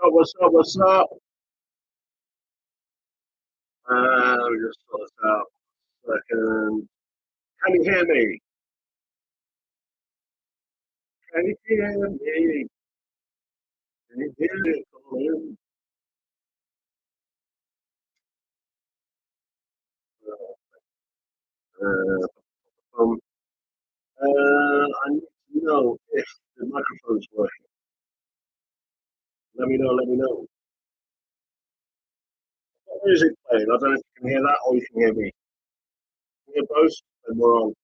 up? What's up? What's up? We just sort this out. Second. Can you hear me? Can you hear me? Can you hear me? Colin? Uh, um, I need to know if the microphone's working. Let me know. Let me know. What music playing? I don't know if you can hear that or you can hear me. Can you hear both? And we're on.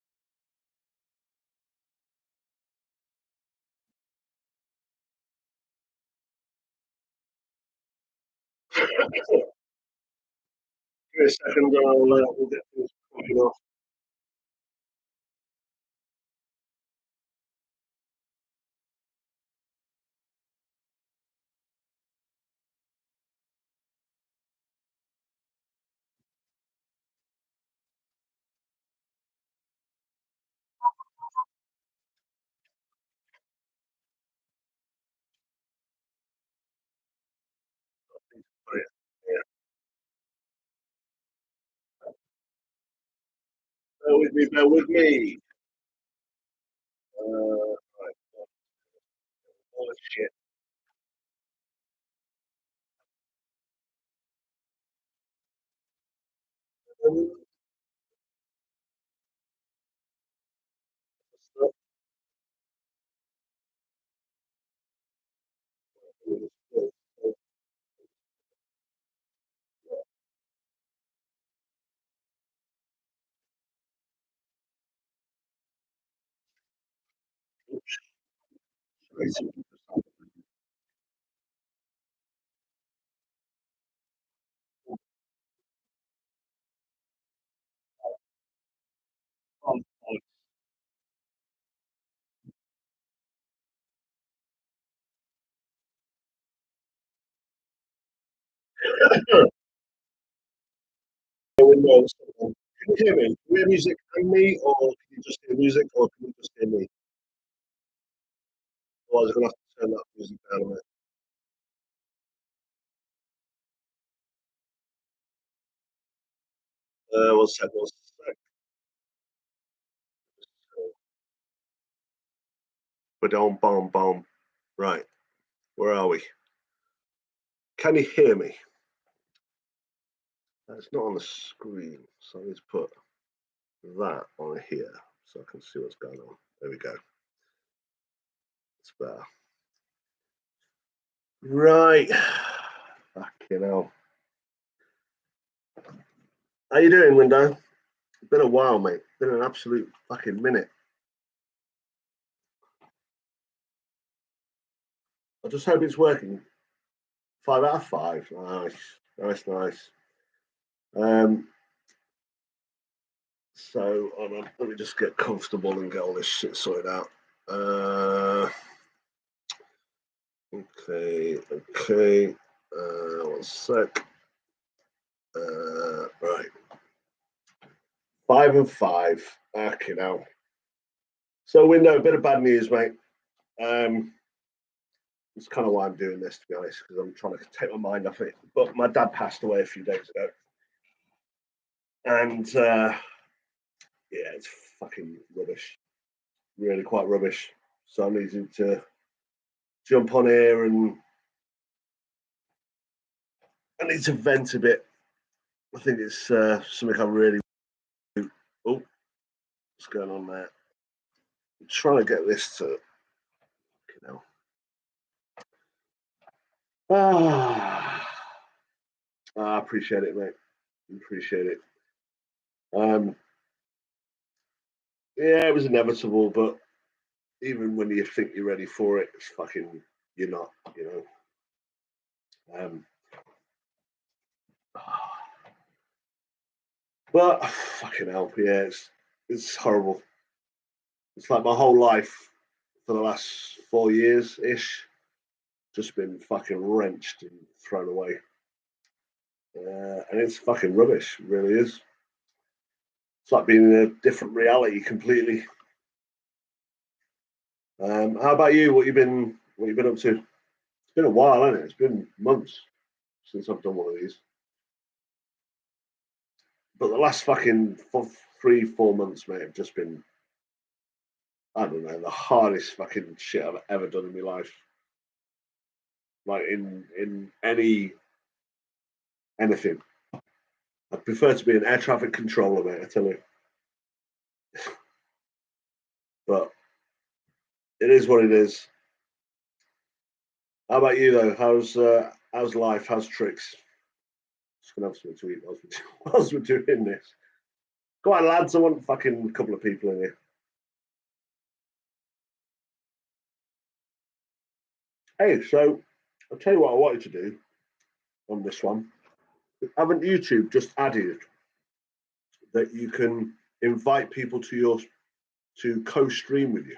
Give me a second. We'll get things cracking off. Yeah. Bear with me. Bear with me. Right. All this shit. Windows. Can you hear me? Can you hear music and me, or can you just hear music, or can you just hear me? Or I was going to have to turn that music down a bit. One sec, one sec. Ba-dom, bom, bom. Right, where are we? Can you hear me? That's not on the screen, so I need to put that on here so I can see what's going on. There we go. It's better. Right. Fucking hell. How you doing, Window? It's been a while, mate. Been an absolute fucking minute. I just hope it's working. 5 out of 5. Nice, nice, nice. Um, so let me just get comfortable and get all this shit sorted out. Okay, okay. One sec. Right. 5 and 5. Okay, now. So we know a bit of bad news, mate. It's kind of why I'm doing this, to be honest, because I'm trying to take my mind off it. But my dad passed away a few days ago, and yeah, it's fucking rubbish. Really quite rubbish. So I'm needing to jump on here and I need to vent a bit. I think it's something I'm really. Oh, what's going on there? I'm trying to get this to, you know. Ah, I appreciate it, mate. Appreciate it. Um, yeah, it was inevitable, but even when you think you're ready for it, it's fucking you're not. You know. But fucking hell, yeah, it's horrible. It's like my whole life for the last 4 years ish, just been fucking wrenched and thrown away. And it's fucking rubbish, it really is. It's like being in a different reality completely. How about you? What you been up to? been a while, hasn't it? It's been months since I've done one of these. But the last fucking 3, 4 months, mate, have just been, I don't know, the hardest fucking shit I've ever done in my life. Like in anything. I prefer to be an air traffic controller, mate, I tell you. But it is what it is. How about you though? How's life? How's tricks? Just gonna have something to eat whilst we're doing this. Go on, lads. I want fucking a couple of people in here. Hey, so I'll tell you what I wanted to do on this one. Haven't YouTube just added that you can invite people to co-stream with you?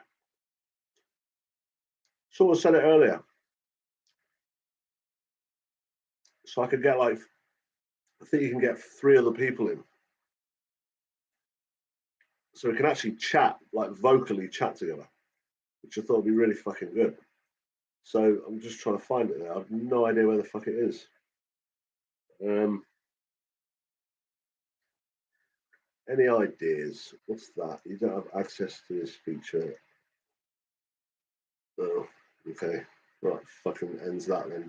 Someone said it earlier. So I could get like, I think you can get 3 other people in. So we can actually chat, like vocally chat together, which I thought would be really fucking good. So I'm just trying to find it now. I have no idea where the fuck it is. Any ideas? What's that? You don't have access to this feature. Oh, okay. Right, fucking ends that then.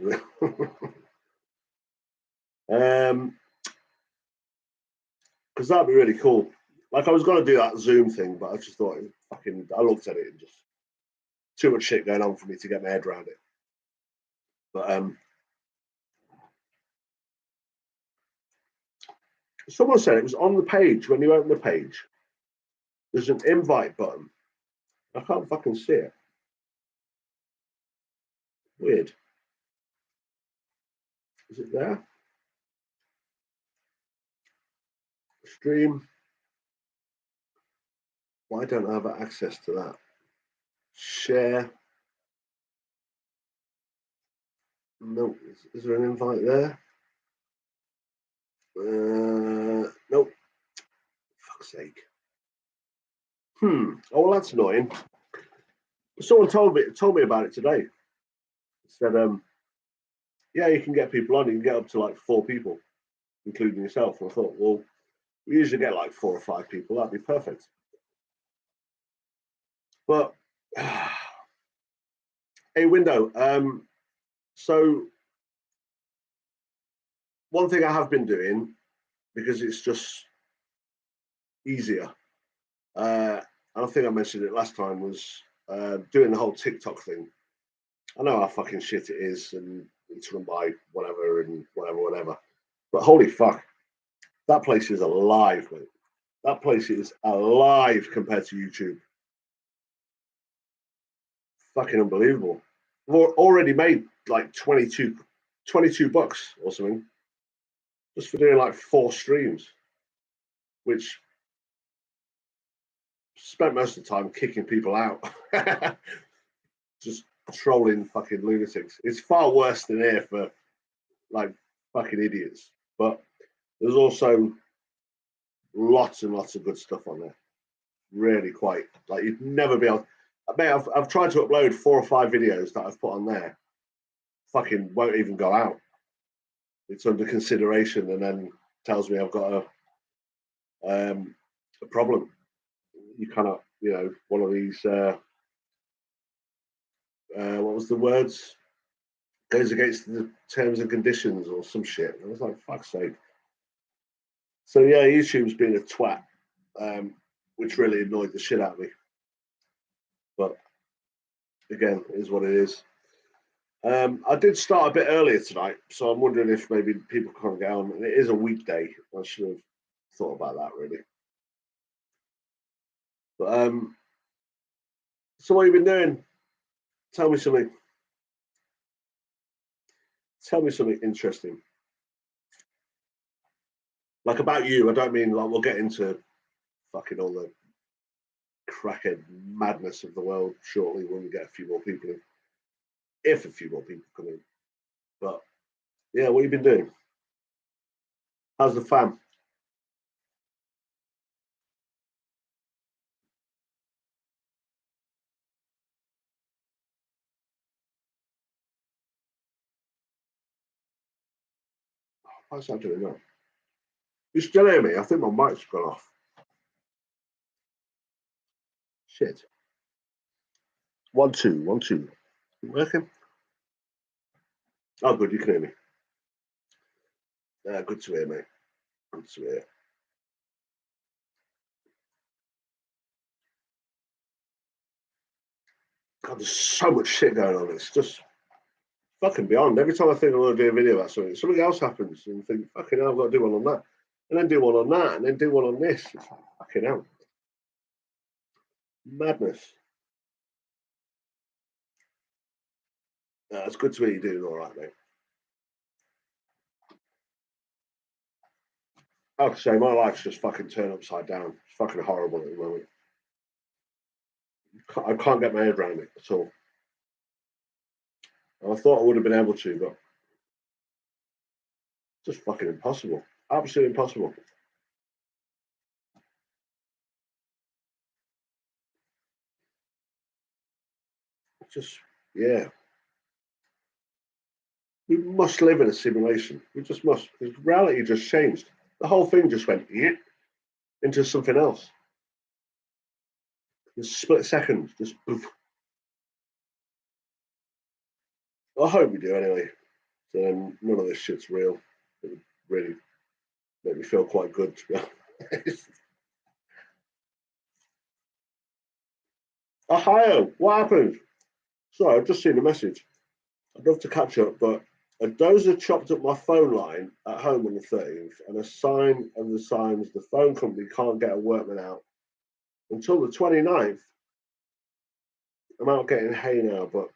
Because that'd be really cool. Like I was gonna do that Zoom thing, but I just thought fucking. I looked at it and just too much shit going on for me to get my head around it. But someone said it was on the page when you open the page. There's an invite button. I can't fucking see it. Weird. Is it there? Stream. Why don't I have access to that? Share. No. Is there an invite there? Nope. Fuck's sake. Oh, well, that's annoying. Someone told me about it today. Said, yeah, you can get people on. You can get up to like 4 people, including yourself. And I thought, well, we usually get like 4 or 5 people. That'd be perfect. But hey, Window. So one thing I have been doing because it's just easier. And I think I mentioned it last time was doing the whole TikTok thing. I know how fucking shit it is, and it's run by whatever and whatever. But holy fuck, that place is alive, mate. That place is alive compared to YouTube. Fucking unbelievable. We've already made like 22 bucks or something just for doing like 4 streams, which spent most of the time kicking people out. Just trolling fucking lunatics. It's far worse than here for like fucking idiots. But there's also lots and lots of good stuff on there. Really quite like you'd never be able. Mate, I've tried to upload 4 or 5 videos that I've put on there. Fucking won't even go out. It's under consideration, and then tells me I've got a problem. You cannot, one of these. What was the words? Goes against the terms and conditions or some shit. And I was like, fuck's sake. So yeah, YouTube's been a twat, which really annoyed the shit out of me. But again, it is what it is. I did start a bit earlier tonight, so I'm wondering if maybe people can't get on. And it is a weekday. I should have thought about that really. But so what have you been doing? Tell me something. Tell me something interesting. Like about you. I don't mean like we'll get into fucking all the crackhead madness of the world shortly when we get a few more people in. If a few more people come in. But yeah, what have you been doing? How's the fam? What's that doing now? You still hear me? I think my mic's gone off. Shit. 1 2 1 2. Working? Oh, good. You can hear me. Good to hear, mate. Good to hear. God, there's so much shit going on. It's just fucking beyond. Every time I think I'm going to do a video about something else happens, and I think, fucking hell, I've got to do one on that, and then do one on that, and then do one on this. It's like, fucking hell. Madness. It's good to hear you doing all right, mate. I have to say, my life's just fucking turned upside down. It's fucking horrible at the moment. I can't get my head around it at all. I thought I would have been able to, but it's just fucking impossible. Absolutely impossible. It's just, yeah. We must live in a simulation. We just must. Because reality just changed. The whole thing just went into something else. In a split second, just poof. I hope we do anyway. So then none of this shit's real. It would really make me feel quite good, to be honest. Ohio, what happened? Sorry, I've just seen a message. I'd love to catch up, but a dozer chopped up my phone line at home on the 13th, and a sign of the signs the phone company can't get a workman out until the 29th. I'm out getting hay now, but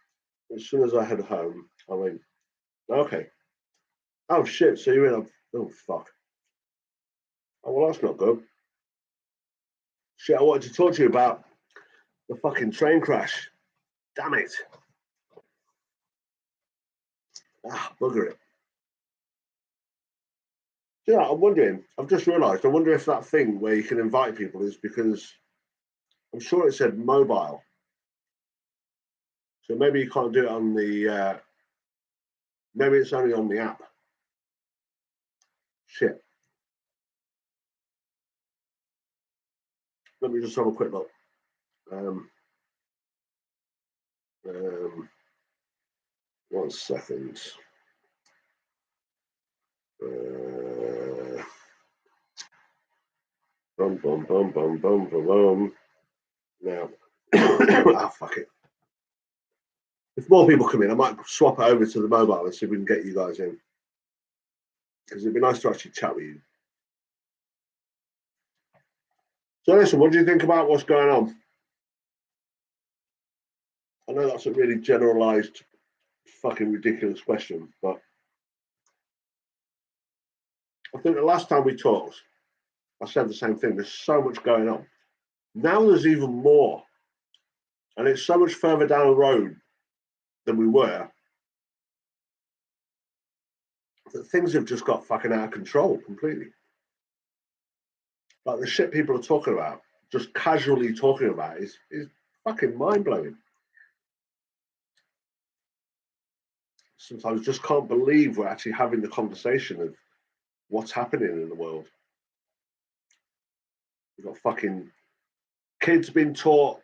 as soon as I head home, I mean, okay. Oh shit, so you're in a, oh fuck. Oh, well, that's not good. Shit, I wanted to talk to you about the fucking train crash. Damn it. Ah, bugger it. Yeah, I'm wondering, I've just realised, I wonder if that thing where you can invite people is because I'm sure it said mobile. So maybe you can't do it on the, maybe it's only on the app. Shit. Let me just have a quick look. Um, 1 second. Bum, bum, bum, bum, bum, bum, bum. Now, ah, fuck it. If more people come in, I might swap it over to the mobile and see if we can get you guys in. Because it'd be nice to actually chat with you. So listen, what do you think about what's going on? I know that's a really generalised, fucking ridiculous question, but I think the last time we talked, I said the same thing. There's so much going on. Now there's even more. And it's so much further down the road than we were that things have just got fucking out of control completely. Like the shit people are talking about, just casually talking about, is fucking mind blowing. Sometimes just can't believe we're actually having the conversation of what's happening in the world. We've got fucking kids being taught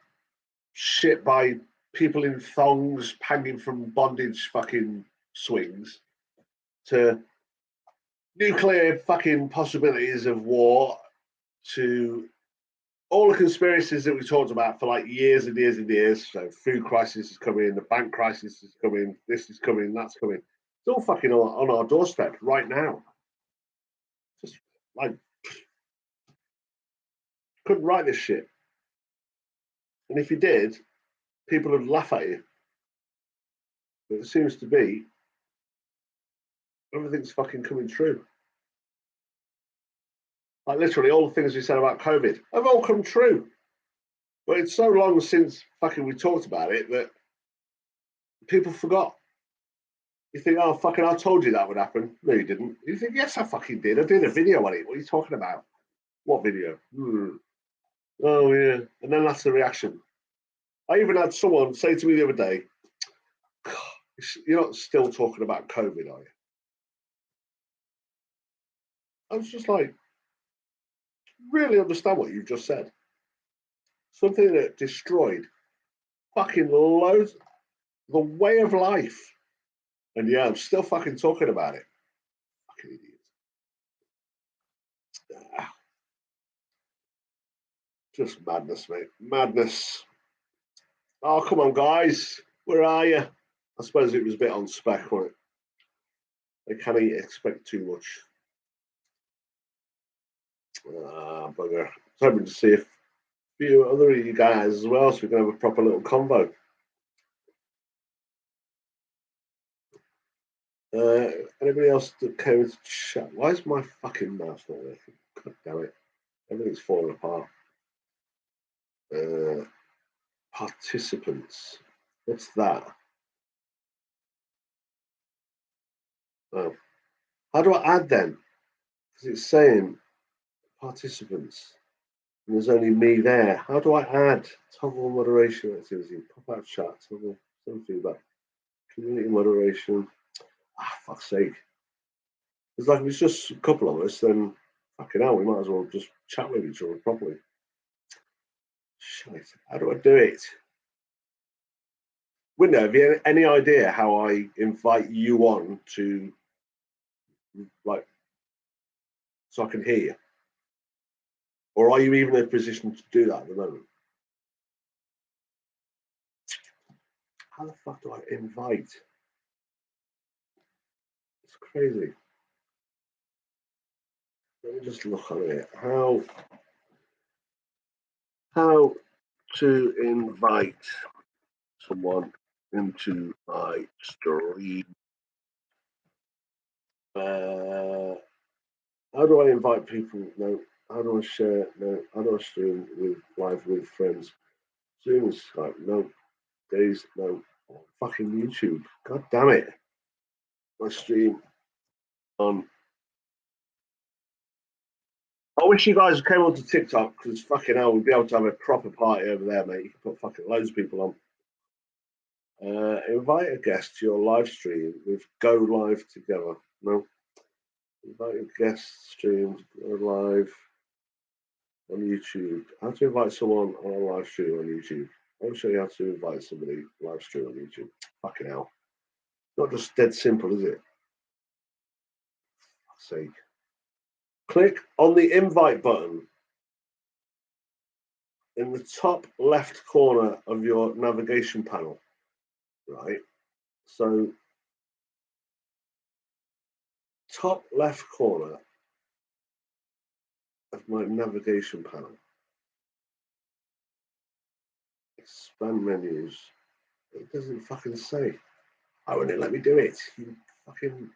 shit by people in thongs hanging from bondage fucking swings to nuclear fucking possibilities of war to all the conspiracies that we talked about for like years and years and years. So food crisis is coming, the bank crisis is coming, this is coming, that's coming. It's all fucking on our doorstep right now. Just like couldn't write this shit. And if you did, people would laugh at you. But it seems to be everything's fucking coming true. Like literally all the things we said about COVID have all come true. But it's so long since fucking we talked about it that people forgot. You think, oh, fucking, I told you that would happen. No, you didn't. You think, yes, I fucking did. I did a video on it. What are you talking about? What video? Oh, yeah. And then that's the reaction. I even had someone say to me the other day, you're not still talking about COVID, are you? I was just like, really understand what you've just said. Something that destroyed fucking loads the way of life. And yeah, I'm still fucking talking about it. Fucking idiot. Ah, just madness, mate. Madness. Oh, come on, guys. Where are you? I suppose it was a bit on spec, wasn't it? They can't expect too much. Ah, bugger. I was hoping to see a few other of you guys as well so we can have a proper little convo. Anybody else that came to chat? Why is my fucking mouse not working? God damn it. Everything's falling apart. Participants. What's that? Oh. How do I add then? Because it's saying participants. And there's only me there. How do I add toggle moderation activity? Pop out chat, toggle some feedback, community moderation. Ah, fuck's sake. It's like if it's just a couple of us, then fucking hell, we might as well just chat with each other properly. Shit, how do I do it? Window, have you any idea how I invite you on to, like, so I can hear you? Or are you even in a position to do that at the moment? How the fuck do I invite? It's crazy. Let me just look on it. How to invite someone into my stream. How do I invite people? No. How do I share? No. How do I stream with live with friends? Zoom, Skype? No. Days? No. Oh, fucking YouTube. God damn it. My stream on. I wish you guys came onto TikTok because fucking hell, we'd be able to have a proper party over there, mate. You can put fucking loads of people on. Invite a guest to your live stream with Go Live together. No. Invite a guest stream to go live on YouTube. How to invite someone on a live stream on YouTube. I'll show you how to invite somebody live stream on YouTube. Fucking hell. Not just dead simple, is it? For fuck's sake. Click on the invite button in the top left corner of your navigation panel. Right? So, top left corner of my navigation panel. Expand menus. It doesn't fucking say. Why wouldn't it let me do it? You fucking.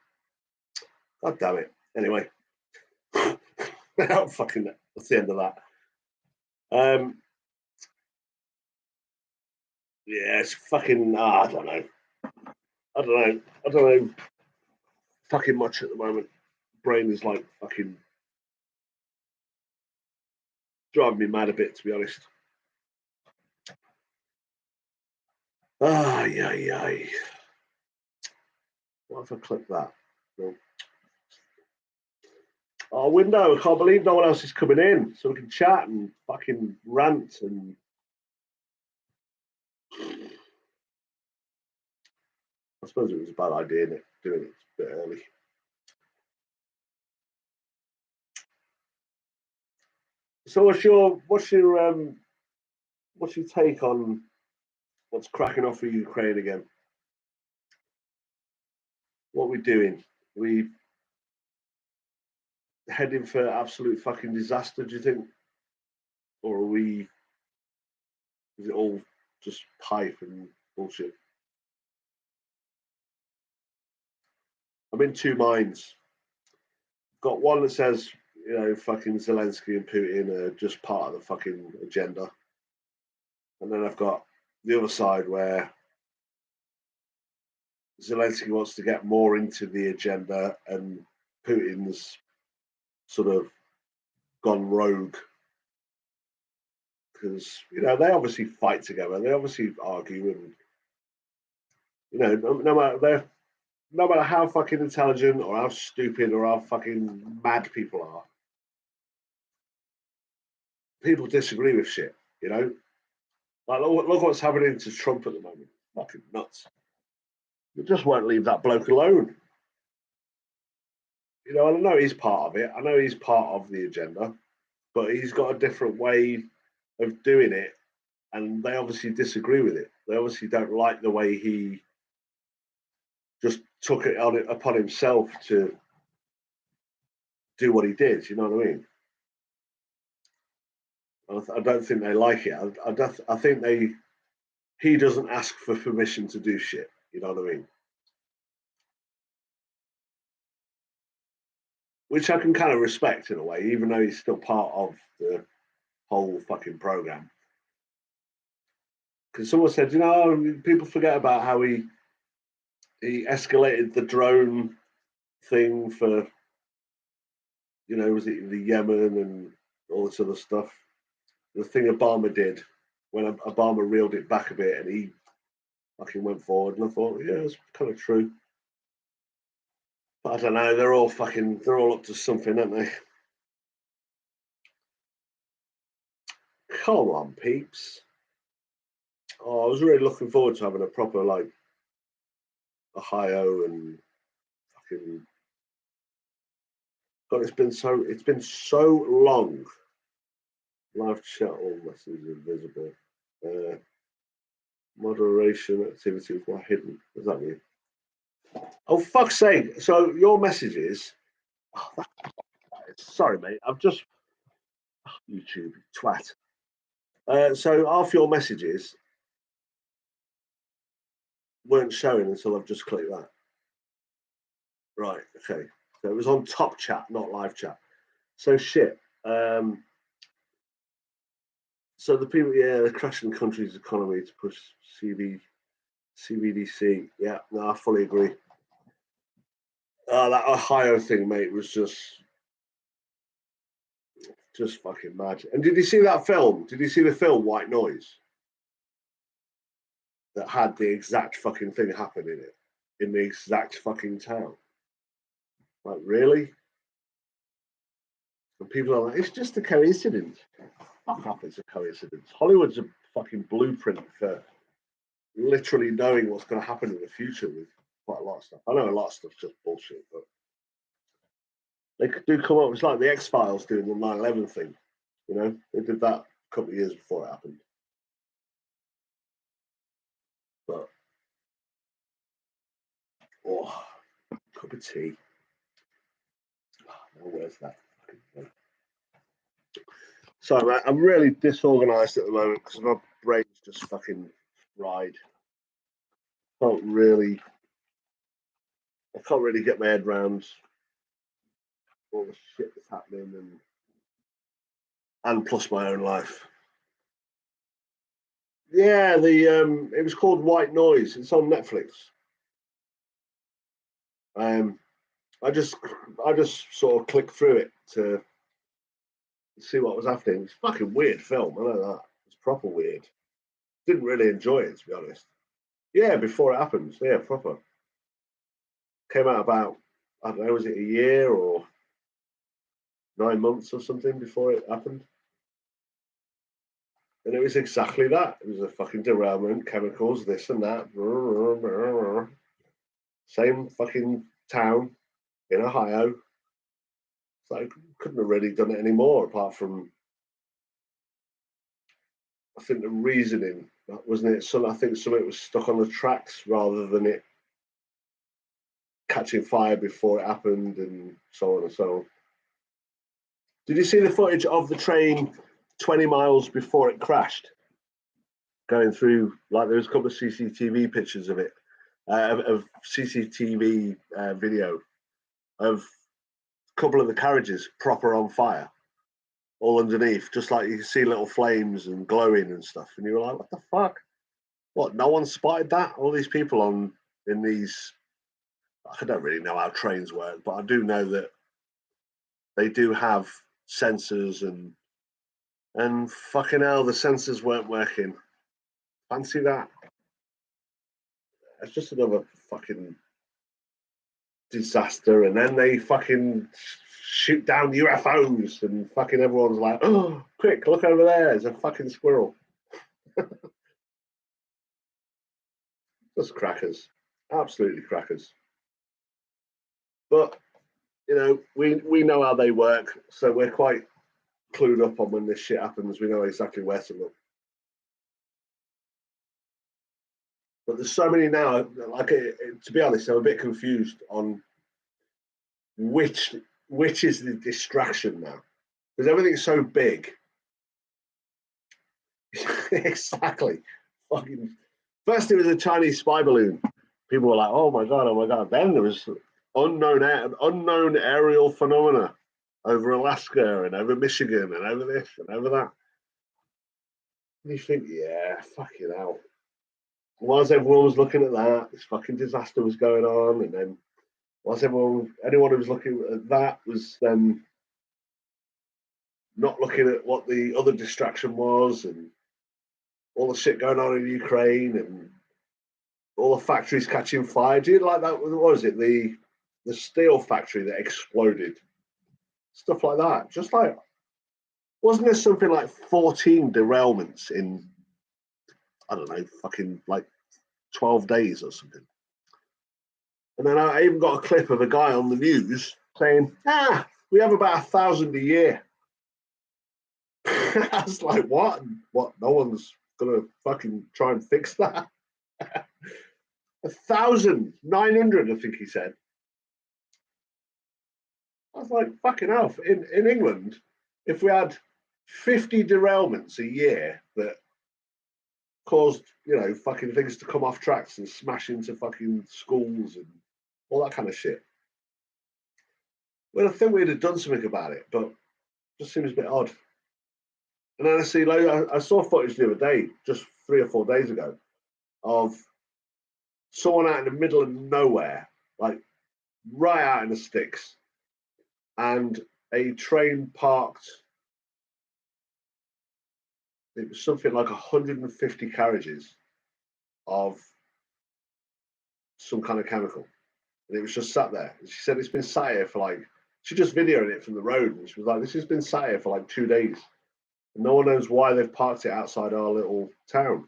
God damn it. Anyway. Fucking. That's the end of that. Yeah, it's fucking. I don't know. I don't know fucking much at the moment. Brain is like fucking driving me mad a bit, to be honest. Ay, ay, ay. What if I click that? No. Oh, window. I can't believe no one else is coming in so we can chat and fucking rant and. I suppose it was a bad idea, Nick, doing it a bit early. So what's your take on what's cracking off with Ukraine again? What are we doing? We heading for absolute fucking disaster, do you think? Or are we is it all just pipe and bullshit? I'm in two minds. Got one that says, fucking Zelensky and Putin are just part of the fucking agenda. And then I've got the other side where Zelensky wants to get more into the agenda and Putin's sort of gone rogue because they obviously fight together. They obviously argue, and no matter no matter how fucking intelligent or how stupid or how fucking mad people are, people disagree with shit. You know, like look what's happening to Trump at the moment. Fucking nuts. You just won't leave that bloke alone. You know, I know he's part of it. I know he's part of the agenda, but he's got a different way of doing it, and they obviously disagree with it. They obviously don't like the way he just took it on upon himself to do what he did. You know what I mean? I don't think they like it. I think he doesn't ask for permission to do shit. You know what I mean? Which I can kind of respect in a way, even though he's still part of the whole fucking program. Because someone said, you know, people forget about how he escalated the drone thing for, you know, was it the Yemen and all this other stuff? The thing Obama did when Obama reeled it back a bit and he fucking went forward. And I thought, yeah, it's kind of true. But I don't know. They're all up to something, aren't they? Come on, peeps. Oh, I was really looking forward to having a proper like Ohio and fucking. God, it's been so long. Live chat, all messages invisible. Uh, Moderation activities were hidden. What does that mean? Oh, fuck's sake. So your messages. Oh, sorry, mate. I've just. YouTube, twat. So half your messages weren't showing until I've just clicked that. Right, okay. So it was on top chat, not live chat. So shit. So the people, yeah, they're crashing the country's economy to push CBDC. Yeah, no, I fully agree. That Ohio thing, mate, was just fucking mad. And did you see that film? Did you see the film White Noise that had the exact fucking thing happen in it, in the exact fucking town? Like, really? And people are like, it's just a coincidence. Fuck off, it's a coincidence. Hollywood's a fucking blueprint for literally knowing what's going to happen in the future with quite a lot of stuff. I know a lot of stuff's just bullshit, but they do come up. It's like the X Files doing the 9/11 thing. You know, they did that a couple of years before it happened. But oh, cup of tea. Oh, where's that? Sorry, mate, I'm really disorganised at the moment because my brain's just fucking fried. Can't really, I can't really get my head around all the shit that's happening and plus my own life. Yeah, the it was called White Noise. It's on Netflix. Um, I just I just sort of clicked through it to see what was happening. It's a fucking weird film. I know that. It's proper weird. Didn't really enjoy it to be honest. Yeah, before it happens. Yeah, proper. Came out about I don't know, was it a year or 9 months or something before it happened? And it was exactly that. It was a fucking derailment, chemicals, this and that. Same fucking town in Ohio. It's like couldn't have really done it anymore apart from I think the reasoning wasn't it. Some I think something was stuck on the tracks rather than it catching fire before it happened, and so on and so on. Did you see the footage of the train 20 miles before it crashed? Going through, like, there was a couple of CCTV pictures of it, of CCTV video of a couple of the carriages proper on fire, all underneath, just like you can see little flames and glowing and stuff. And you were like, what the fuck? What, no one spotted that? All these people on in these, I don't really know how trains work, but I do know that they do have sensors and fucking hell, the sensors weren't working. Fancy that. It's just another fucking disaster, and then they fucking shoot down UFOs, and fucking everyone's like, oh, quick, look over there, there's a fucking squirrel. Just crackers, absolutely crackers. But you know, we know how they work, so we're quite clued up on when this shit happens. We know exactly where to look. But there's so many now. Like, to be honest, I'm a bit confused on which is the distraction now, because everything's so big. Exactly. Fucking. First, it was a Chinese spy balloon. People were like, "Oh my god, oh my god!" Then there was unknown aerial phenomena over Alaska and over Michigan and over this and over that. And you think, yeah, fucking hell. Whilst everyone was looking at that, this fucking disaster was going on, and then whilst anyone who was looking at that was then not looking at what the other distraction was, and all the shit going on in Ukraine, and all the factories catching fire. Do you like that? What was it? The steel factory that exploded, stuff like that. Just like, wasn't there something like 14 derailments in, I don't know, fucking like 12 days or something? And then I even got a clip of a guy on the news saying, we have about 1,000 a year. I was like, what? What? No one's gonna fucking try and fix that. 1,900, I think he said. I was like, fucking hell. In England, if we had 50 derailments a year that caused, you know, fucking things to come off tracks and smash into fucking schools and all that kind of shit, well, I think we'd have done something about it, but it just seems a bit odd. And then I saw footage the other day, just 3 or 4 days ago, of someone out in the middle of nowhere, like right out in the sticks, and a train parked. It was something like 150 carriages of some kind of chemical, and it was just sat there. And she said it's been sat here for like. She just videoed it from the road, and she was like, "This has been sat here for like 2 days, and no one knows why they've parked it outside our little town.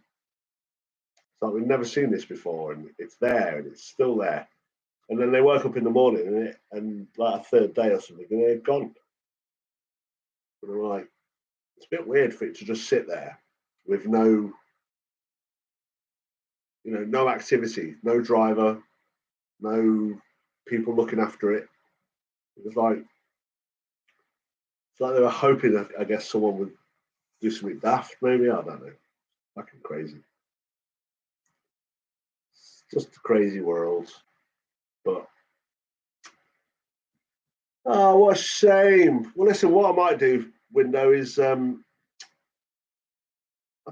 It's like we've never seen this before, and it's there, and it's still there." And then they woke up in the morning, and like a third day or something, and they'd gone. And I'm like, it's a bit weird for it to just sit there with no, no activity, no driver, no people looking after it. It was like, it's like they were hoping that, I guess, someone would do something daft, maybe. I don't know. Fucking crazy. It's just a crazy world. But, oh, what a shame. Well, listen, what I might do, Window, is I don't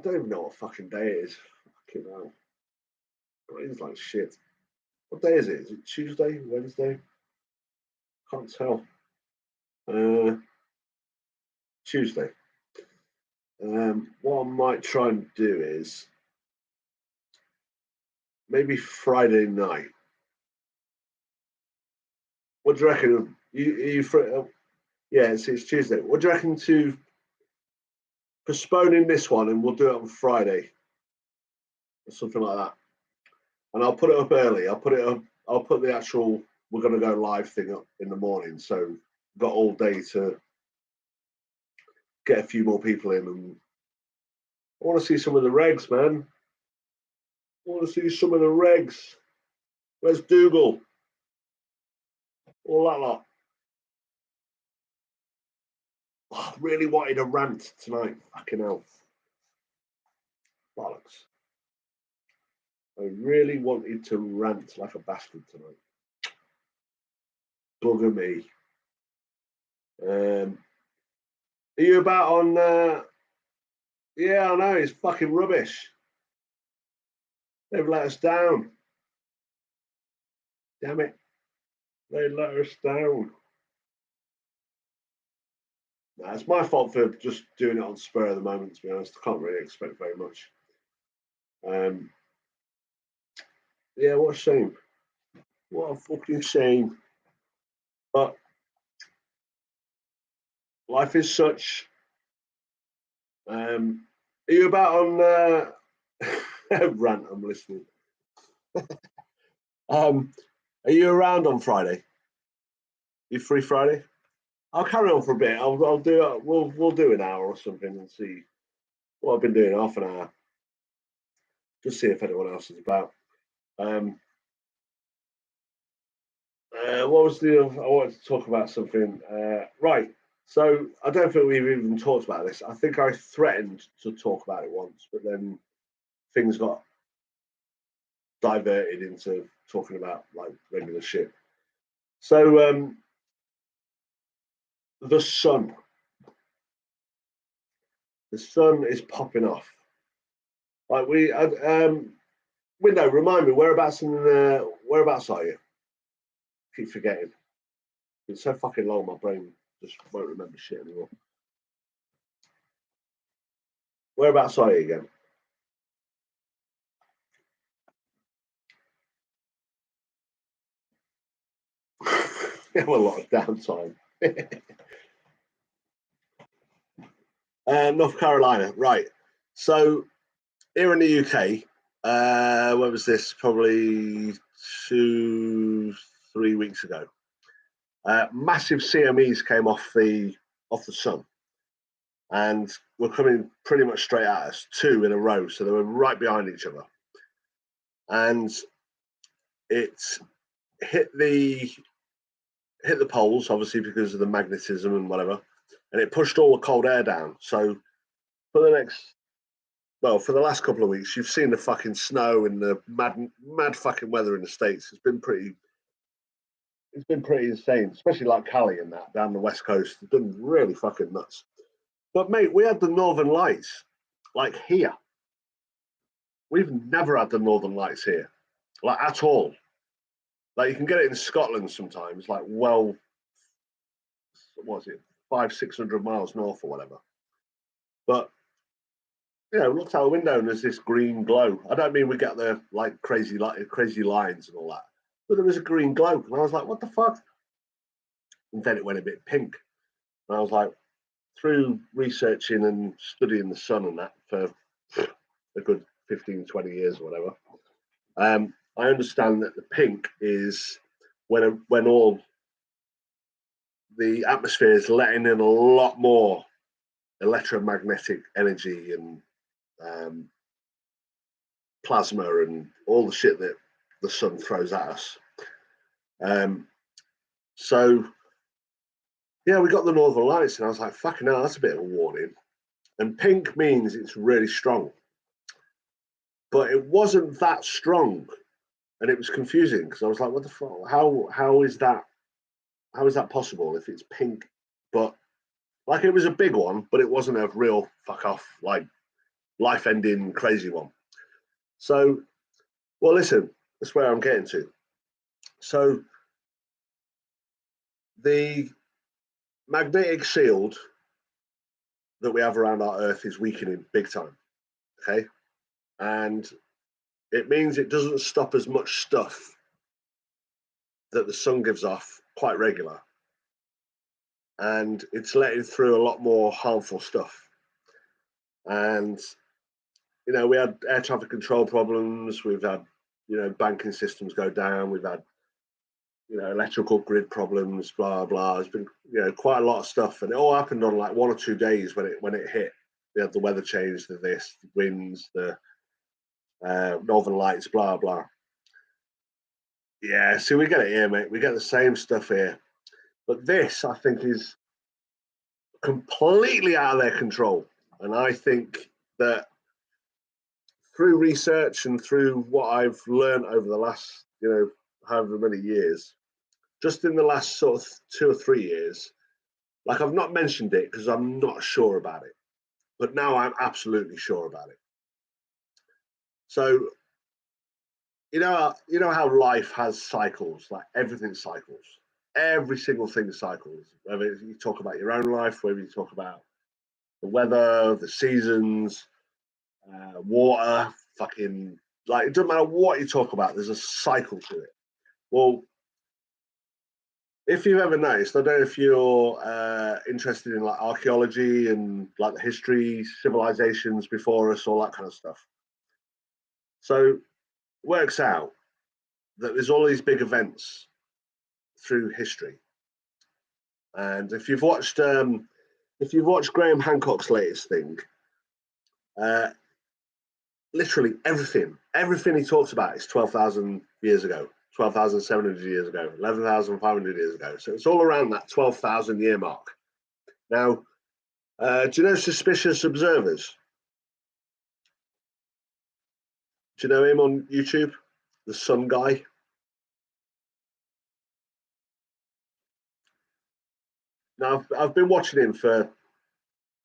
even know what fucking day it is. Fucking hell. It's like shit. What day is it? Is it Tuesday? Wednesday? Can't tell. Tuesday. What I might try and do is maybe Friday night. What do you reckon? Yeah, it's Tuesday. What do you reckon to postponing this one, and we'll do it on Friday or something like that? And I'll put it up early. I'll put the actual we're going to go live thing up in the morning, so got all day to get a few more people in. And I want to see some of the regs, man. I want to see some of the regs. Where's Dougal? All that lot. Oh, I really wanted a rant tonight. Fucking hell. Bollocks. I really wanted to rant like a bastard tonight. Bugger me. Are you about on? Yeah, I know. It's fucking rubbish. They've let us down. Damn it. They let us down. Nah, it's my fault for just doing it on spur of the moment, to be honest. I can't really expect very much. Yeah, what a shame. What a fucking shame. But life is such. Are you about on rant? I'm listening. Are you around on Friday? You free Friday? I'll carry on for a bit. I'll do. We'll do an hour or something and see what I've been doing. Half an hour. Just see if anyone else is about. Um, what was the? I wanted to talk about something. Right. So I don't think we've even talked about this. I think I threatened to talk about it once, but then things got diverted into talking about like regular shit. So the sun. The sun is popping off. Like Window, remind me whereabouts are you? Keep forgetting. It's so fucking long, my brain just won't remember shit anymore. Whereabouts are you again? We have a lot of downtime. North Carolina, right. So here in the UK, when was this? Probably 2-3 weeks ago. Massive CMEs came off the sun, and were coming pretty much straight at us, two in a row. So they were right behind each other, and it hit the poles, obviously because of the magnetism and whatever, and it pushed all the cold air down. So for the last couple of weeks, you've seen the fucking snow and the mad fucking weather in the States. It's been pretty insane, especially like Cali and that down the west coast. It's been really fucking nuts. But mate, we had the Northern Lights like here. We've never had the Northern Lights here, like at all. Like you can get it in Scotland sometimes, like what was it, 500-600 miles north or whatever. But looked out the window and there's this green glow. I don't mean we get the like crazy lines and all that, but there was a green glow, and I was like, "What the fuck?" And then it went a bit pink, and I was like, through researching and studying the sun and that for a good 15-20 years or whatever, I understand that the pink is when all the atmosphere is letting in a lot more electromagnetic energy and plasma and all the shit that the sun throws at us. So yeah, we got the Northern Lights, and I was like, fucking hell, that's a bit of a warning. And pink means it's really strong, but it wasn't that strong, and it was confusing because I was like, what the fuck? How is that? How is that possible if it's pink? But like it was a big one, but it wasn't a real fuck off like life-ending crazy one. So, well, listen, that's where I'm getting to. So the magnetic shield that we have around our Earth is weakening big time. Okay, and it means it doesn't stop as much stuff that the sun gives off quite regular, and it's letting through a lot more harmful stuff. And we had air traffic control problems. We've had banking systems go down. We've had electrical grid problems. Blah blah. There's been quite a lot of stuff, and it all happened on like 1 or 2 days when it hit. We had the weather change, the winds, the Northern Lights, blah blah. Yeah, see, we get it here, mate. We get the same stuff here, but this, I think, is completely out of their control. And I think that through research and through what I've learned over the last, however many years, just in the last sort of 2 or 3 years, like I've not mentioned it because I'm not sure about it, but now I'm absolutely sure about it. So you know how life has cycles, like everything cycles. Every single thing cycles. Whether you talk about your own life, whether you talk about the weather, the seasons, water, fucking like it doesn't matter what you talk about. There's a cycle to it. Well, if you've ever noticed, I don't know if you're interested in like archaeology and like the history, civilizations before us, all that kind of stuff. So works out that there's all these big events through history, and if you've watched Graham Hancock's latest thing, uh, literally everything he talks about is 12,000 years ago, 12,700 years ago, 11,500 years ago. So it's all around that 12,000 year mark. Now, do you know Suspicious Observers? Do you know him on YouTube? The Sun Guy? Now, I've been watching him for,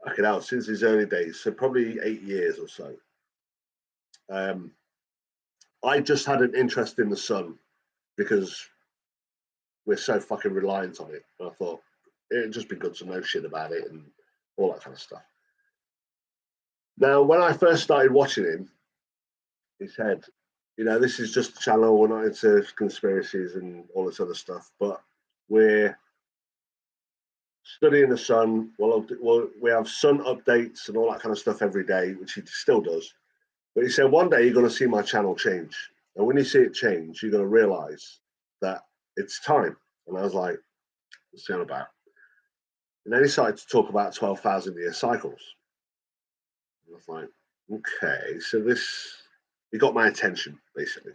fucking hell, since his early days, so probably 8 years or so. I just had an interest in the sun because we're so fucking reliant on it. And I thought it'd just be good to know shit about it and all that kind of stuff. Now, when I first started watching him, he said, this is just a channel. We're not into conspiracies and all this other stuff, but we're studying the sun. We have sun updates and all that kind of stuff every day, which he still does. But he said, one day you're going to see my channel change. And when you see it change, you're going to realize that it's time. And I was like, what's it about? And then he started to talk about 12,000 year cycles. And I was like, okay, so he got my attention, basically.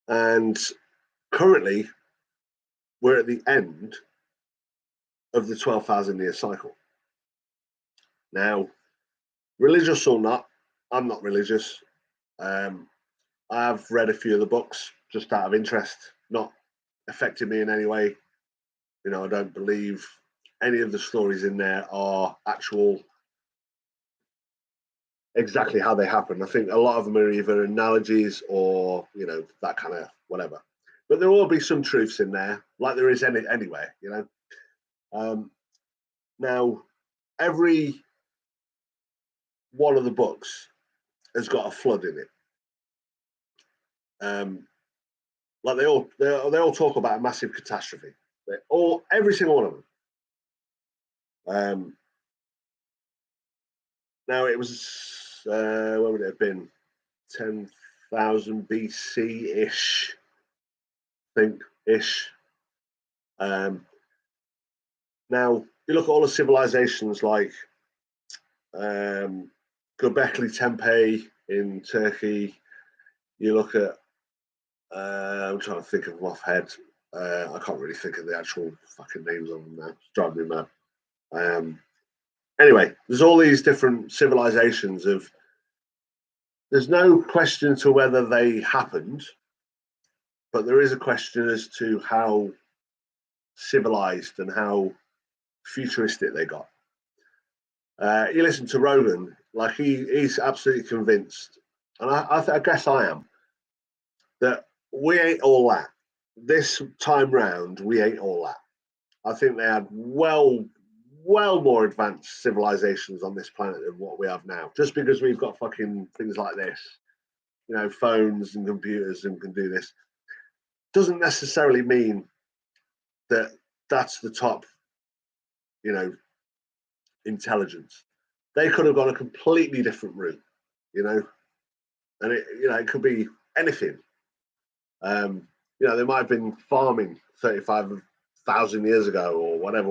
And currently, we're at the end of the 12,000 year cycle. Now, religious or not, I'm not religious. I've read a few of the books just out of interest, not affected me in any way. I don't believe any of the stories in there are actual exactly how they happen. I think a lot of them are either analogies or, that kind of whatever. But there will be some truths in there, like there is anywhere, Now, every one of the books has got a flood in it. Like they all talk about a massive catastrophe. Every single one of them. Now it was when would it have been? 10,000 BC ish, I think ish. Now you look at all the civilizations like Göbekli Tepe in Turkey. You look at I'm trying to think of them off head. I can't really think of the actual fucking names of them now. It's driving me mad. Anyway, there's all these different civilizations there's no question to whether they happened, but there is a question as to how civilized and how futuristic they got. You listen to Rogan, like he's absolutely convinced, and I guess I am, that we ain't all that. This time round, we ain't all that. I think they had well more advanced civilizations on this planet than what we have now. Just because we've got fucking things like this, phones and computers and can do this, doesn't necessarily mean that that's the top, intelligence. They could have gone a completely different route, and it could be anything. They might have been farming 35,000 years ago or whatever.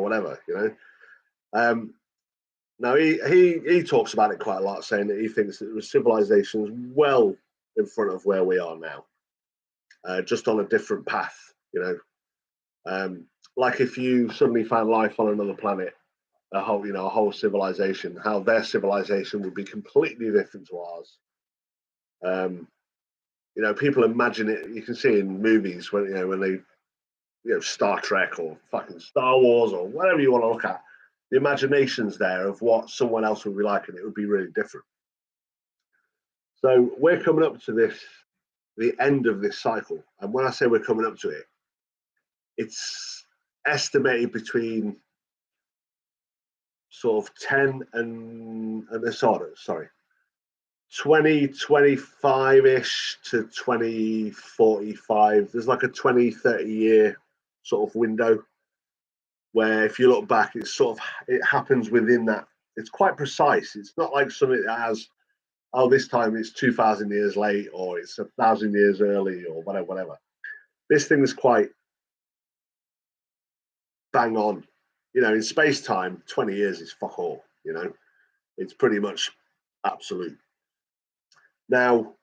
Now he talks about it quite a lot, saying that he thinks that there was civilizations well in front of where we are now, just on a different path. Like if you suddenly found life on another planet, a whole civilization, how their civilization would be completely different to ours. People imagine it. You can see in movies when they Star Trek or fucking Star Wars or whatever you want to look at. The imagination's there of what someone else would be like, and it would be really different. So we're coming up to the end of this cycle. And when I say we're coming up to it, it's estimated between sort of 10 and sorry, 2025-ish to 2045. There's like a 20, 30 year sort of window where if you look back, it's sort of, it happens within that. It's quite precise. It's not like something that has, oh, this time it's 2,000 years late or it's 1,000 years early or whatever. This thing is quite bang on. You know, in space time, 20 years is fuck all, you know. It's pretty much absolute. Now,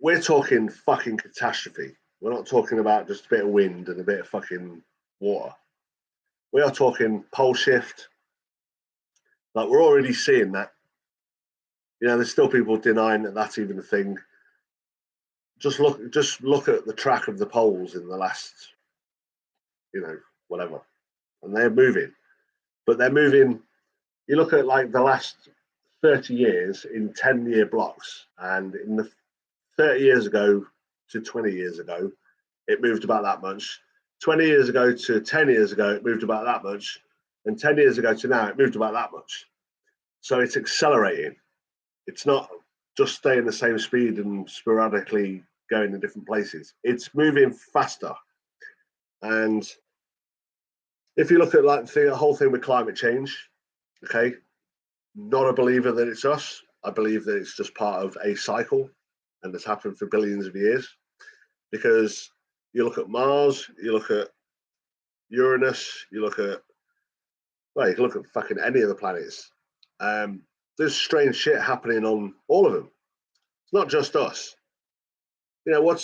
we're talking fucking catastrophe. We're not talking about just a bit of wind and a bit of fucking water. We are talking pole shift. Like, we're already seeing that. You know, there's still people denying that that's even a thing. Just look at the track of the poles in the last, you know, whatever, and they're moving. But they're moving. You look at like the last 30 years in 10-year blocks, and in the 30 years ago to 20 years ago, it moved about that much. 20 years ago to 10 years ago, it moved about that much. And 10 years ago to now, it moved about that much. So it's accelerating. It's not just staying the same speed and sporadically going in different places. It's moving faster. And if you look at like the whole thing with climate change, okay, not a believer that it's us. I believe that it's just part of a cycle and it's happened for billions of years. Because you look at Mars, you look at Uranus, you look at, well, you can look at fucking any of the planets. There's strange shit happening on all of them. It's not just us. You know,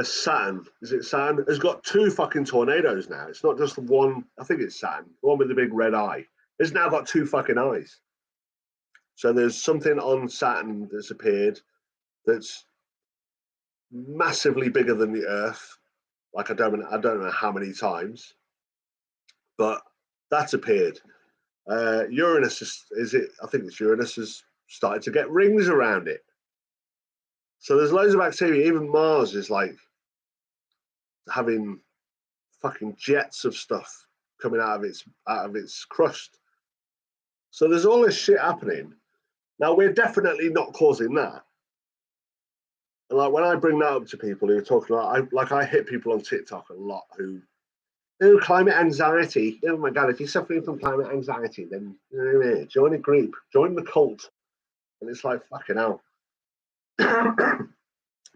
Saturn? Is it Saturn? Has got 2 fucking tornadoes now. It's not just one. I think it's Saturn, the one with the big red eye. It's now got 2 fucking eyes. So there's something on Saturn that's appeared that's massively bigger than the Earth. Like I don't know how many times, but that's appeared. Uranus is it? I think it's Uranus has started to get rings around it. So there's loads of activity. Even Mars is like having fucking jets of stuff coming out of its crust. So there's all this shit happening. Now we're definitely not causing that. And like when I bring that up to people who are talking about, I hit people on TikTok a lot who, oh, climate anxiety. Oh my god, if you're suffering from climate anxiety, then join a group, join the cult. And it's like fucking hell.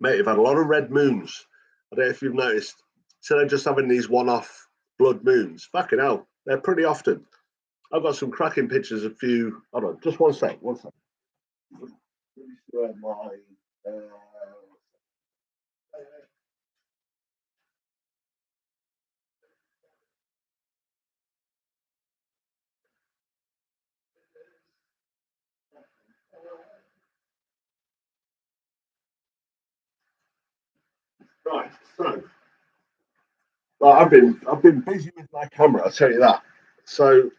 Mate, you've had a lot of red moons. I don't know if you've noticed. Instead of just having these one-off blood moons, fucking hell, they're pretty often. I've got some cracking pictures of few. Hold on, just one sec. Let me see where my. Right, so well, I've been busy with my camera. I'll tell you that. So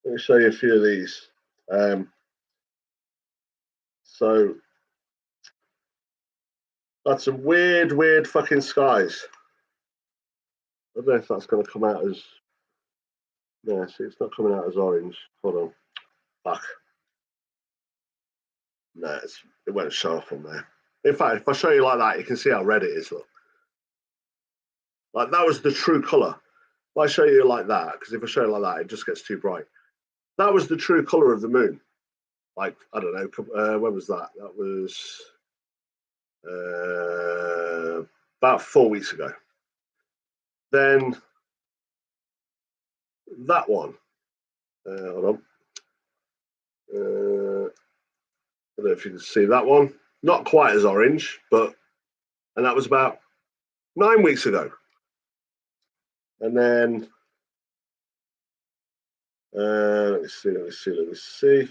let me show you a few of these. So that's some weird fucking skies. I don't know if that's going to come out as. Yeah, see, it's not coming out as orange. Hold on. Fuck. No, it won't show up on there. In fact, if I show you like that, you can see how red it is. Look. Like that was the true colour. If I show you like that, because if I show you like that, it just gets too bright. That was the true colour of the moon. Like, I don't know, when was that? That was about 4 weeks ago. Then that one. Hold on. I don't know if you can see that one. Not quite as orange, but and that was about 9 weeks ago. And then let me see.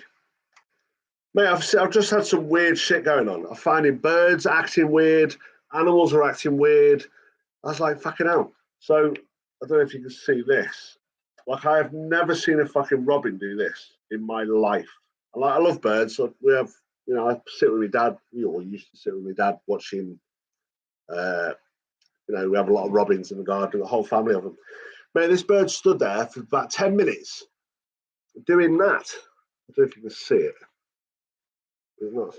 Mate, I've just had some weird shit going on. I'm finding birds acting weird, animals are acting weird. I was like, fucking hell. So I don't know if you can see this. Like I have never seen a fucking robin do this in my life. I love birds. So we have, you know, I sit with my dad. We used to sit with my dad watching. You know, we have a lot of robins in the garden. The whole family of them. Mate, this bird stood there for about 10 minutes. doing that. I don't know if you can see it. It's not.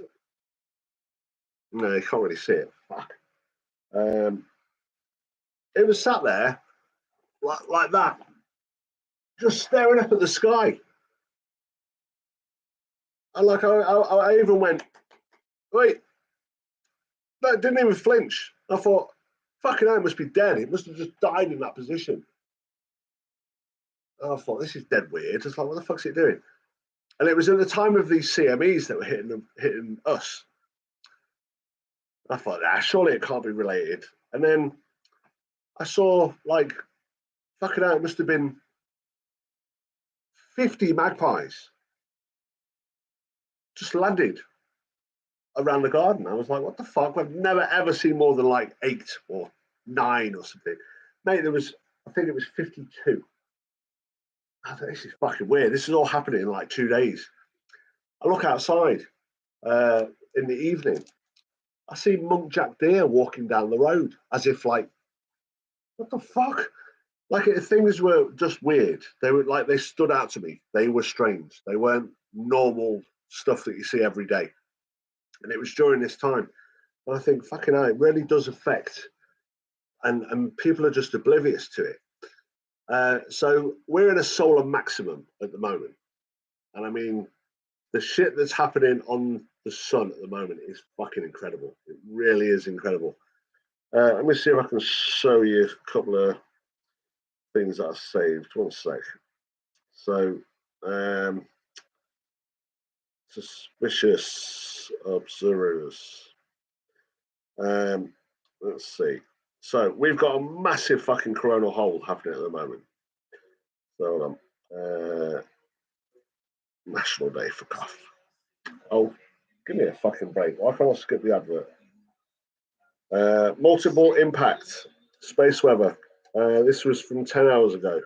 No, you can't really see it. Fuck. It was sat there like that, just staring up at the sky. And like I even went, wait, no, it didn't even flinch. I thought, fucking hell, it must be dead. It must have just died in that position. And I thought, this is dead weird. It's like, what the fuck's it doing? And it was at the time of these CMEs that were hitting us. I thought, surely it can't be related. And then I saw, like, fucking hell, it must have been 50 magpies just landed around the garden. I was like, what the fuck? I've never ever seen more than like 8 or 9 or something. Mate, I think it was 52. I thought, this is fucking weird. This is all happening in like 2 days. I look outside in the evening. I see muntjac deer walking down the road as if like, what the fuck? Like things were just weird. They were like, they stood out to me. They were strange. They weren't normal stuff that you see every day. And it was during this time. And I think, fucking hell, it really does affect, and people are just oblivious to it. So we're in a solar maximum at the moment. And I mean, the shit that's happening on the sun at the moment is fucking incredible. It really is incredible. Let me see if I can show you a couple of things that I saved. One sec. So, suspicious observers. Let's see. So we've got a massive fucking coronal hole happening at the moment. So hold on. National Day for Cough. Oh, give me a fucking break. Why can't I skip the advert? Multiple impact. Space weather. This was from 10 hours ago.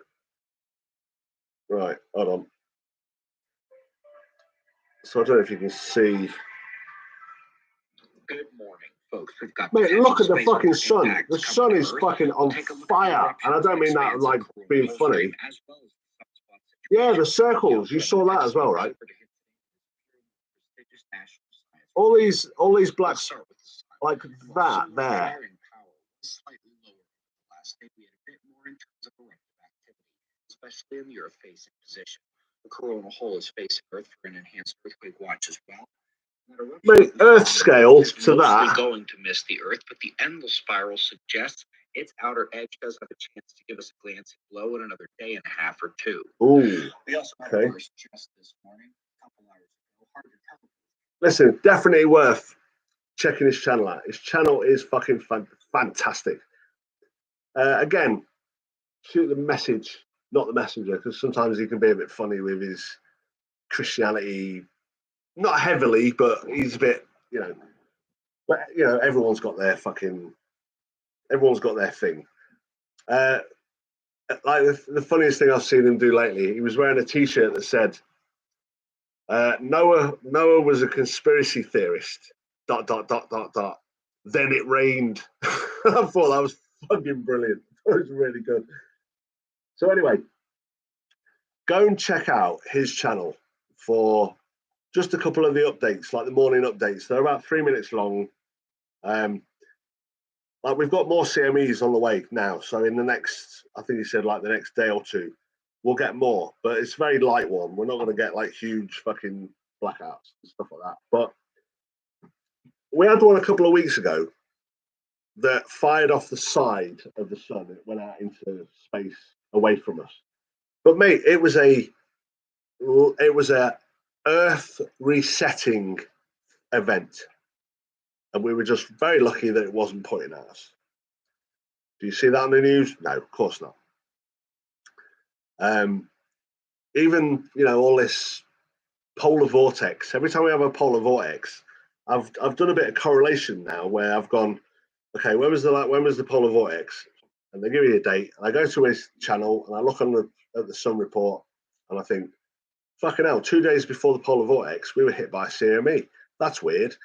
Right, hold on. So I don't know if you can see. Good morning, folks. We've got Mate, look at the fucking sun. The sun is fucking on fire. And I don't mean that like being funny. Yeah, the circles. You saw that as well, right? All these blacks like that there. Especially in the Earth-facing position. The coronal hole is facing Earth for an enhanced earthquake watch as well. Mate, Earth scale to that. Going to miss the Earth, but the endless spiral suggests its outer edge does have a chance to give us a glancing blow in another day and a half or two. Ooh, we also got okay. Just this morning, a couple hours ago. Hard to tell. Listen, definitely worth checking his channel out. His channel is fucking fantastic. Again, shoot the message, not the messenger, because sometimes he can be a bit funny with his Christianity. Not heavily, but he's a bit, you know. But you know, everyone's got their thing. Like the funniest thing I've seen him do lately, he was wearing a T-shirt that said, "Noah was a conspiracy theorist." ... Then it rained. I thought that was fucking brilliant. That was really good. So anyway, go and check out his channel for just a couple of the updates, like the morning updates. They're about 3 minutes long. Like we've got more CMEs on the way now. So in the next, I think he said like the next day or two, we'll get more. But it's a very light one. We're not going to get like huge fucking blackouts and stuff like that. But we had one a couple of weeks ago that fired off the side of the sun. It went out into space away from us. But mate, it was a Earth resetting event, and we were just very lucky that it wasn't pointing at us. Do you see that on the news? No, of course not. Even all this polar vortex. Every time we have a polar vortex, I've done a bit of correlation now where I've gone, okay, when was the polar vortex? And they give me a date, and I go to his channel and I look at the sun report, and I think, fucking hell, 2 days before the polar vortex, we were hit by a CME. That's weird.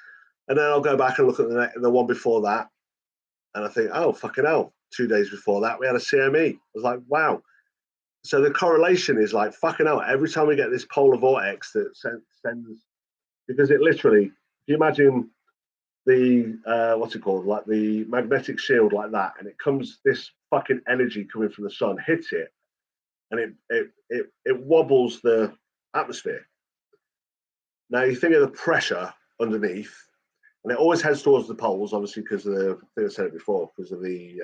And then I'll go back and look at the one before that, and I think, oh, fucking hell, 2 days before that, we had a CME. I was like, wow. So the correlation is like fucking hell. Every time we get this polar vortex that sends, because it literally, if you imagine the what's it called, like the magnetic shield like that, and it comes, this fucking energy coming from the sun hits it, and it wobbles the atmosphere. Now you think of the pressure underneath, and it always heads towards the poles, obviously because of the, I think I said it before, because of the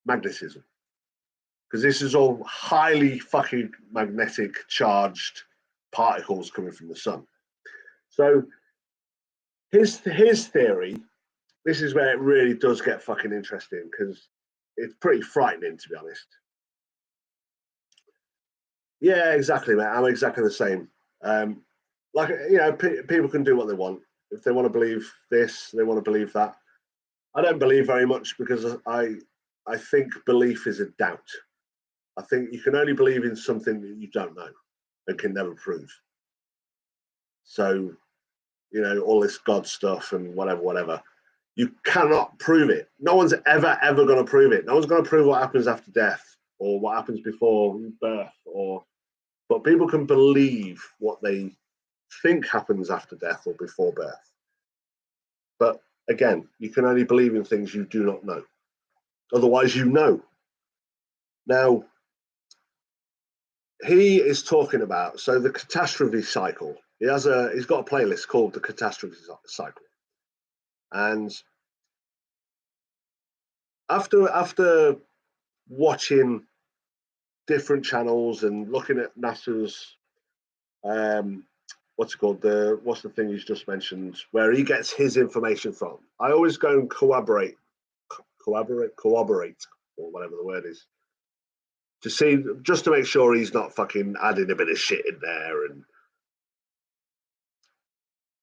magnetism. Because this is all highly fucking magnetic charged particles coming from the sun. So his theory, this is where it really does get fucking interesting, because it's pretty frightening, to be honest. Yeah, exactly, mate. I'm exactly the same. Like, you know, people can do what they want. If they want to believe this, they want to believe that. I don't believe very much, because I think belief is a doubt. I think you can only believe in something that you don't know and can never prove. So, you know, all this God stuff and whatever, you cannot prove it. No one's ever going to prove it. No one's going to prove what happens after death or what happens before birth, but people can believe what they think happens after death or before birth. But again, you can only believe in things you do not know. Otherwise, you know. Now, he is talking about, so the catastrophe cycle. He's got a playlist called the catastrophe cycle, and after watching different channels and looking at NASA's what's the thing he's just mentioned, where he gets his information from. I always go and corroborate, or whatever the word is, to see, just to make sure he's not fucking adding a bit of shit in there. And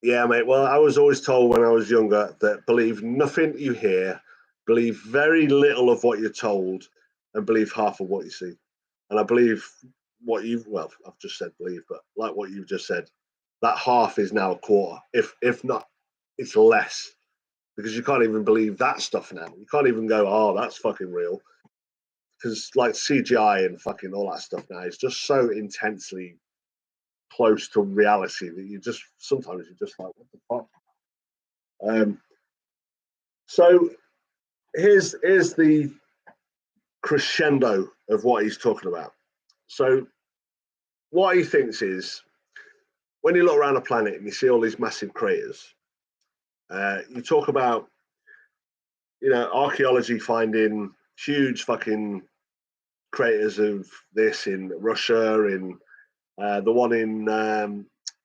yeah, mate. Well, I was always told when I was younger that believe nothing you hear, believe very little of what you're told, and believe half of what you see. And I believe what I've just said believe, but like what you've just said, that half is now a quarter. If not, it's less, because you can't even believe that stuff now. You can't even go, oh, that's fucking real. Because like CGI and fucking all that stuff now is just so intensely close to reality that sometimes you're just like, what the fuck? So here's the crescendo of what he's talking about. So what he thinks is, when you look around the planet and you see all these massive craters, you talk about, you know, archaeology finding huge fucking craters of this in Russia, in the one in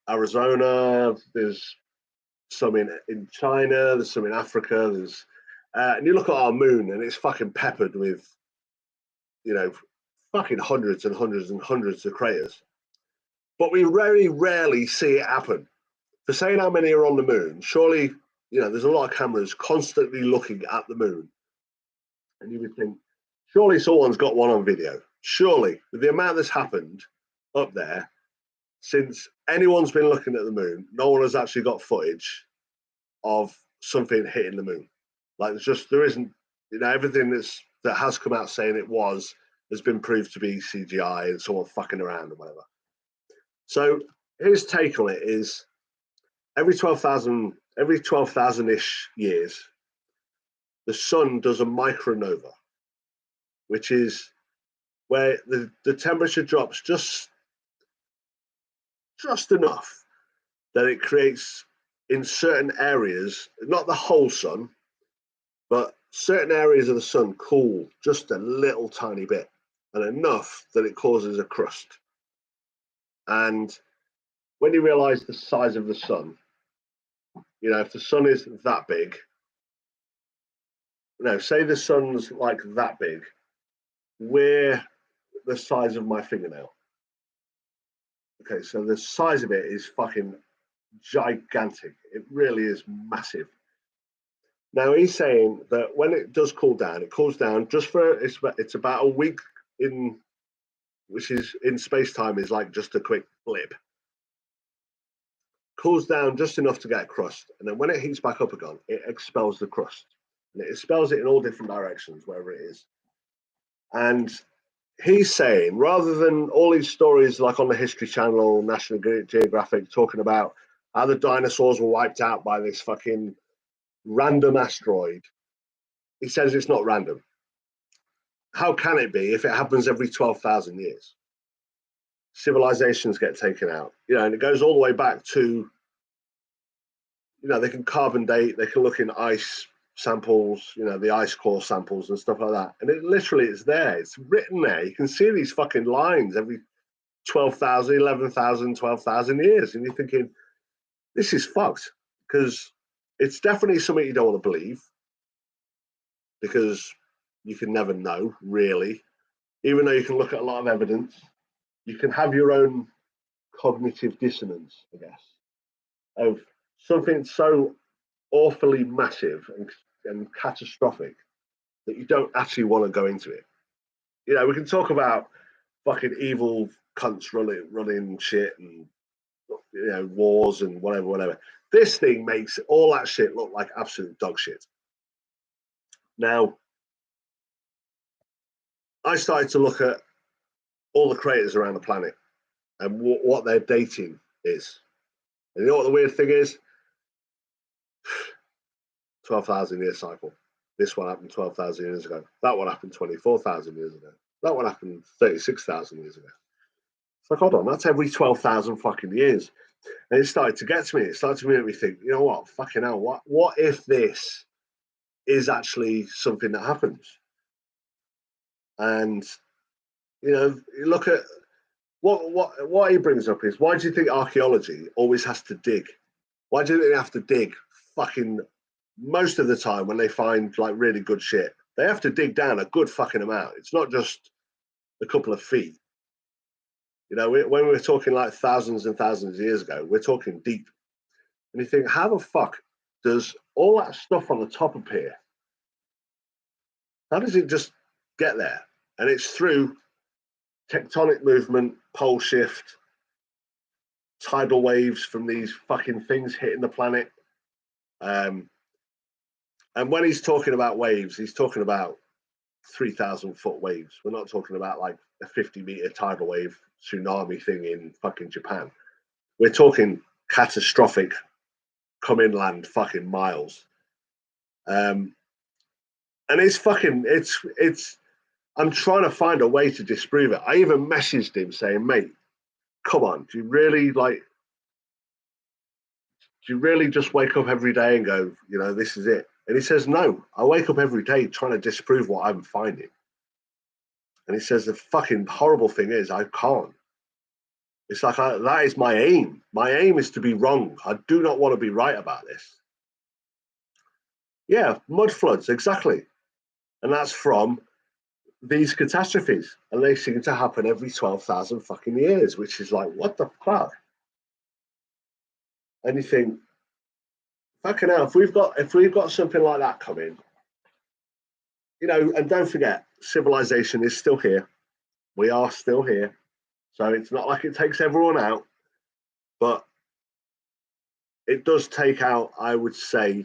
Arizona, there's some in China, there's some in Africa, and you look at our moon and it's fucking peppered with, you know, fucking hundreds and hundreds and hundreds of craters. But we very rarely see it happen. For saying how many are on the moon, surely, you know, there's a lot of cameras constantly looking at the moon. And you would think, surely someone's got one on video. Surely, with the amount that's happened up there, since anyone's been looking at the moon, no one has actually got footage of something hitting the moon. Like, there isn't, you know, everything that has come out saying it has been proved to be CGI and someone fucking around or whatever. So his take on it is, every 12,000-ish years, the sun does a micronova, which is where the temperature drops just enough that it creates, in certain areas, not the whole sun, but certain areas of the sun cool just a little tiny bit, and enough that it causes a crust. And when you realize the size of the sun, you know, if the sun is that big, no, say the sun's like that big, we're the size of my fingernail. Okay, so the size of it is fucking gigantic. It really is massive. Now he's saying that when it does cool down, it cools down just for, it's about a week in, which is in space time is like just a quick blip. Cools down just enough to get a crust, and then when it heats back up again, it expels the crust, and it expels it in all different directions wherever it is. And he's saying, rather than all these stories like on the History Channel, National Geographic, talking about how the dinosaurs were wiped out by this fucking random asteroid, he says it's not random. How can it be if it happens every 12,000 years? Civilizations get taken out, and it goes all the way back to, they can carbon date, they can look in ice samples, the ice core samples and stuff like that. And it literally is there. It's written there. You can see these fucking lines every 12,000, 11,000, 12,000 years. And you're thinking, this is fucked, because it's definitely something you don't want to believe, because you can never know, really. Even though you can look at a lot of evidence, you can have your own cognitive dissonance, I guess, of something so awfully massive and catastrophic that you don't actually want to go into it. We can talk about fucking evil cunts running shit and wars and whatever. This thing makes all that shit look like absolute dog shit. Now, I started to look at all the craters around the planet and what their dating is. And you know what the weird thing is? 12,000 year cycle. This one happened 12,000 years ago. That one happened 24,000 years ago. That one happened 36,000 years ago. It's like, hold on, that's every 12,000 fucking years. And it started to get to me. It started to make me think, you know what? Fucking hell, what if this is actually something that happens? And, you look at what he brings up is, why do you think archaeology always has to dig? Why do they have to dig fucking most of the time when they find like really good shit? They have to dig down a good fucking amount. It's not just a couple of feet. When we're talking like thousands and thousands of years ago, we're talking deep. And you think, how the fuck does all that stuff on the top appear? How does it just get there? And it's through tectonic movement, pole shift, tidal waves from these fucking things hitting the planet. And when he's talking about waves, he's talking about 3,000 foot waves. We're not talking about like a 50-meter tidal wave tsunami thing in fucking Japan. We're talking catastrophic come inland fucking miles. And it's I'm trying to find a way to disprove it. I even messaged him saying, mate, come on, do you really just wake up every day and go, this is it? And he says, no, I wake up every day trying to disprove what I'm finding. And he says, the fucking horrible thing is I can't. It's like, that is my aim. My aim is to be wrong. I do not want to be right about this. Yeah, mud floods, exactly. And that's from these catastrophes. And they seem to happen every 12,000 fucking years, which is like, what the fuck? And you think, fucking hell, if we've got something like that coming, and don't forget, civilization is still here. We are still here. So it's not like it takes everyone out, but it does take out, I would say,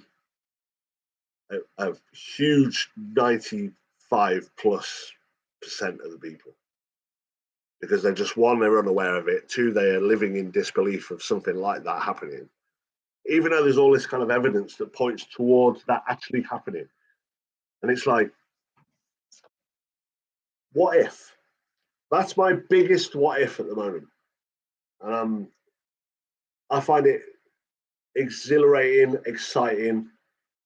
a huge 95+% of the people. Because they're just, one, they're unaware of it. Two, they are living in disbelief of something like that happening. Even though there's all this kind of evidence that points towards that actually happening. And it's like, what if? That's my biggest what if at the moment. I find it exhilarating, exciting,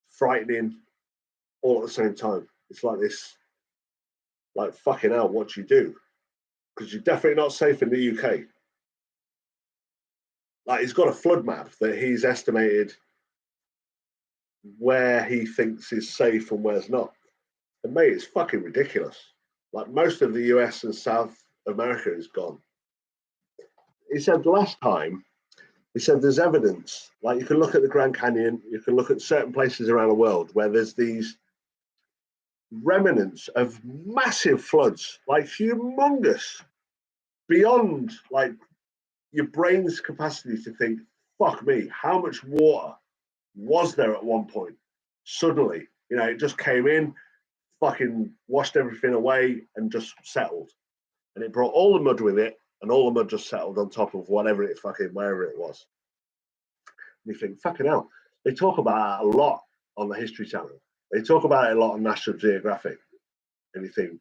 frightening, all at the same time. It's like this, like, fucking hell, what do you do? Because you're definitely not safe in the UK. Like, he's got a flood map that he's estimated where he thinks is safe and where's not. And mate, it's fucking ridiculous. Like, most of the US and South America is gone. He said last time, there's evidence. Like, you can look at the Grand Canyon, you can look at certain places around the world where there's these remnants of massive floods, like humongous, beyond like your brain's capacity to think, fuck me, how much water was there at one point? Suddenly, it just came in, fucking washed everything away and just settled. and it brought all the mud with it, and all the mud just settled on top of wherever it was. And you think, fucking hell, they talk about it a lot on the History Channel. They talk about it a lot on National Geographic. And you think,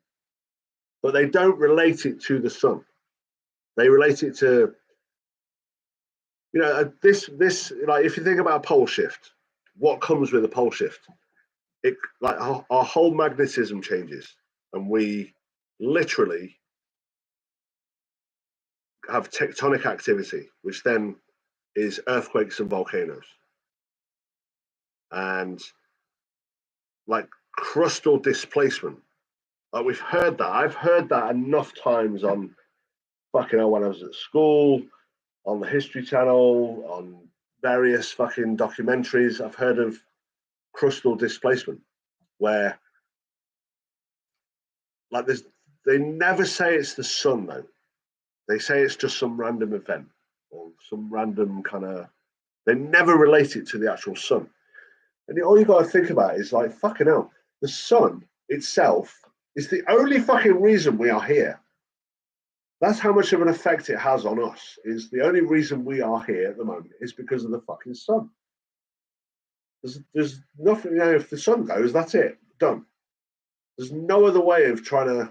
but they don't relate it to the sun. They relate it to, this like, if you think about a pole shift, what comes with a pole shift? It, like, our whole magnetism changes, and we literally have tectonic activity, which then is earthquakes and volcanoes, and like crustal displacement. Like, we've heard that. I've heard that enough times on fucking hell when I was at school, on the History Channel, on various fucking documentaries. I've heard of crustal displacement, where like they never say it's the sun though. They say it's just some random event or some random kind of. They never relate it to the actual sun. And all you got to think about is like, fucking hell, the sun itself is the only fucking reason we are here. That's how much of an effect it has on us. Is the only reason we are here at the moment is because of the fucking sun. There's nothing, if the sun goes, that's it, done. There's no other way of trying to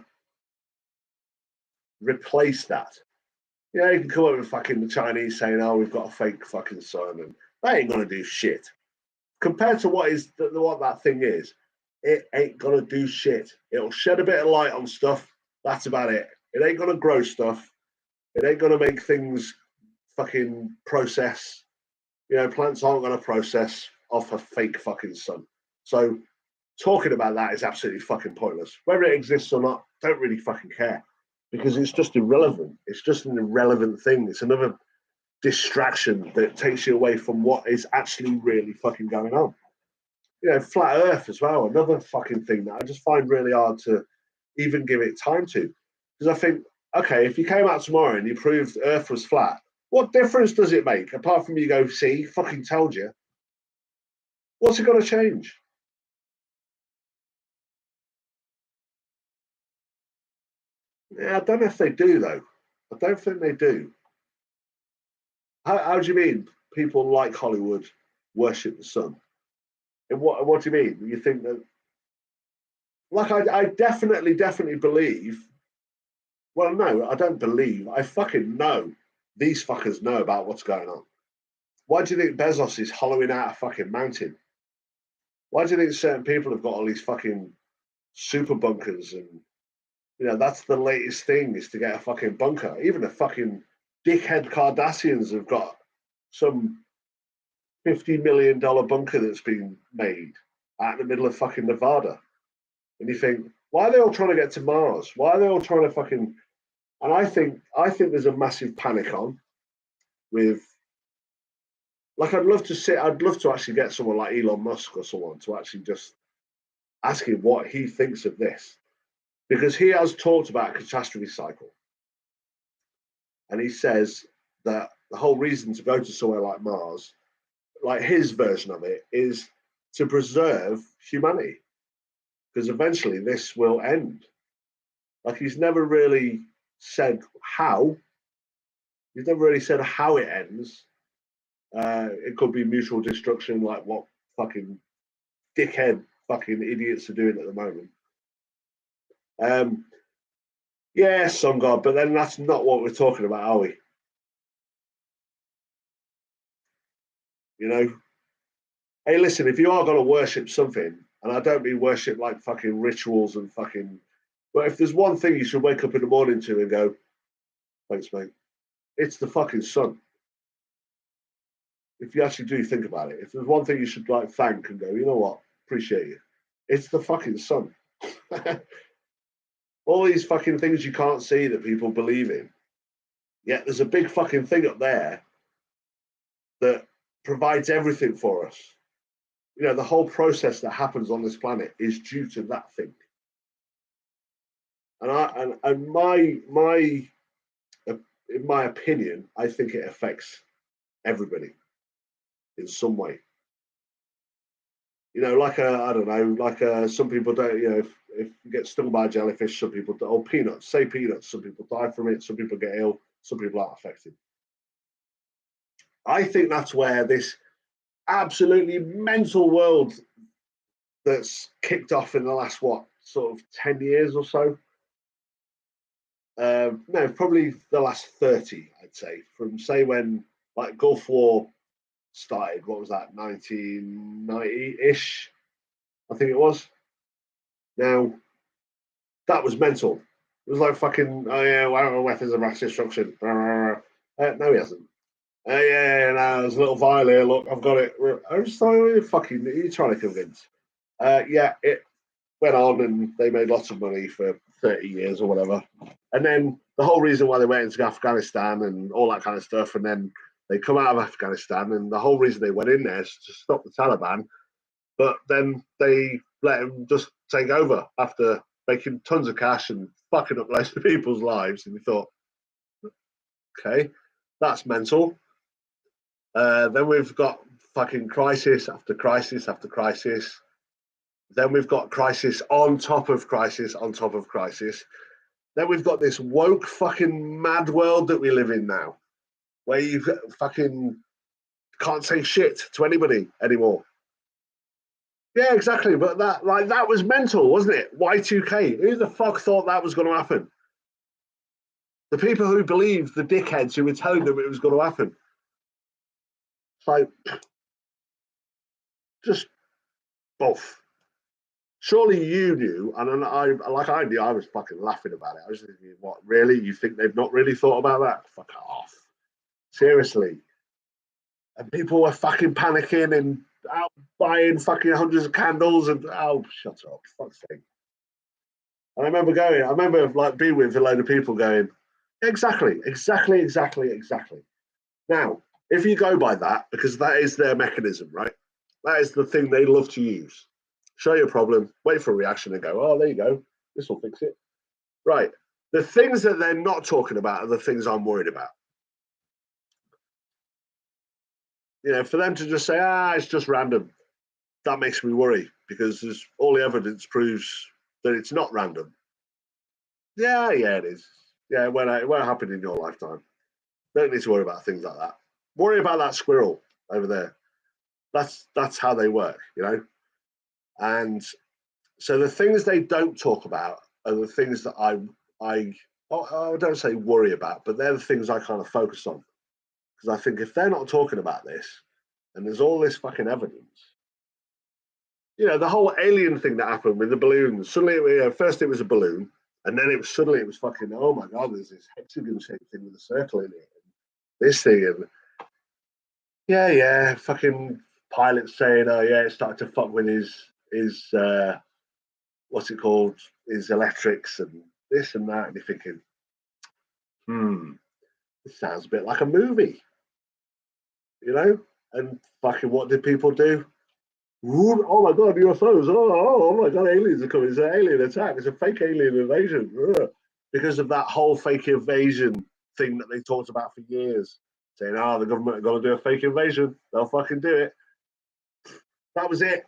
replace that. You can come up with fucking the Chinese saying, oh, we've got a fake fucking sun, and that ain't going to do shit. Compared to what that thing is, it ain't going to do shit. It'll shed a bit of light on stuff. That's about it. It ain't going to grow stuff. It ain't going to make things fucking process. Plants aren't going to process off a fake fucking sun. So talking about that is absolutely fucking pointless. Whether it exists or not, don't really fucking care, because it's just irrelevant. It's just an irrelevant thing. It's another distraction that takes you away from what is actually really fucking going on. Flat Earth as well, another fucking thing that I just find really hard to even give it time to. Because I think, okay, if you came out tomorrow and you proved Earth was flat, what difference does it make? Apart from you go, see, fucking told you. What's it going to change? Yeah, I don't know if they do, though. I don't think they do. How do you mean people like Hollywood worship the sun? And what do you mean? You think that? Like, I definitely believe. Well, no, I don't believe. I fucking know. These fuckers know about what's going on. Why do you think Bezos is hollowing out a fucking mountain? Why do you think certain people have got all these fucking super bunkers? And that's the latest thing, is to get a fucking bunker. Even the fucking dickhead Kardashians have got some $50 million bunker that's been made out in the middle of fucking Nevada. And you think, why are they all trying to get to Mars? Why are they all trying to fucking? And I think there's a massive panic on with. Like, I'd love to actually get someone like Elon Musk or someone to actually just ask him what he thinks of this, because he has talked about a catastrophe cycle, and he says that the whole reason to go to somewhere like Mars, like his version of it, is to preserve humanity, because eventually this will end. Like, he's never really said how. He's never really said how it ends. It could be mutual destruction, like what fucking dickhead fucking idiots are doing at the moment. Yeah, sun god, but then that's not what we're talking about, are we? Hey, listen, if you are going to worship something, and I don't mean worship like fucking rituals and fucking, but if there's one thing you should wake up in the morning to and go, thanks, mate, it's the fucking sun. If you actually do think about it, if there's one thing you should like thank and go, you know what, appreciate you, it's the fucking sun. All these fucking things you can't see that people believe in, yet there's a big fucking thing up there that provides everything for us. The whole process that happens on this planet is due to that thing. And in my opinion, I think it affects everybody in some way. Like I don't know, like some people don't. if you get stung by a jellyfish, some people die, or peanuts, say peanuts, some people die from it, some people get ill, some people aren't affected. I think that's where this absolutely mental world that's kicked off in the last, what, sort of 10 years or so? No, probably the last 30, I'd say, from say when like Gulf War started. What was that, 1990-ish? I think it was. Now, that was mental. It was like fucking, oh yeah, weapons of mass destruction. No, he hasn't. Yeah, no, there's a little vial here. Look, I've got it. I was like, fucking, you're trying to convince. Yeah, it went on and they made lots of money for 30 years or whatever. And then the whole reason why they went into Afghanistan and all that kind of stuff, and then they come out of Afghanistan, and the whole reason they went in there is to stop the Taliban. But then they let them just take over after making tons of cash and fucking up loads of people's lives. And we thought, okay, that's mental. Then we've got fucking crisis after crisis after crisis. Then we've got crisis on top of crisis on top of crisis. Then we've got this woke fucking mad world that we live in now, where you fucking can't say shit to anybody anymore. Yeah, exactly. But that was mental, wasn't it? Y2K. Who the fuck thought that was going to happen? The people who believed the dickheads who were telling them it was going to happen. Like, just both. Surely you knew, and I knew, I was fucking laughing about it. I was thinking, what, really? You think they've not really thought about that? Fuck off. Seriously. And people were fucking panicking and out buying fucking hundreds of candles and, oh, shut up, fuck's sake. And I remember like being with a load of people going, exactly. Now, if you go by that, because that is their mechanism, right? That is the thing they love to use. Show you a problem, wait for a reaction and go, oh, there you go. This will fix it. Right. The things that they're not talking about are the things I'm worried about. You know, for them to just say, it's just random, that makes me worry because there's all the evidence proves that it's not random. Yeah, it is. Yeah, it won't happen in your lifetime. Don't need to worry about things like that. Worry about that squirrel over there. That's how they work, you know? And so the things they don't talk about are the things that I don't say worry about, but they're the things I kind of focus on. Because I think if they're not talking about this, and there's all this fucking evidence, you know, the whole alien thing that happened with the balloons, suddenly, first it was a balloon, and then it was fucking, oh my God, there's this hexagon-shaped thing with a circle in it, and this thing, and fucking pilots saying, oh yeah, it started to fuck with his what's it called, his electrics and this and that, and you're thinking, this sounds a bit like a movie, you know? And fucking what did people do? Oh my God, UFOs! Oh my God, aliens are coming! It's an alien attack! It's a fake alien invasion! Because of that whole fake invasion thing that they talked about for years, saying, the government are going to do a fake invasion. They'll fucking do it. That was it.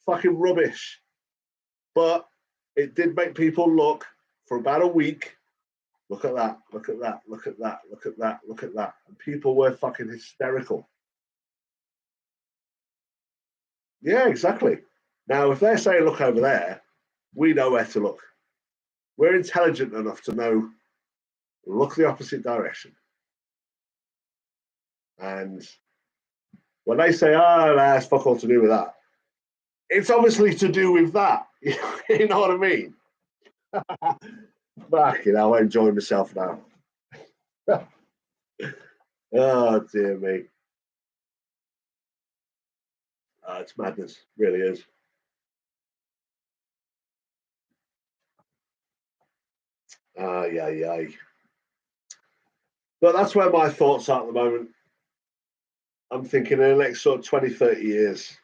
Fucking rubbish. But it did make people look for about a week. Look at that, look at that, look at that, look at that, look at that. And people were fucking hysterical. Yeah, exactly. Now, if they're saying, look over there, we know where to look. We're intelligent enough to know, look the opposite direction. And when they say, it's fuck all to do with that, it's obviously to do with that. You know what I mean? Fucking hell, I'm enjoying myself now. Oh, dear me. It's madness. It really is. Yeah. But that's where my thoughts are at the moment. I'm thinking in the next sort of 20, 30 years,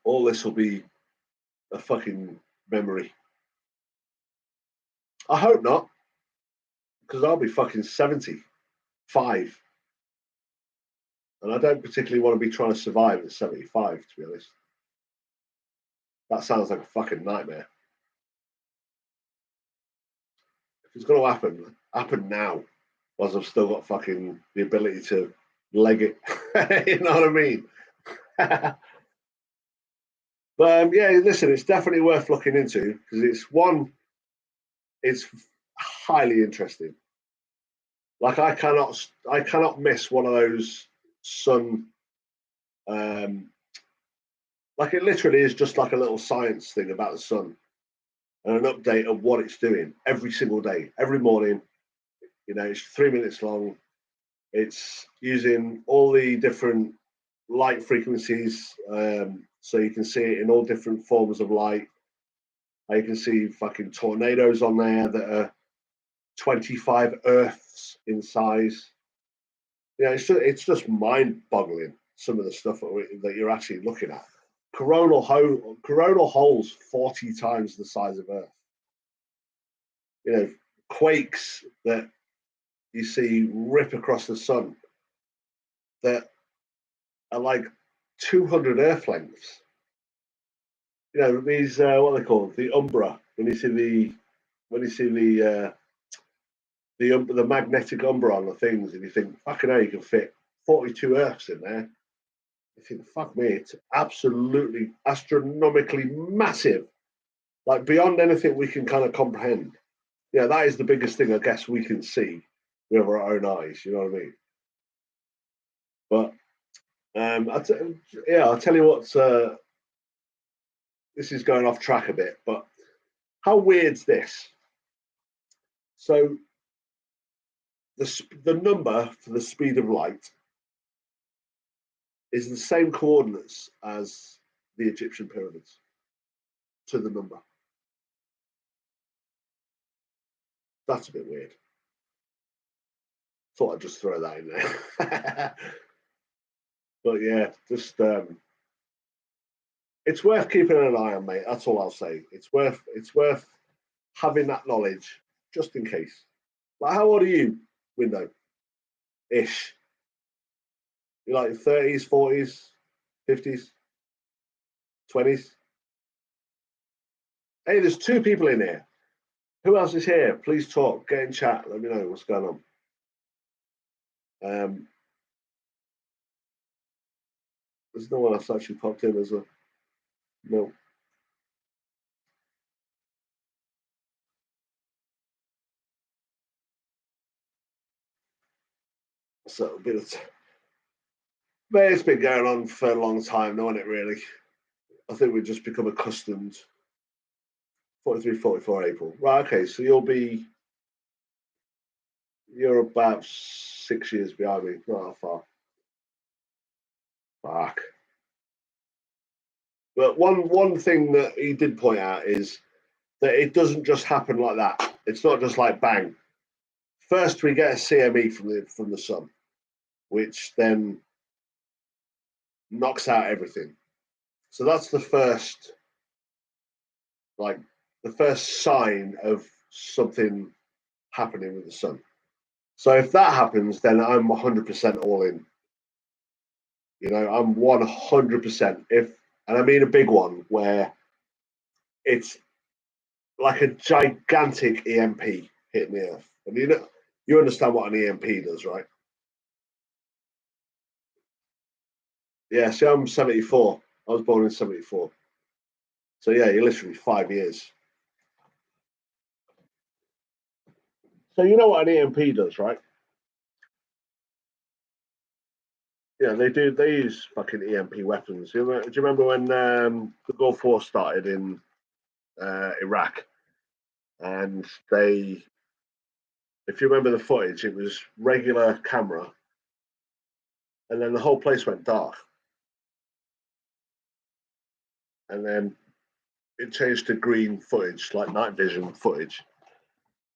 all this will be a fucking memory. I hope not, because I'll be fucking 75. And I don't particularly want to be trying to survive at 75, to be honest. That sounds like a fucking nightmare. If it's going to happen now, whilst I've still got fucking the ability to leg it. You know what I mean? But yeah, listen, it's definitely worth looking into because it's highly interesting. Like I cannot miss one of those sun. Like it literally is just like a little science thing about the sun and an update of what it's doing every single day, every morning. You know, it's 3 minutes long. It's using all the different light frequencies, so you can see it in all different forms of light. You can see fucking tornadoes on there that are 25 Earths in size. Yeah, it's just mind-boggling some of the stuff that you're actually looking at. Coronal holes 40 times the size of Earth. You know, quakes that you see rip across the sun that are like 200 Earth lengths. You know, these what are they called? The umbra. When you see the magnetic umbra on the things, and you think, fucking hell, you can fit 42 Earths in there. You think, fuck me, it's absolutely astronomically massive, like beyond anything we can kind of comprehend. Yeah, that is the biggest thing I guess we can see with our own eyes. You know what I mean? But I'll tell you what. This is going off track a bit, but how weird's this? So the number for the speed of light is the same coordinates as the Egyptian pyramids to the number. That's a bit weird. Thought I'd just throw that in there. But yeah, just it's worth keeping an eye on, mate. That's all I'll say. It's worth having that knowledge just in case. Like, how old are you, Window? Ish. You're like 30s, 40s, 50s, 20s. Hey, there's two people in here. Who else is here? Please talk. Get in chat. Let me know what's going on. There's no one else actually popped in as well. No. So a bit of but it's been going on for a long time, no one it really. I think we've just become accustomed. 43, 44 April. Right, okay, so you're about 6 years behind me, not that far. Fuck. But one thing that he did point out is that it doesn't just happen like that. It's not just like bang. First we get a CME from the sun, which then knocks out everything. So that's the first sign of something happening with the sun. So if that happens, then I'm 100% all in. You know, I'm 100%. And I mean a big one where it's like a gigantic EMP hitting the Earth. And you understand what an EMP does, right? Yeah, see, I'm 74. I was born in 74. So yeah, you're literally 5 years. So you know what an EMP does, right? Yeah, they do. They use fucking EMP weapons. Do you remember when the Gulf War started in Iraq? And if you remember the footage, it was regular camera, and then the whole place went dark, and then it changed to green footage, like night vision footage.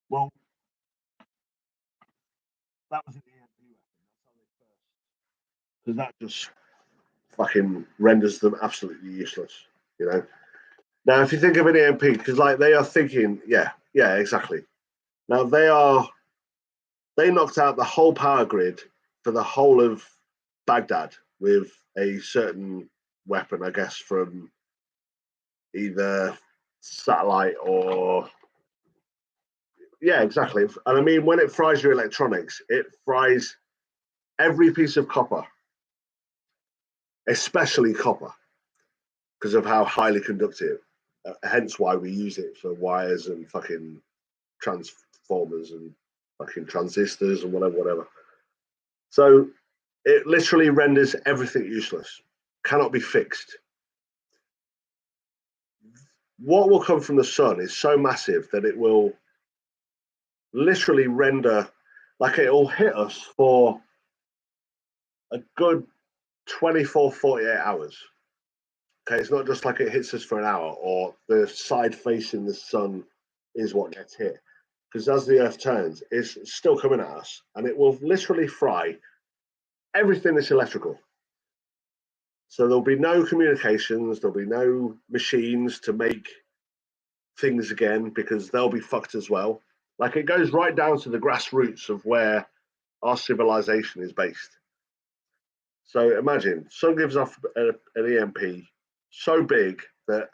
Well, that was an EMP weapon. Because that just fucking renders them absolutely useless, you know. Now, if you think of an EMP, because like they are thinking, yeah, exactly. Now they knocked out the whole power grid for the whole of Baghdad with a certain weapon, I guess, from either satellite or yeah, exactly. And I mean, when it fries your electronics, it fries every piece of copper, especially copper, because of how highly conductive. Hence why we use it for wires and fucking transformers and fucking transistors and whatever. So it literally renders everything useless, cannot be fixed. What will come from the sun is so massive that it will literally render, like it will hit us for a good 24, 48 hours. Okay, it's not just like it hits us for an hour or the side facing the sun is what gets hit. Because as the earth turns, it's still coming at us and it will literally fry everything that's electrical. So there'll be no communications, there'll be no machines to make things again because they'll be fucked as well. Like it goes right down to the grassroots of where our civilization is based. So imagine, sun gives off an EMP so big that,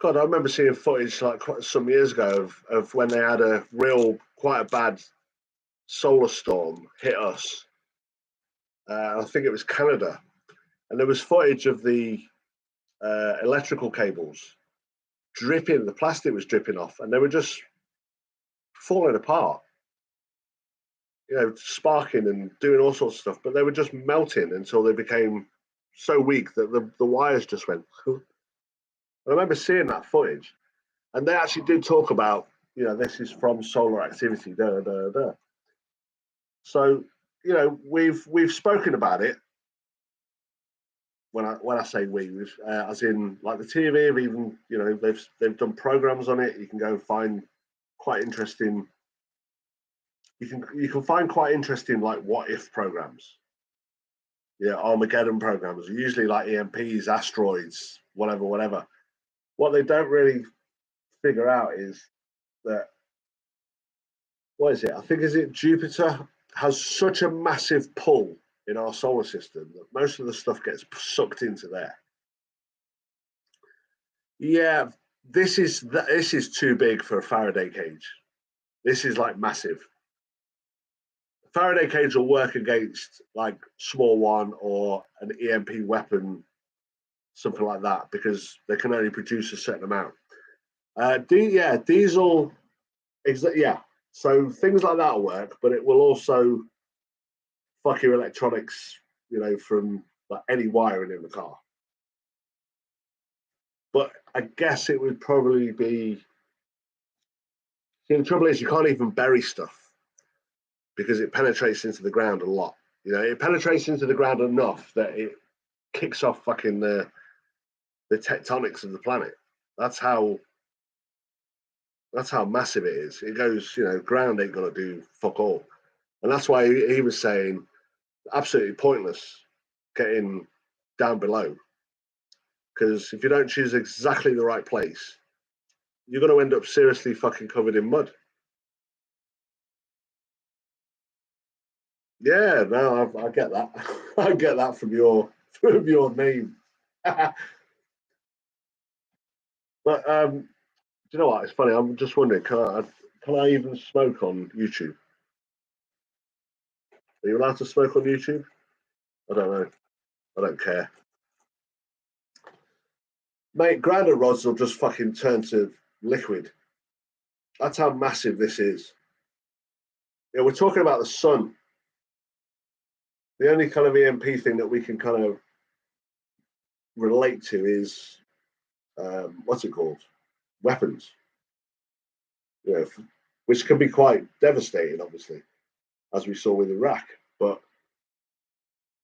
God, I remember seeing footage like some years ago of when they had quite a bad solar storm hit us. I think it was Canada, and there was footage of the electrical cables dripping. The plastic was dripping off, and they were just falling apart. You know, sparking and doing all sorts of stuff, but they were just melting until they became so weak that the wires just went. I remember seeing that footage, and they actually did talk about, you know, this is from solar activity. So, you know, we've spoken about it. When I say we've as in like the TV have even, you know, they've done programs on it. You can go and find quite interesting. You can find quite interesting like what if programs. Yeah, Armageddon programs are usually like EMPs, asteroids, whatever. What they don't really figure out is that, what is it? I think is it Jupiter has such a massive pull in our solar system that most of the stuff gets sucked into there. Yeah, this is too big for a Faraday cage. This is like massive. A Faraday cage will work against like small one or an EMP weapon, something like that, because they can only produce a certain amount. Diesel, yeah. So things like that will work, but it will also fuck your electronics, you know, from like any wiring in the car. But I guess it would probably be. See, the trouble is you can't even bury stuff because it penetrates into the ground a lot. You know, it penetrates into the ground enough that it kicks off fucking the tectonics of the planet. That's how massive it is. It goes, you know, ground ain't gonna do fuck all. And that's why he was saying absolutely pointless getting down below. Because if you don't choose exactly the right place, you're going to end up seriously fucking covered in mud. Yeah, no, I get that. I get that from your name. But do you know what? It's funny. I'm just wondering, can I even smoke on YouTube? Are you allowed to smoke on YouTube? I don't know. I don't care. Mate, grinder rods will just fucking turn to liquid. That's how massive this is. Yeah, we're talking about the sun. The only kind of EMP thing that we can kind of relate to is what's it called? Weapons. You know, which can be quite devastating, obviously, as we saw with Iraq. But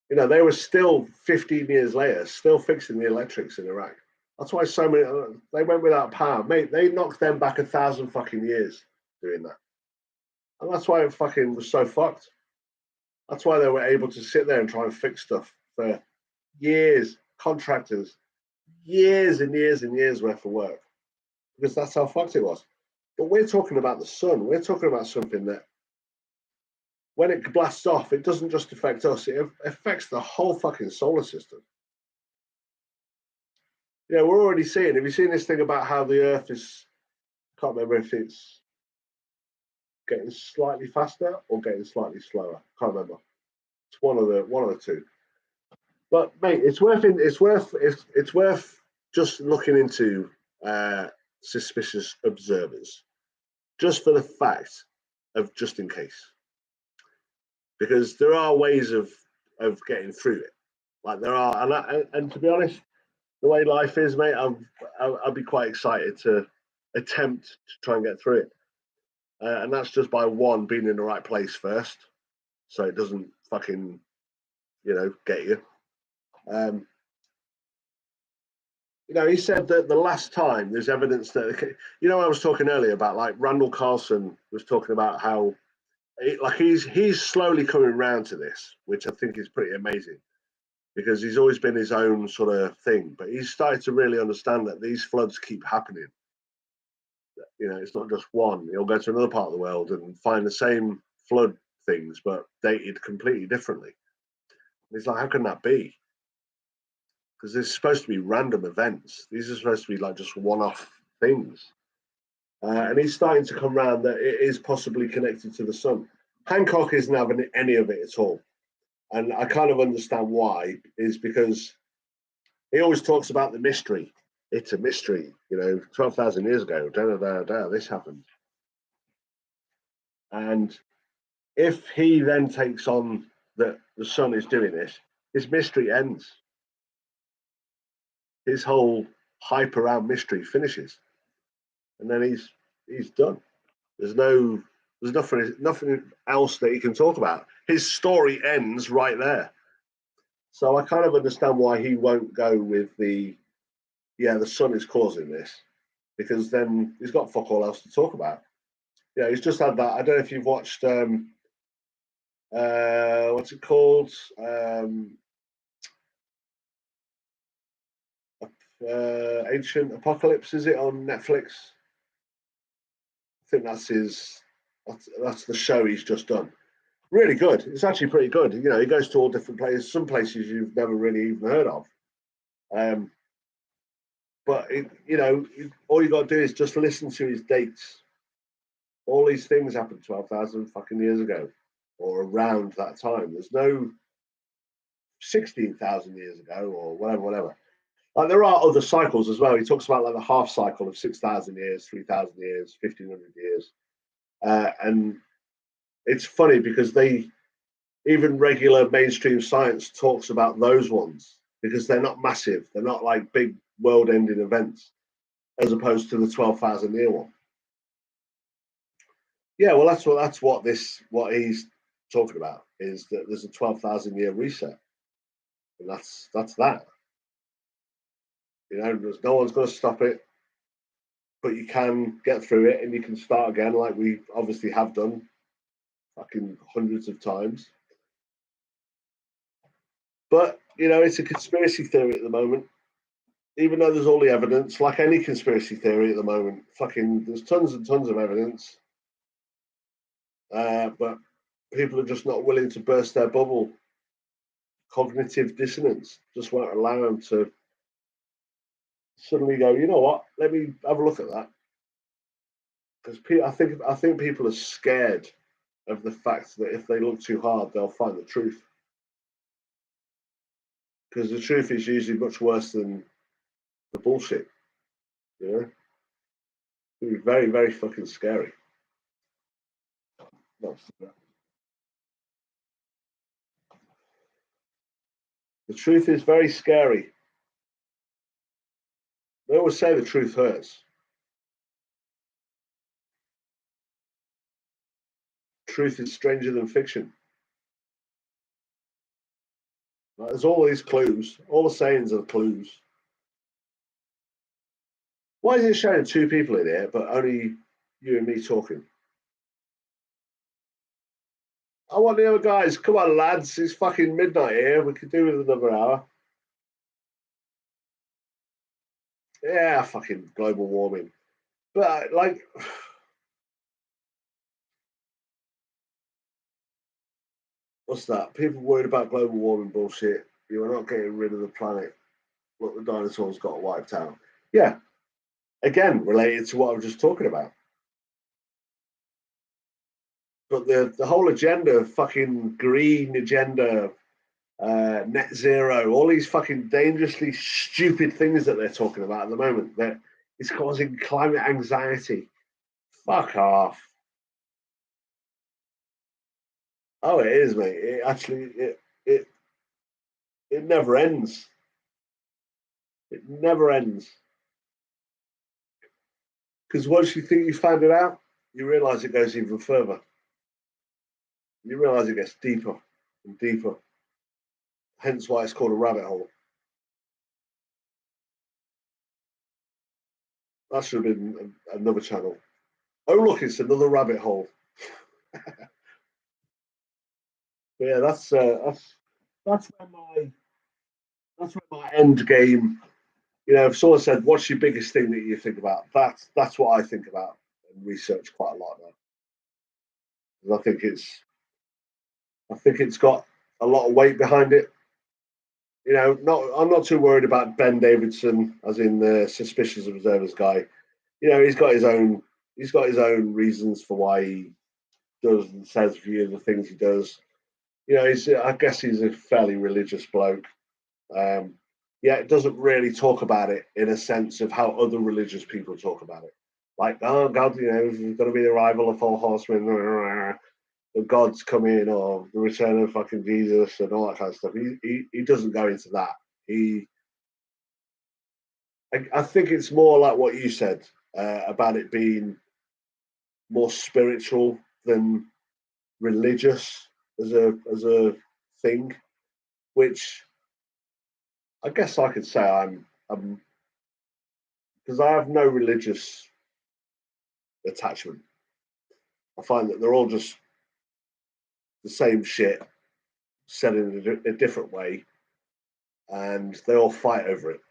you know, they were still 15 years later, still fixing the electrics in Iraq. That's why so many they went without power, mate. They knocked them back 1,000 fucking years doing that, and that's why it fucking was so fucked. That's why they were able to sit there and try and fix stuff for years. Contractors, years and years and years worth of work, because that's how fucked it was. But we're talking about the sun. We're talking about something that, when it blasts off, it doesn't just affect us; it affects the whole fucking solar system. Yeah, we're already seeing. Have you seen this thing about how the Earth is? I can't remember if it's getting slightly faster or getting slightly slower. Can't remember. It's one of the two. But mate, it's worth just looking into suspicious observers, just for the fact of just in case, because there are ways of getting through it. Like there are, and to be honest, the way life is, mate, I'll be quite excited to attempt to try and get through it. And that's just by one being in the right place first, so it doesn't fucking, get you. He said that the last time there's evidence that, I was talking earlier about like Randall Carlson was talking about how, he's slowly coming around to this, which I think is pretty amazing, because he's always been his own sort of thing, but he's started to really understand that these floods keep happening. It's not just one. He'll go to another part of the world and find the same flood things, but dated completely differently. And he's like, how can that be? Because they're supposed to be random events. These are supposed to be like just one-off things. And he's starting to come around that it is possibly connected to the sun. Hancock isn't having any of it at all. And I kind of understand why, is because he always talks about the mystery. It's a mystery, 12,000 years ago, this happened. And if he then takes on that the sun is doing this, his mystery ends. His whole hype around mystery finishes. And then he's done. There's nothing else that he can talk about. His story ends right there. So I kind of understand why he won't go with the sun is causing this, because then he's got fuck all else to talk about. Yeah, he's just had that. I don't know if you've watched what's it called? Ancient Apocalypse, is it on Netflix? I think that's the show he's just done. Really good. It's actually pretty good. He goes to all different places, some places you've never really even heard of. But all you got to do is just listen to his dates. All these things happened 12,000 fucking years ago, or around that time. There's no 16,000 years ago, or whatever. Like there are other cycles as well. He talks about like the half cycle of 6,000 years, 3,000 years, 1,500 years, and it's funny because even regular mainstream science talks about those ones because they're not massive. They're not like big world-ending events, as opposed to the 12,000 year one. Yeah, well, that's what he's talking about, is that there's a 12,000 year reset, and that's that. There's no one's going to stop it, but you can get through it and you can start again, like we obviously have done, fucking hundreds of times. But it's a conspiracy theory at the moment. Even though there's all the evidence, like any conspiracy theory at the moment, fucking there's tons and tons of evidence, but people are just not willing to burst their bubble. Cognitive dissonance just won't allow them to suddenly go, you know what? Let me have a look at that. Because I think people are scared of the fact that if they look too hard, they'll find the truth. Because the truth is usually much worse than the bullshit. It'd be very, very fucking scary. The truth is very scary. They always say the truth hurts. Truth is stranger than fiction. Like, there's all these clues. All the sayings are clues. Why is it showing two people in here, but only you and me talking? I want the other guys. Come on, lads. It's fucking midnight here. We could do with another hour. Yeah, fucking global warming. But like, what's that? People worried about global warming bullshit. You are not getting rid of the planet. look, the dinosaurs got wiped out. Yeah, again, related to what I was just talking about. But the whole agenda, fucking green agenda, net zero, all these fucking dangerously stupid things that they're talking about at the moment, that it's causing climate anxiety. Fuck off. Oh, it is, mate. It actually, it never ends. It never ends. Because once you think you found it out, you realise it goes even further. You realise it gets deeper and deeper. Hence why it's called a rabbit hole. That should have been another channel. Oh, look, it's another rabbit hole. Yeah, that's where my end game. You know, if someone said, "What's your biggest thing that you think about?" That's what I think about and research quite a lot now. I think it's got a lot of weight behind it. You know, I'm not too worried about Ben Davidson, as in the suspicious observers guy. You know, he's got his own reasons for why he does and says a few of the things he does. You know, I guess he's a fairly religious bloke. Yeah, it doesn't really talk about it in a sense of how other religious people talk about it. Like, oh God, you know, there's going to be the arrival of 4 horsemen, the God's coming, or the return of fucking Jesus, and all that kind of stuff. He doesn't go into that. I think it's more like what you said about it being more spiritual than religious as a thing, which I guess I could say I'm because I have no religious attachment. I find that they're all just the same shit said in a different way, and they all fight over it.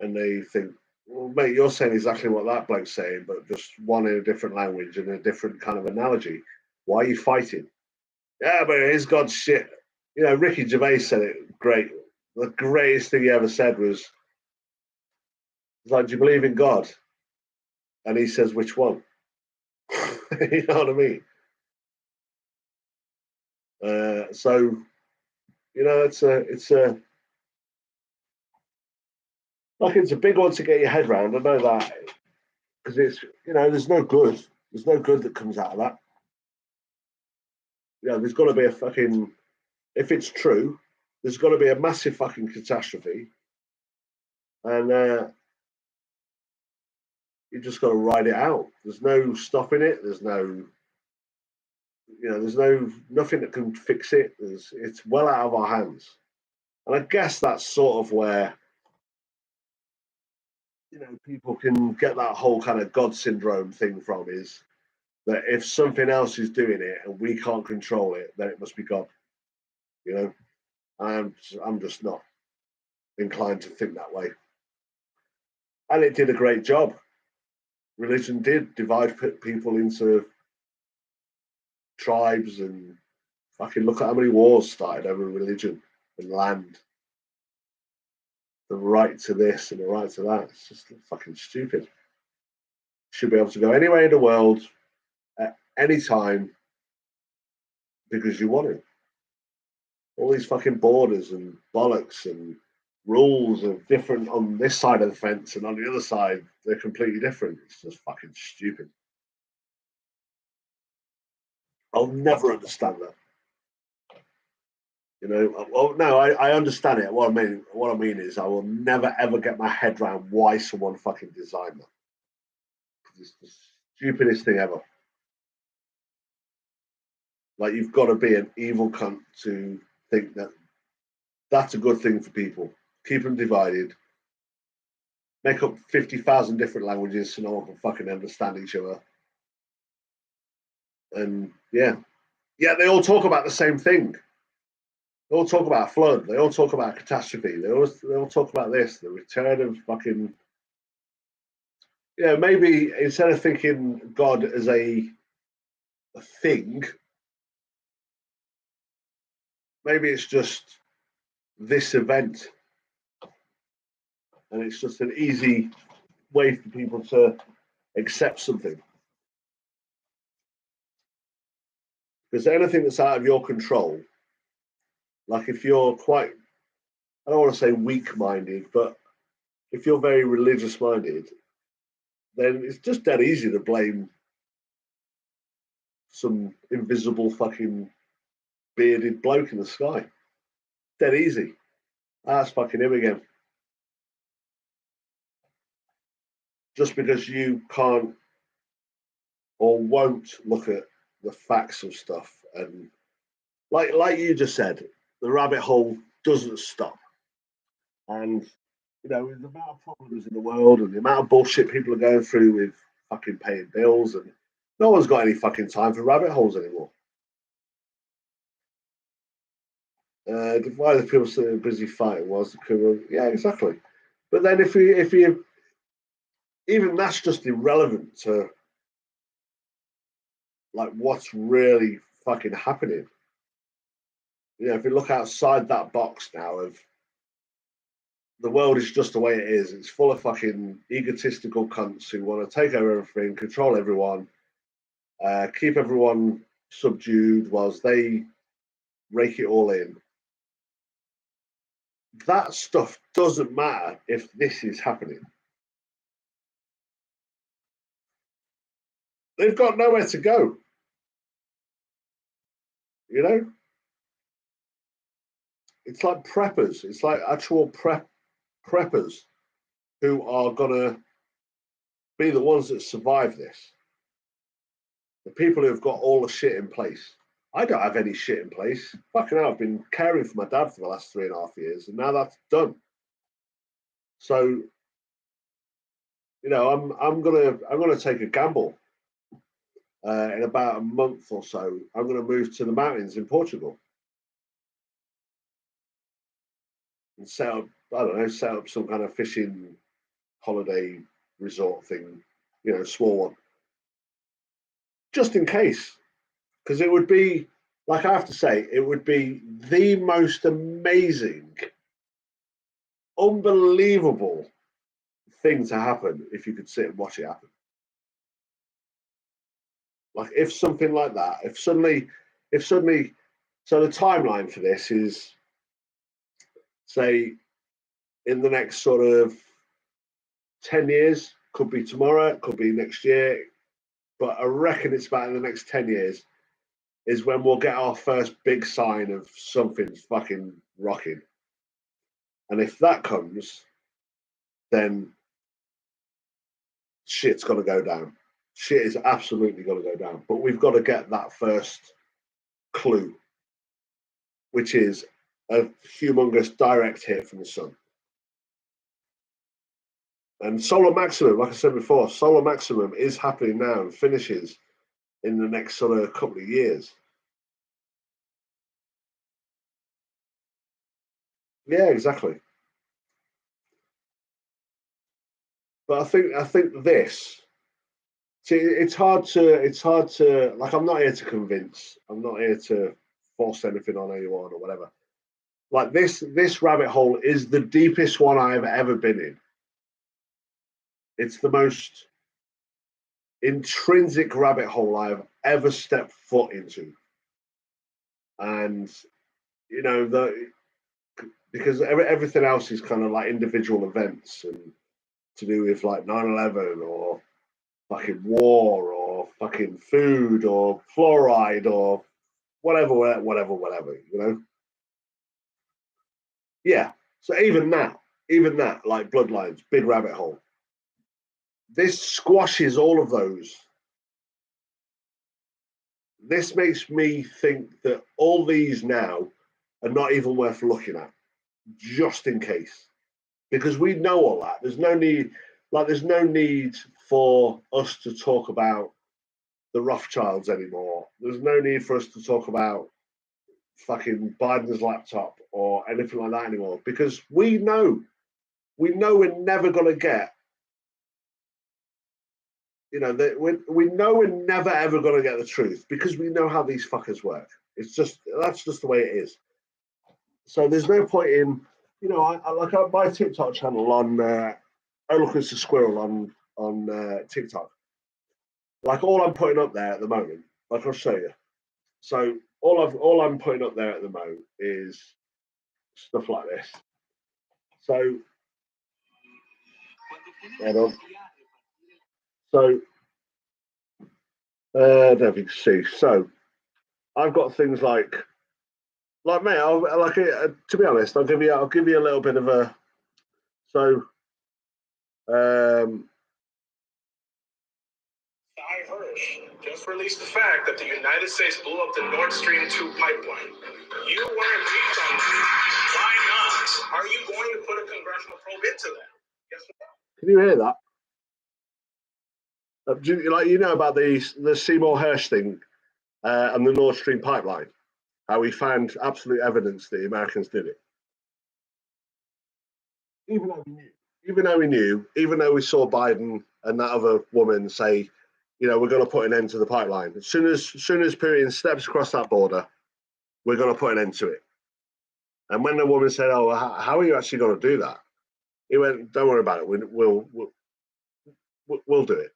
And they think, well, mate, you're saying exactly what that bloke's saying, but just one in a different language and a different kind of analogy. Why are you fighting? Yeah, but it is God's shit. You know, Ricky Gervais said it great. The greatest thing he ever said was, like, do you believe in God? And he says, which one? You know what I mean? So, you know, it's a like it's a big one to get your head around. I know that because it's there's no good. There's no good that comes out of that. You know, there's got to be a fucking if it's true, there's got to be a massive fucking catastrophe, and you just got to ride it out. There's no stopping it. There's nothing that can fix it. It's well out of our hands, and I guess that's sort of where people can get that whole kind of God syndrome thing from is that if something else is doing it and we can't control it, then it must be God. You know, I'm just not inclined to think that way. And it did a great job. Religion did divide people into tribes, and fucking look at how many wars started over religion and land. The right to this and the right to that. It's just fucking stupid. Should be able to go anywhere in the world at any time because you want it. All these fucking borders and bollocks and rules are different on this side of the fence, and on the other side they're completely different. It's just fucking stupid. I'll never understand that. Well, no, I understand it. What I mean is, I will never ever get my head around why someone fucking designed that. It's the stupidest thing ever. Like, you've got to be an evil cunt to think that that's a good thing for people. Keep them divided. Make up 50,000 different languages so no one can fucking understand each other. And yeah, they all talk about the same thing. They all talk about a flood. They all talk about a catastrophe. They all talk about this, the return of fucking. Maybe instead of thinking God as a thing, maybe it's just this event. and it's just an easy way for people to accept something. Because anything that's out of your control, like if you're quite, I don't want to say weak-minded, but if you're very religious-minded, then it's just dead easy to blame some invisible fucking bearded bloke in the sky. Dead easy. That's fucking him again. Just because you can't or won't look at the facts of stuff, and like you just said, the rabbit hole doesn't stop. And you know, with the amount of problems in the world and the amount of bullshit people are going through with fucking paying bills, and no one's got any fucking time for rabbit holes anymore. Why the people so busy fighting was the criminal? Yeah, exactly. But then if you even that's just irrelevant to like what's really fucking happening. You know, if you look outside that box now of the world is just the way it is. It's full of fucking egotistical cunts who want to take over everything, control everyone, keep everyone subdued whilst they rake it all in. That stuff doesn't matter if this is happening. They've got nowhere to go. You know? It's like preppers. It's like actual preppers who are going to be the ones that survive this. The people who have got all the shit in place. I don't have any shit in place. Fucking hell, I've been caring for my dad for the last 3.5 years, and now that's done. So, you know, I'm gonna take a gamble. In about a month or so, I'm gonna move to the mountains in Portugal and set up. I don't know, set up some kind of fishing holiday resort thing. You know, small one, just in case, because it would be like I have to say, it would be the most amazing, unbelievable thing to happen if you could sit and watch it happen. Like if something like that, if suddenly, so the timeline for this is, say, in the next sort of 10 years, could be tomorrow, could be next year, but I reckon it's about in the next 10 years is when we'll get our first big sign of something's fucking rocking. And if that comes, then shit's got to go down. Shit is absolutely got to go down. But we've got to get that first clue, which is a humongous direct hit from the sun. And Solar Maximum, like I said before, Solar Maximum is happening now and finishes in the next sort of couple of years. Yeah, exactly. But I think this. See, it's hard to like. I'm not here to convince. I'm not here to force anything on anyone or whatever. Like this rabbit hole is the deepest one I have ever been in. It's the most intrinsic rabbit hole I have ever stepped foot into. And you know because everything else is kind of like individual events and to do with like 9/11 or fucking war or fucking food or fluoride or whatever, you know? Yeah. So even that, like Bloodlines, big rabbit hole. This squashes all of those. This makes me think that all these now are not even worth looking at, just in case. Because we know all that. There's no need for us to talk about the Rothschilds anymore. There's no need for us to talk about fucking Biden's laptop or anything like that anymore because we know we're never going to get, you know, we know we're never ever going to get the truth because we know how these fuckers work. That's just the way it is. So there's no point in you know, I like my TikTok channel on. Oh, look, it's a squirrel on TikTok. Like all I'm putting up there at the moment, like I'll show you. So all I'm putting up there at the moment is stuff like this. So, hold on. So, I don't know if you can see. So, I've got things like mate. To be honest, I'll give you a little bit of a. So, Guy Hirsch just released the fact that the United States blew up the Nord Stream 2 pipeline. You weren't briefed on that. Why not? Are you going to put a congressional probe into that? Yes or no? can you hear that? You know about the Seymour Hersh thing and the Nord Stream pipeline, how we found absolute evidence that the Americans did it. Even though we knew, even though we saw Biden and that other woman say, you know, we're going to put an end to the pipeline. As soon as Putin steps across that border, we're going to put an end to it. And when the woman said, "Oh, how are you actually going to do that?" He went, "Don't worry about it. We'll do it."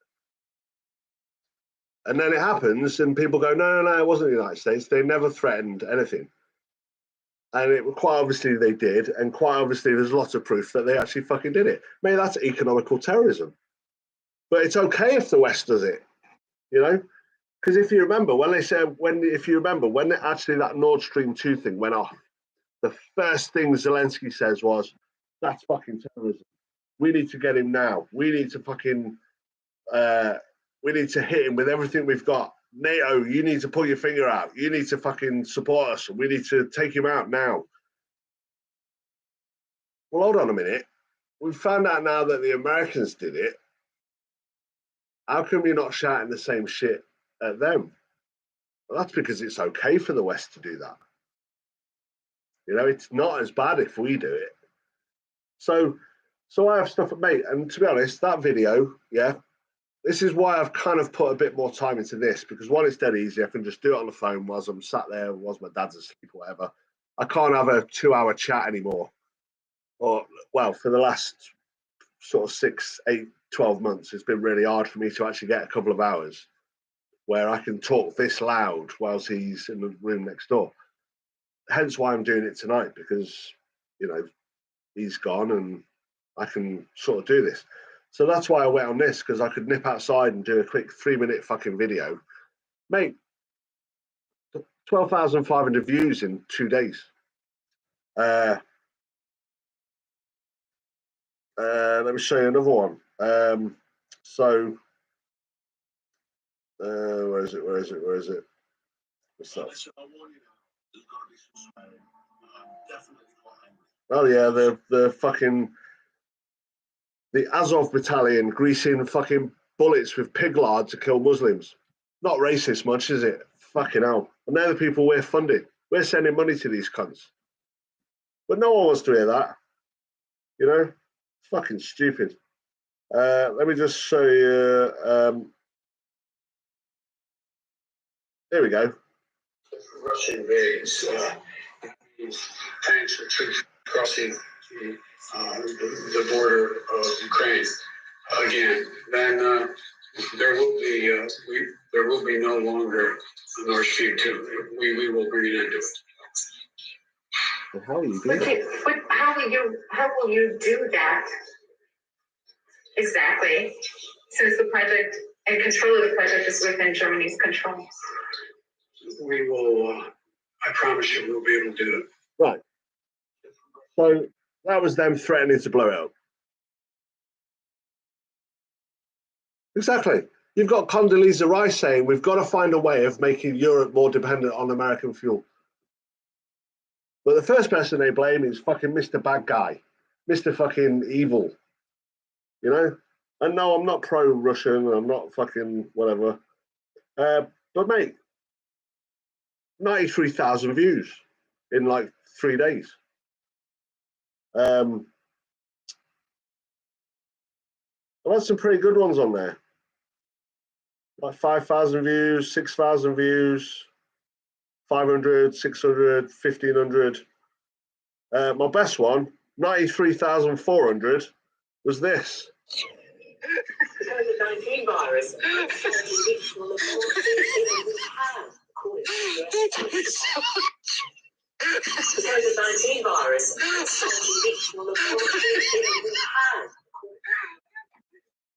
And then it happens, and people go, no, it wasn't the United States. They never threatened anything. And quite obviously they did, and quite obviously there's lots of proof that they actually fucking did it. Maybe that's economical terrorism. But it's okay if the West does it, you know? Because if you remember, when actually that Nord Stream 2 thing went off, the first thing Zelensky says was, that's fucking terrorism. We need to get him now. We need to fucking... we need to hit him with everything we've got. NATO, you need to pull your finger out. You need to fucking support us. We need to take him out now. Well, hold on a minute. We found out now that the Americans did it. How come you're not shouting the same shit at them? Well, that's because it's okay for the West to do that. You know, it's not as bad if we do it. So I have stuff, mate. And to be honest, that video, yeah, this is why I've kind of put a bit more time into this, because one, it's dead easy. I can just do it on the phone whilst I'm sat there, whilst my dad's asleep or whatever. I can't have a 2-hour chat anymore. Or, well, for the last sort of 6, 8, 12 months, it's been really hard for me to actually get a couple of hours where I can talk this loud whilst he's in the room next door. Hence why I'm doing it tonight, because, you know, he's gone and I can sort of do this. So that's why I went on this, because I could nip outside and do a quick 3-minute fucking video. Mate, 12,500 views in 2 days. Let me show you another one. So, where is it? What's that? Oh yeah, the fucking the Azov battalion greasing fucking bullets with pig lard to kill Muslims. Not racist much, is it? Fucking hell. And they're the people we're funding. We're sending money to these cunts. But no one wants to hear that. You know? It's fucking stupid. Let me just show you. There we go. Russian invades tanks or troops crossing the border of Ukraine again. Then there will be no longer a Nord Stream 2. We will bring an end to it. Well, how are you doing that? How will you do that? Exactly. Since the project and control of the project is within Germany's control. We will, I promise you, we'll be able to do it. Right. So that was them threatening to blow it up. Exactly. You've got Condoleezza Rice saying we've got to find a way of making Europe more dependent on American fuel. But the first person they blame is fucking Mr. Bad Guy, Mr. fucking Evil. You know? And no, I'm not pro-Russian, I'm not fucking whatever. But mate, 93,000 views in like 3 days. I've had some pretty good ones on there. Like 5,000 views, 6,000 views, 500, 600, 1,500. My best one 93,400 was this. COVID-19 virus. Which will of course in Wuhan caused the COVID-19 virus. Which will of course in Wuhan.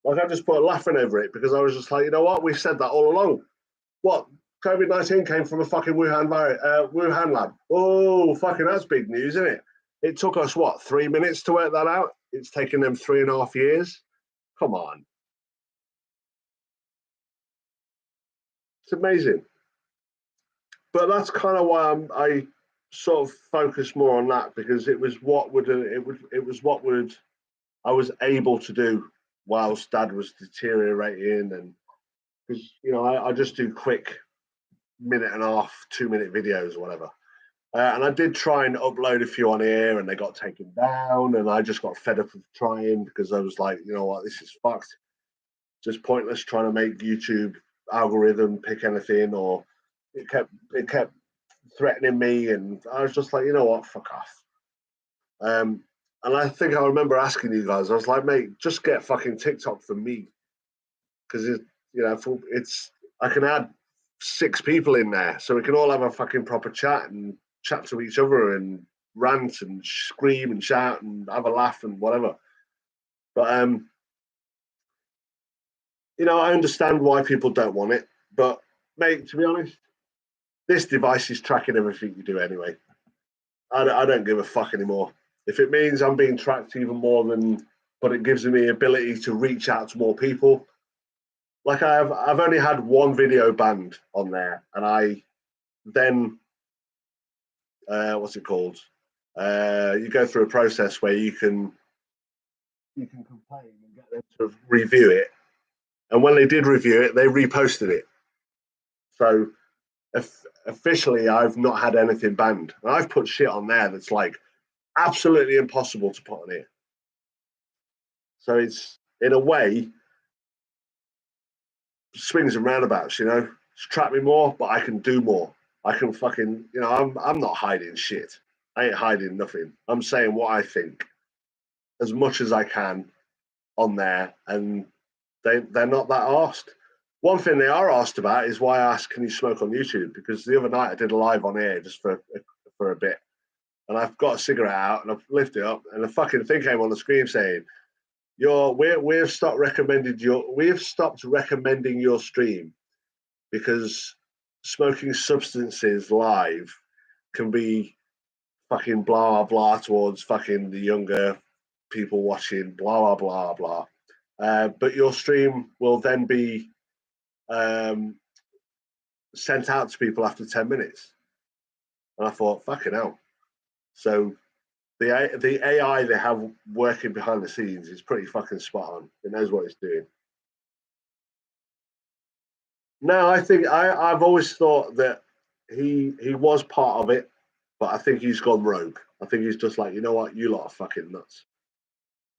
Like I just put laughing over it because I was just like, you know what? We said that all along. What? COVID-19 came from a fucking Wuhan lab. Oh, fucking that's big news, isn't it? It took us, what, 3 minutes to work that out? It's taken them 3.5 years. Come on. It's amazing. But that's kind of why I sort of focus more on that, because it was what I was able to do whilst Dad was deteriorating, and because I just do quick 1.5, 2-minute videos or whatever. And I did try and upload a few on here, and they got taken down, and I just got fed up of trying because I was like, you know what, this is fucked. Just pointless trying to make YouTube algorithm pick anything, or it kept threatening me, and I was just like, you know what, fuck off. And I think I remember asking you guys, I was like, mate, just get fucking TikTok for me, because I can add 6 people in there, so we can all have a fucking proper chat and chat to each other and rant and scream and shout and have a laugh and whatever. But I understand why people don't want it, but mate, to be honest, this device is tracking everything you do anyway. I don't give a fuck anymore. If it means I'm being tracked even more but it gives me the ability to reach out to more people. Like I've only had one video banned on there, and I then what's it called? You go through a process where you can complain and get them to review it. And when they did review it, they reposted it. So officially, I've not had anything banned. And I've put shit on there that's like absolutely impossible to put on here. So it's, in a way, swings and roundabouts, It's trapped me more, but I can do more. I can fucking, I'm not hiding shit. I ain't hiding nothing. I'm saying what I think as much as I can on there, and they're not that asked. One thing they are asked about is why I asked, can you smoke on YouTube? Because the other night I did a live on air just for a bit, and I've got a cigarette out and I've lifted it up, and the fucking thing came on the screen saying, we've stopped recommending your stream because smoking substances live can be fucking blah blah towards fucking the younger people watching, blah blah blah blah. But your stream will then be sent out to people after 10 minutes. And I thought, fucking hell. So the AI they have working behind the scenes is pretty fucking spot on. It knows what it's doing. No, I think I've always thought that he was part of it, but I think he's gone rogue. I think he's just like, you know what, you lot are fucking nuts.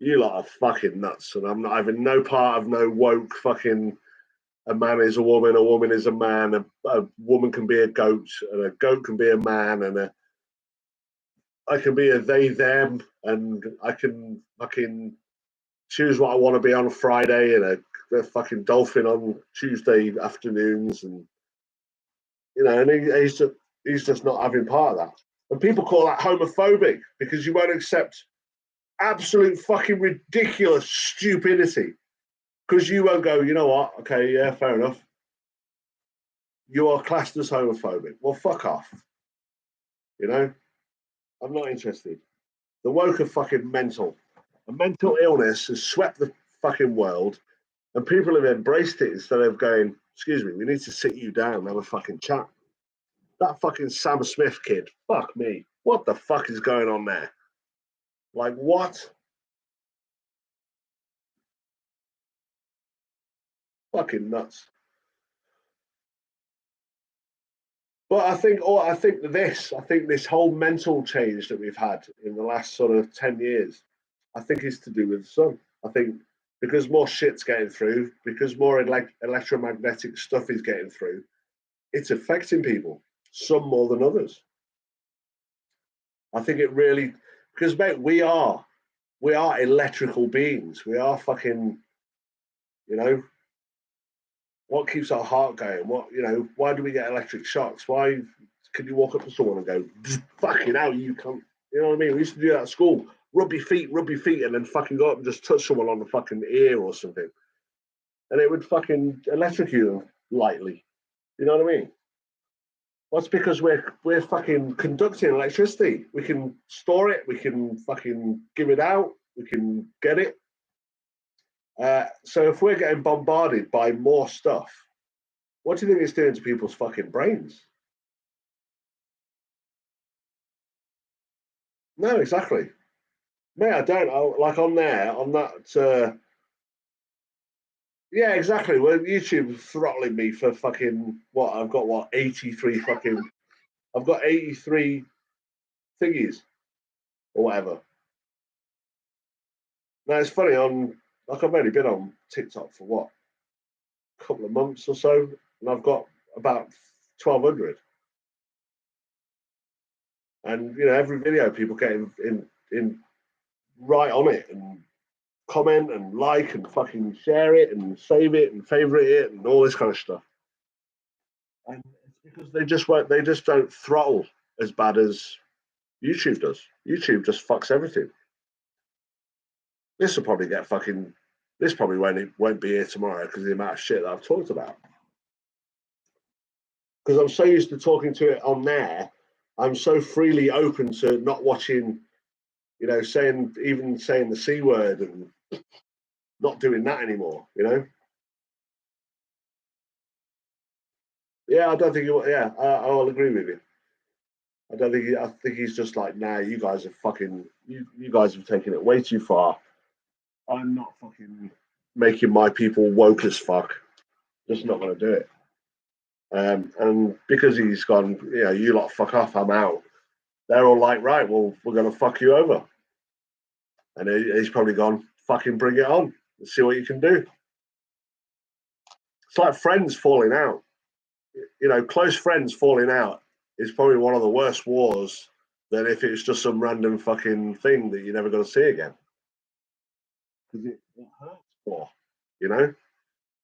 You lot are fucking nuts. And I'm not having no part of no woke fucking a man is a woman is a man, a woman can be a goat, and a goat can be a man, and I can be a they, them, and I can fucking choose what I want to be on a Friday and a fucking dolphin on Tuesday afternoons, and and he's just not having part of that. And people call that homophobic because you won't accept absolute fucking ridiculous stupidity. Because you won't go, you know what? Okay, yeah, fair enough. You are classed as homophobic. Well, fuck off. I'm not interested. The woke are fucking mental. A mental illness has swept the fucking world, and people have embraced it instead of going, excuse me, we need to sit you down and have a fucking chat. That fucking Sam Smith kid, fuck me. What the fuck is going on there? Like, what? Fucking nuts. But I think this whole mental change that we've had in the last sort of 10 years, I think is to do with the sun. I think because more shit's getting through, because more electromagnetic stuff is getting through, it's affecting people, some more than others. I think it really, Because mate, we are electrical beings. We are fucking, you know, what keeps our heart going? What, you know, why do we get electric shocks? Why can you walk up to someone and go, fucking hell, you can't, you know what I mean? We used to do that at school. Rub your feet, and then fucking go up and just touch someone on the fucking ear or something. And it would fucking electrocute them lightly. You know what I mean? That's because we're fucking conducting electricity. We can store it, we can fucking give it out, we can get it. So if we're getting bombarded by more stuff, what do you think it's doing to people's fucking brains? No, exactly. Mate, I don't. Like on there, on that. Yeah, exactly. Well, YouTube throttling me for fucking what? I've got what? 83 fucking. I've got 83 thingies or whatever. Now it's funny like I've only been on TikTok for what? A couple of months or so, and I've got about 1,200. And you know, every video people get in right on it and comment and like and fucking share it and save it and favorite it and all this kind of stuff. And it's because they just don't throttle as bad as YouTube does. YouTube just fucks everything. This will probably get fucking. This probably won't be here tomorrow because of the amount of shit that I've talked about. Because I'm so used to talking to it on there, I'm so freely open to not watching, you know, saying the C word and not doing that anymore, you know. Yeah, I don't think I will agree with you. I think he's just like, nah, you guys are fucking, you guys have taken it way too far. I'm not fucking making my people woke as fuck. Just not going to do it. And because he's gone, you know, you lot fuck off, I'm out. They're all like, right, well, we're going to fuck you over. And he's probably gone, fucking bring it on. Let's see what you can do. It's like friends falling out. You know, close friends falling out is probably one of the worst wars than if it's just some random fucking thing that you're never going to see again. Because it hurts more, you know?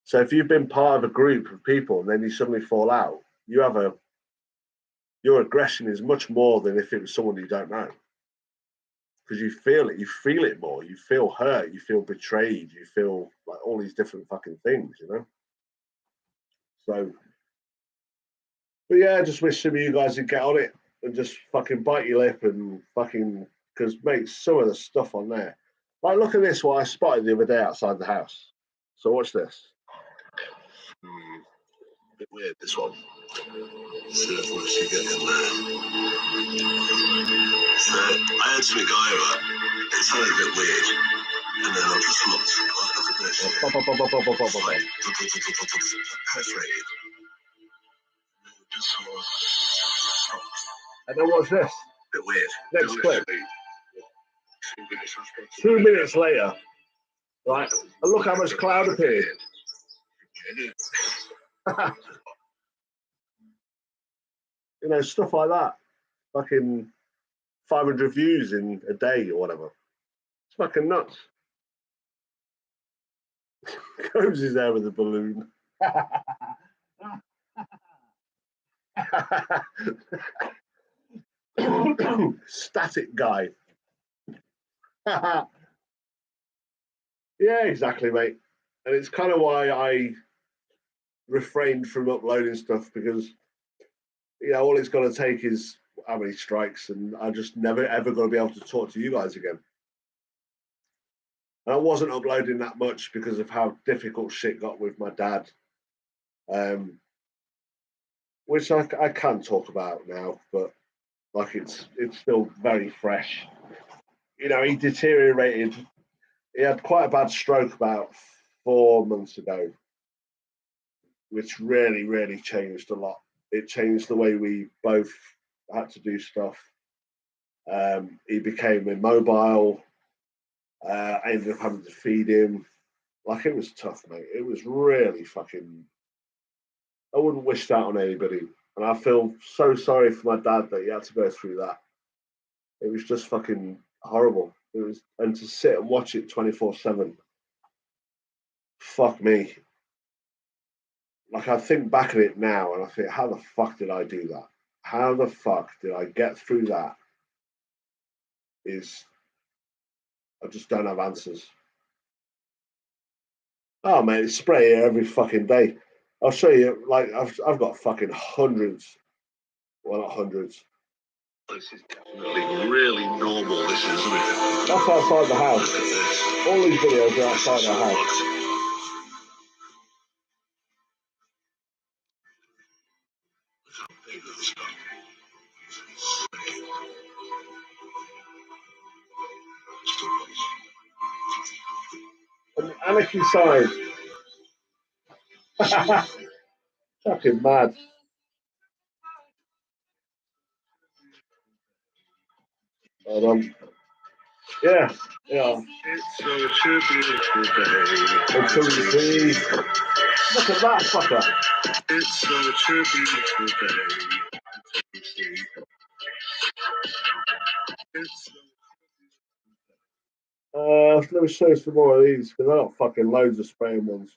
So if you've been part of a group of people and then you suddenly fall out, your aggression is much more than if it was someone you don't know. Because you feel it more. You feel hurt, you feel betrayed, you feel like all these different fucking things, you know? So, but yeah, I just wish some of you guys would get on it and just fucking bite your lip and fucking, because mate, some of the stuff on there. Like, look at this, what I spotted the other day outside the house. So watch this. A bit weird, this one. So once you get in there. So I had something go over. It sounded a bit weird. And then I just looked. Look at this. Like, perforated. And then watch this. A bit weird. Next clip. 2 minutes later. Right. And look how much cloud appeared. You know, stuff like that. Fucking 500 views in a day or whatever. It's fucking nuts. Combs is there with a balloon. Static guy. Yeah, exactly, mate. And it's kind of why I refrained from uploading stuff, because you know all it's going to take is how many strikes, and I just never ever going to be able to talk to you guys again. And I wasn't uploading that much because of how difficult shit got with my dad, which I can talk about now, but like it's still very fresh. You know, he deteriorated. He had quite a bad stroke about 4 months ago, which really changed a lot. It changed the way we both had to do stuff. He became immobile. I ended up having to feed him. Like, it was tough, mate. It was really fucking. I wouldn't wish that on anybody. And I feel so sorry for my dad that he had to go through that. It was just fucking horrible. It was, and to sit and watch it 24/7. Fuck me. Like I think back at it now and I think, how the fuck did I do that? How the fuck did I get through that? I just don't have answers. Oh man, it's spray here every fucking day. I'll show you. Like I've got fucking hundreds. Well, not hundreds. This is definitely really normal, this is, isn't it? That's outside the house. Look at this. All these videos are This outside is the house. what- Look how big this got. And Anarchy side. Fucking mad. Hold on. Yeah. It's such a beautiful day. Until you see. Look at that fucker. It's such a beautiful day. Until you see. It's Let me show you some more of these because I got fucking loads of spraying ones.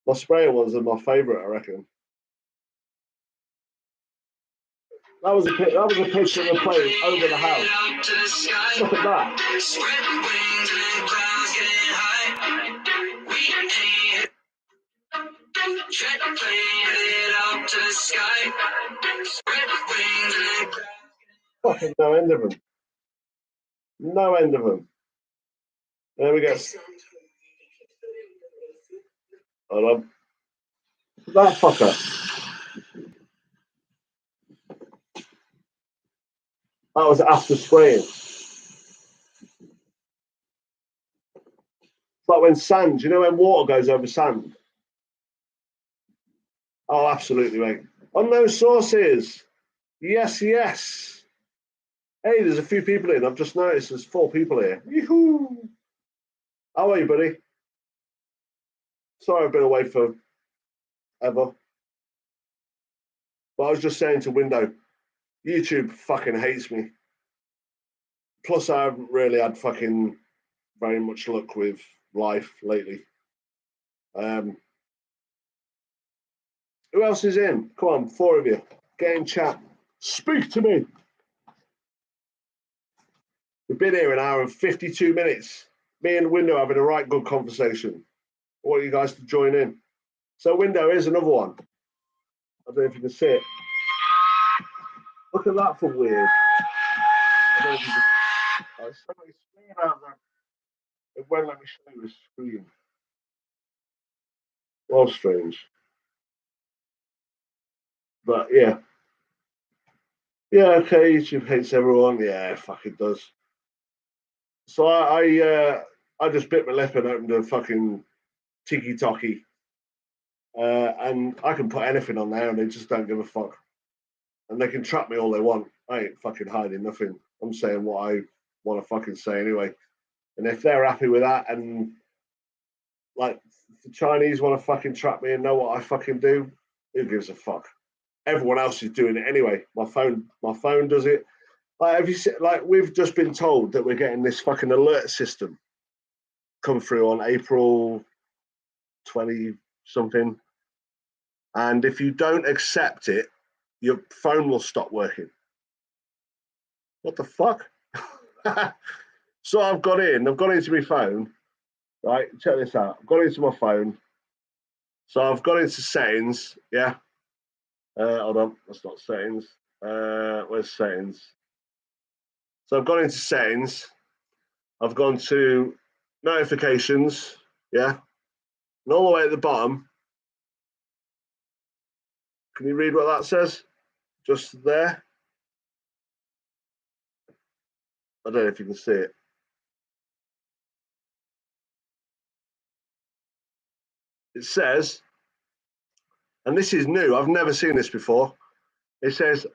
My spraying ones are my favourite, I reckon. That was a picture of the plane over the house. Look at that. Fucking no end of them. No end of them. There we go. Hold on. That fucker. That was after spraying. It's like when sand, you know when water goes over sand? Oh, absolutely, mate. Unknown sources. Yes, yes. Hey, there's a few people in. I've just noticed there's 4 people here. Yoo-hoo. How are you, buddy? Sorry I've been away for ever. But I was just saying to Window, YouTube fucking hates me. Plus, I haven't really had fucking very much luck with life lately. Who else is in? Come on, 4 of you. Get in chat. Speak to me. We've been here an hour and 52 minutes. Me and Window having a right good conversation. I want you guys to join in. So, Window, here's another one. I don't know if you can see it. Look at that for weird. I don't know if you can. Somebody's screen out there. It won't let me show you the screen. Well, strange. But yeah. Yeah, okay, YouTube hates everyone. Yeah, fuck it does. So I just bit my lip and opened a fucking tiki-toki. And I can put anything on there and they just don't give a fuck. And they can trap me all they want. I ain't fucking hiding nothing. I'm saying what I want to fucking say anyway. And if they're happy with that and like the Chinese want to fucking trap me and know what I fucking do, who gives a fuck? Everyone else is doing it anyway. My phone does it. Like, have you seen, like we've just been told that we're getting this fucking alert system come through on April 20 something. And if you don't accept it, your phone will stop working. What the fuck? So I've gone into my phone, right? Check this out. I've gone into my phone. So I've gone into settings, yeah. Hold on, that's not settings. Where's settings? So I've gone into settings. I've gone to notifications, yeah. And all the way at the bottom, can you read what that says? Just there. I don't know if you can see it. It says, and this is new, I've never seen this before. It says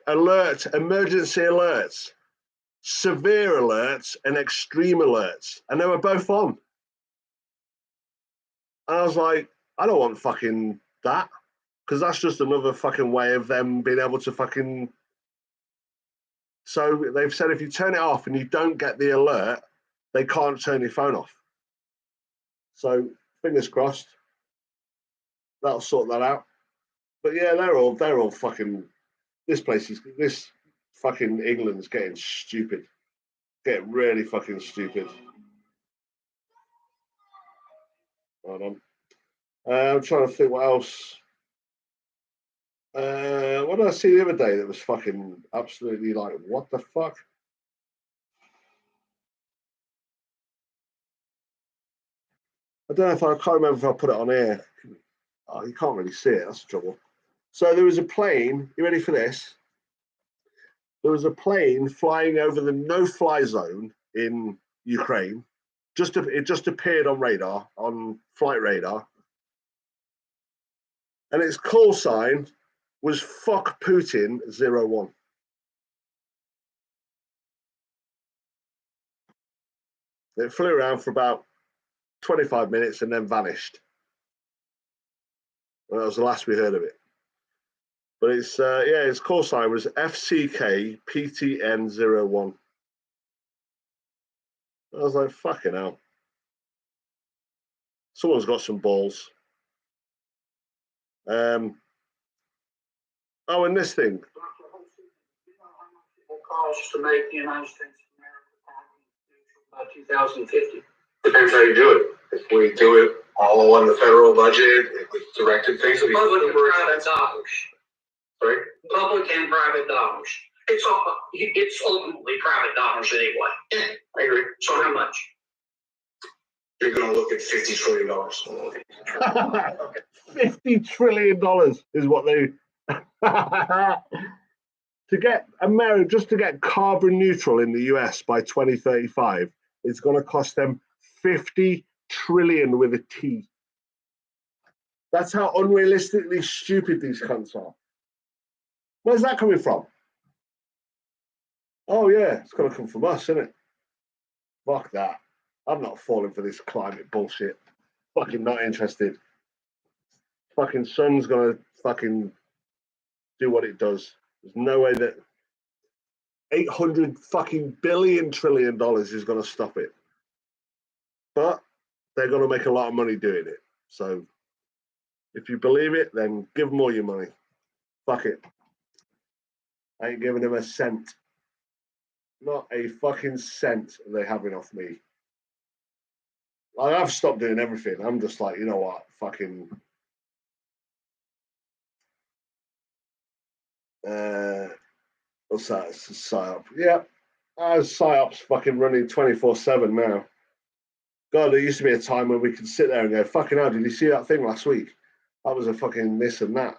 alert, emergency alerts, severe alerts, and extreme alerts. And they were both on. And I was like, I don't want fucking that. Because that's just another fucking way of them being able to fucking So they've said if you turn it off and you don't get the alert, they can't turn your phone off. So fingers crossed, that'll sort that out. But yeah, they're all fucking. This fucking England's getting stupid, getting really fucking stupid. Hold on. I'm trying to think what else. What did I see the other day that was fucking absolutely like, what the fuck? I don't know if I can't remember if I put it on here. Oh, you can't really see it. That's the trouble. So there was a plane. You ready for this? There was a plane flying over the no-fly zone in Ukraine. It just appeared on radar, on flight radar, and its call sign was "Fuck Putin 01." It flew around for about 25 minutes and then vanished. Well, that was the last we heard of it. But its call sign was FCK PTN 01. I was like, fucking hell. Someone's got some balls. And this thing. Will cost to make the United States of America by 2050. Depends how you do it. If we do it all on the federal budget, if we directed things, it'll be Public and super private expensive. dollars. Sorry? Public and private dollars. It's ultimately private dollars anyway. Yeah, I agree. So how much? You're going to look at $50 trillion. $50 trillion is what they to get America, just to get carbon neutral in the US by 2035, it's going to cost them 50 trillion with a T. That's how unrealistically stupid these cunts are. Where's that coming from? Oh yeah, it's going to come from us, isn't it? Fuck that. I'm not falling for this climate bullshit. Fucking not interested. Fucking sun's gonna fucking do what it does. There's no way that 800 fucking billion trillion dollars is gonna stop it. But they're gonna make a lot of money doing it. So if you believe it, then give them all your money. Fuck it. I ain't giving them a cent. Not a fucking cent are they having off me. I've stopped doing everything. I'm just like, you know what, fucking. What's that? It's a PSYOP. Yeah, PSYOP's fucking running 24/7 now. God, there used to be a time when we could sit there and go, fucking hell, did you see that thing last week? That was a fucking this and that.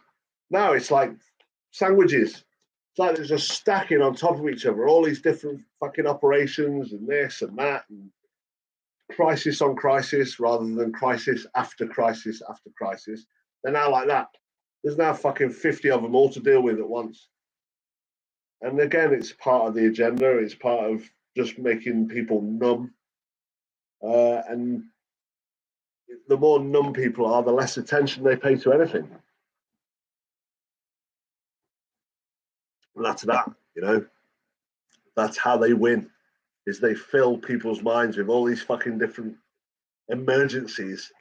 Now it's like sandwiches. It's like they're just stacking on top of each other, all these different fucking operations and this and that, and crisis on crisis rather than crisis after crisis after crisis. They're now like that. There's now fucking 50 of them all to deal with at once. And again, it's part of the agenda. It's part of just making people numb. And the more numb people are, the less attention they pay to anything. And that's that, you know. That's how they win, is they fill people's minds with all these fucking different emergencies.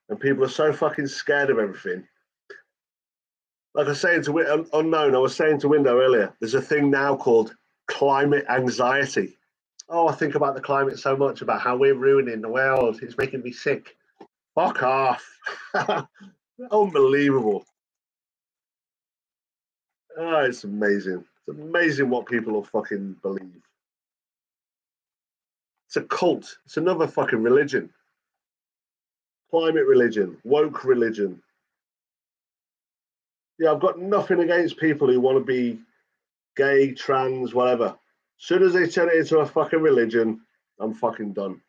And people are so fucking scared of everything. Like I was saying to Unknown, I was saying to Window earlier, there's a thing now called climate anxiety. Oh, I think about the climate so much, about how we're ruining the world. It's making me sick. Fuck off. Unbelievable. Oh, it's amazing. It's amazing what people will fucking believe. It's a cult. It's another fucking religion. Climate religion, woke religion. Yeah, I've got nothing against people who want to be gay, trans, whatever. As soon as they turn it into a fucking religion, I'm fucking done.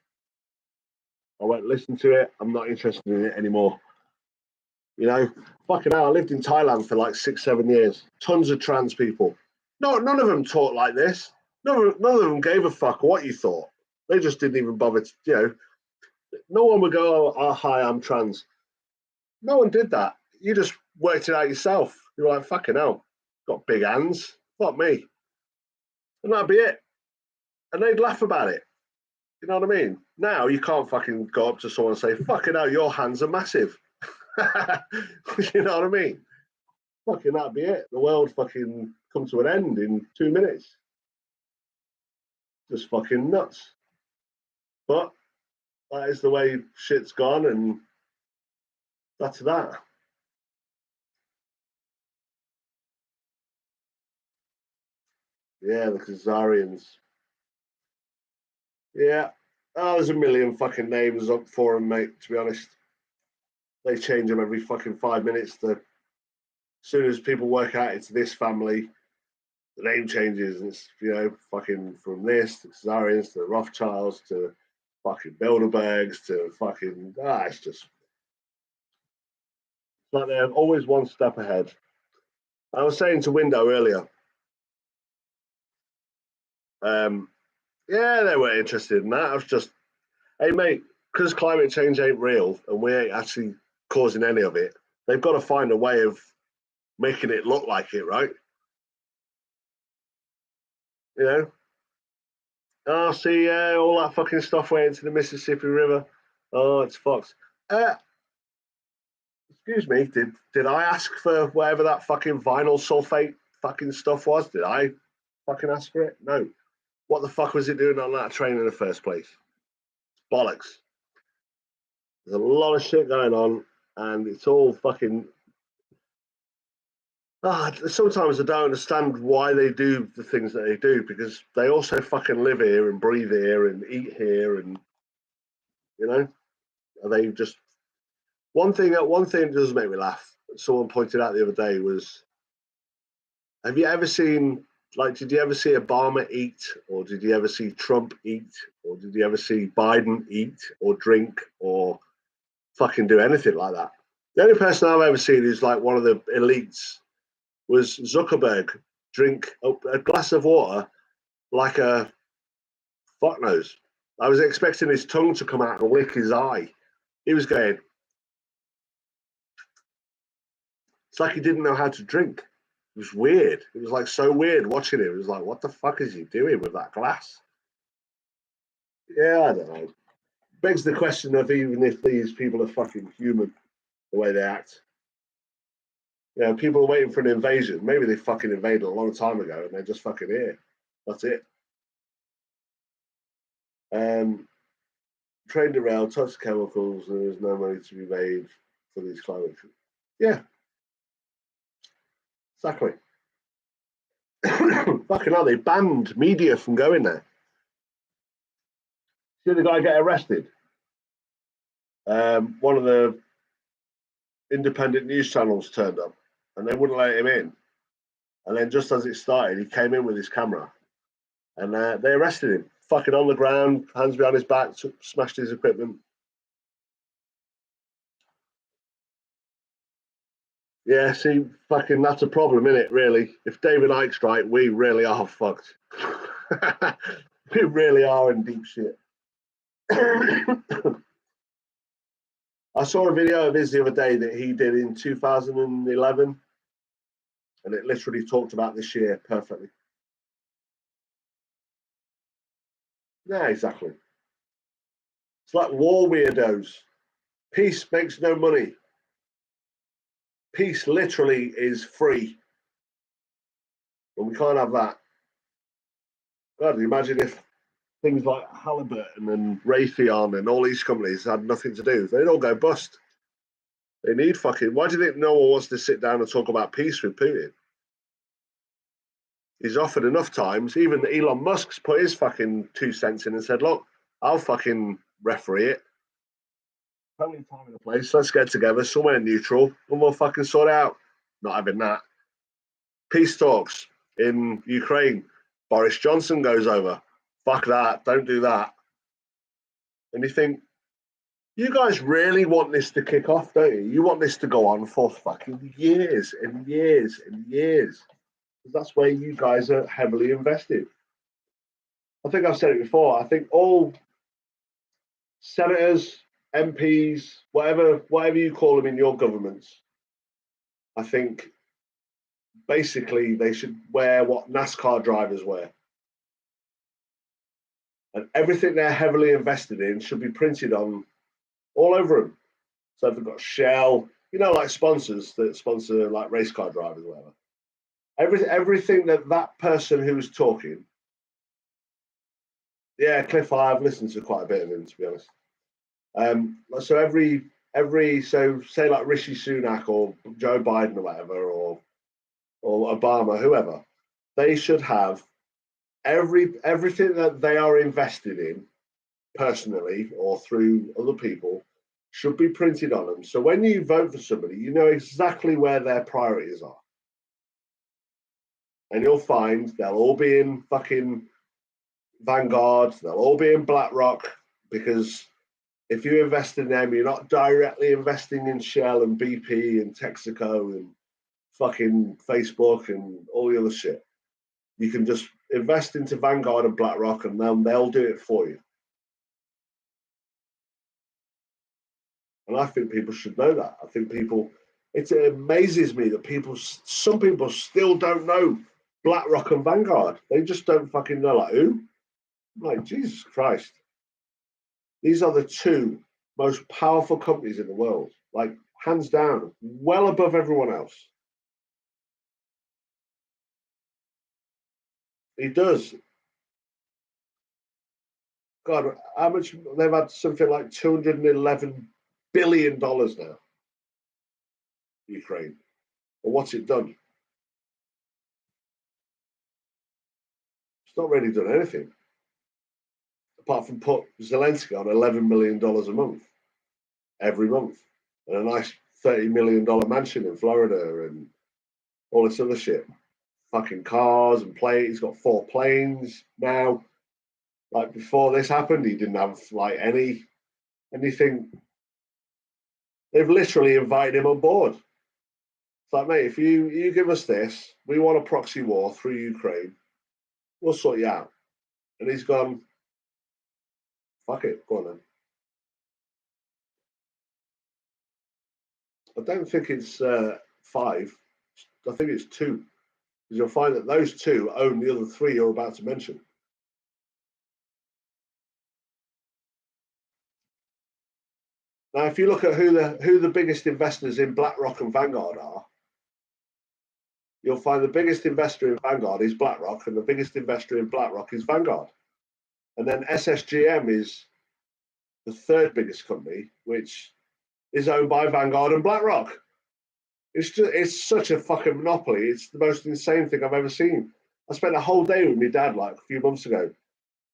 I won't listen to it. I'm not interested in it anymore. You know, fucking hell, I lived in Thailand for like 6-7 years. Tons of trans people. No, none of them talked like this. None of them gave a fuck what you thought. They just didn't even bother to, you know. No one would go, oh, hi, I'm trans. No one did that. You just worked it out yourself. You're like, fucking hell, got big hands. Fuck me. And that'd be it. And they'd laugh about it. You know what I mean? Now you can't fucking go up to someone and say, fucking hell, your hands are massive. You know what I mean? Fucking that'd be it. The world fucking come to an end in 2 minutes. Just fucking nuts. But that is the way shit's gone, and that's that. Yeah, the Khazarians. Yeah. Oh, there's a million fucking names up for them, mate, to be honest. They change them every fucking 5 minutes. As soon as people work out it's this family, the name changes. And it's, you know, fucking from this to Khazarians to the Rothschilds to fucking Bilderbergs to fucking, it's just like they're always one step ahead. I was saying to Window earlier, yeah, they were interested in that. I was just, hey, mate, because climate change ain't real and we ain't actually causing any of it, they've got to find a way of making it look like it, right? You know? Oh, see, all that fucking stuff went into the Mississippi River. Oh, it's fucked. Excuse me, did I ask for whatever that fucking vinyl sulfate fucking stuff was? Did I fucking ask for it? No. What the fuck was it doing on that train in the first place? Bollocks. There's a lot of shit going on, and it's all fucking. Sometimes I don't understand why they do the things that they do, because they also fucking live here and breathe here and eat here, and you know, they just. One thing that does make me laugh. Someone pointed out the other day was, have you ever seen, like, did you ever see Obama eat, or did you ever see Trump eat, or did you ever see Biden eat or drink or fucking do anything like that? The only person I've ever seen who's like one of the elites was Zuckerberg drink a glass of water like a fuck knows. I was expecting his tongue to come out and lick his eye. He was going, it's like he didn't know how to drink. It was weird. It was like so weird watching it. It was like, what the fuck is he doing with that glass? Yeah, I don't know. Begs the question of even if these people are fucking human, the way they act. You know, people are waiting for an invasion. Maybe they fucking invaded a long time ago and they're just fucking here. That's it. Train derailed, toxic chemicals, and there's no money to be made for these climate. Yeah. Exactly. Fucking hell, they banned media from going there. See the guy get arrested? One of the independent news channels turned up and they wouldn't let him in. And then just as it started, he came in with his camera and they arrested him. Fucking on the ground, hands behind his back, smashed his equipment. Yeah, see, fucking that's a problem, isn't it, really? If David Icke's right, we really are fucked. We really are in deep shit. I saw a video of his the other day that he did in 2011, and it literally talked about this year perfectly. Yeah, exactly. It's like war weirdos. Peace makes no money. Peace literally is free. And we can't have that. God, imagine if things like Halliburton and Raytheon and all these companies had nothing to do. They'd all go bust. They need fucking. Why do you think no one wants to sit down and talk about peace with Putin? He's offered enough times. Even Elon Musk's put his fucking 2 cents in and said, look, I'll fucking referee it. Only time and a place. Let's get together somewhere neutral and we'll fucking sort it out. Not having that. Peace talks in Ukraine. Boris Johnson goes over. Fuck that. Don't do that. And you think, you guys really want this to kick off, don't you? You want this to go on for fucking years and years and years. Because that's where you guys are heavily invested. I think I've said it before. I think all senators, MPs, whatever you call them in your governments, I think basically they should wear what NASCAR drivers wear. And everything they're heavily invested in should be printed on all over them. So if they've got Shell, you know, like sponsors that sponsor like race car drivers or whatever. Everything that person who was talking, yeah, Cliff, I've listened to quite a bit of him, to be honest. So so say like Rishi Sunak or Joe Biden or whatever, or Obama, whoever, they should have everything that they are invested in personally or through other people should be printed on them. So when you vote for somebody, you know exactly where their priorities are. And you'll find they'll all be in fucking Vanguard, they'll all be in BlackRock, because if you invest in them, you're not directly investing in Shell and BP and Texaco and fucking Facebook and all the other shit. You can just invest into Vanguard and BlackRock and they'll do it for you. And I think people should know that. I think it amazes me that some people still don't know BlackRock and Vanguard. They just don't fucking know, like, who? I'm like, Jesus Christ. These are the two most powerful companies in the world, like hands down, well above everyone else. He does. God, how much they've had? Something like $211 billion now. Ukraine. Well, what's it done? It's not really done anything, apart from put Zelensky on $11 million a month, every month, and a nice $30 million mansion in Florida and all this other shit. Fucking cars and planes. He's got 4 planes now. Like before this happened, he didn't have like anything. They've literally invited him on board. It's like, mate, if you give us this, we want a proxy war through Ukraine, we'll sort you out. And he's gone, fuck it, go on then. I don't think it's 5. I think it's 2. Because you'll find that those 2 own the other 3 you're about to mention. Now, if you look at who the biggest investors in BlackRock and Vanguard are, you'll find the biggest investor in Vanguard is BlackRock, and the biggest investor in BlackRock is Vanguard. And then SSGM is the 3rd biggest company, which is owned by Vanguard and BlackRock. It's such a fucking monopoly. It's the most insane thing I've ever seen. I spent a whole day with my dad like a few months ago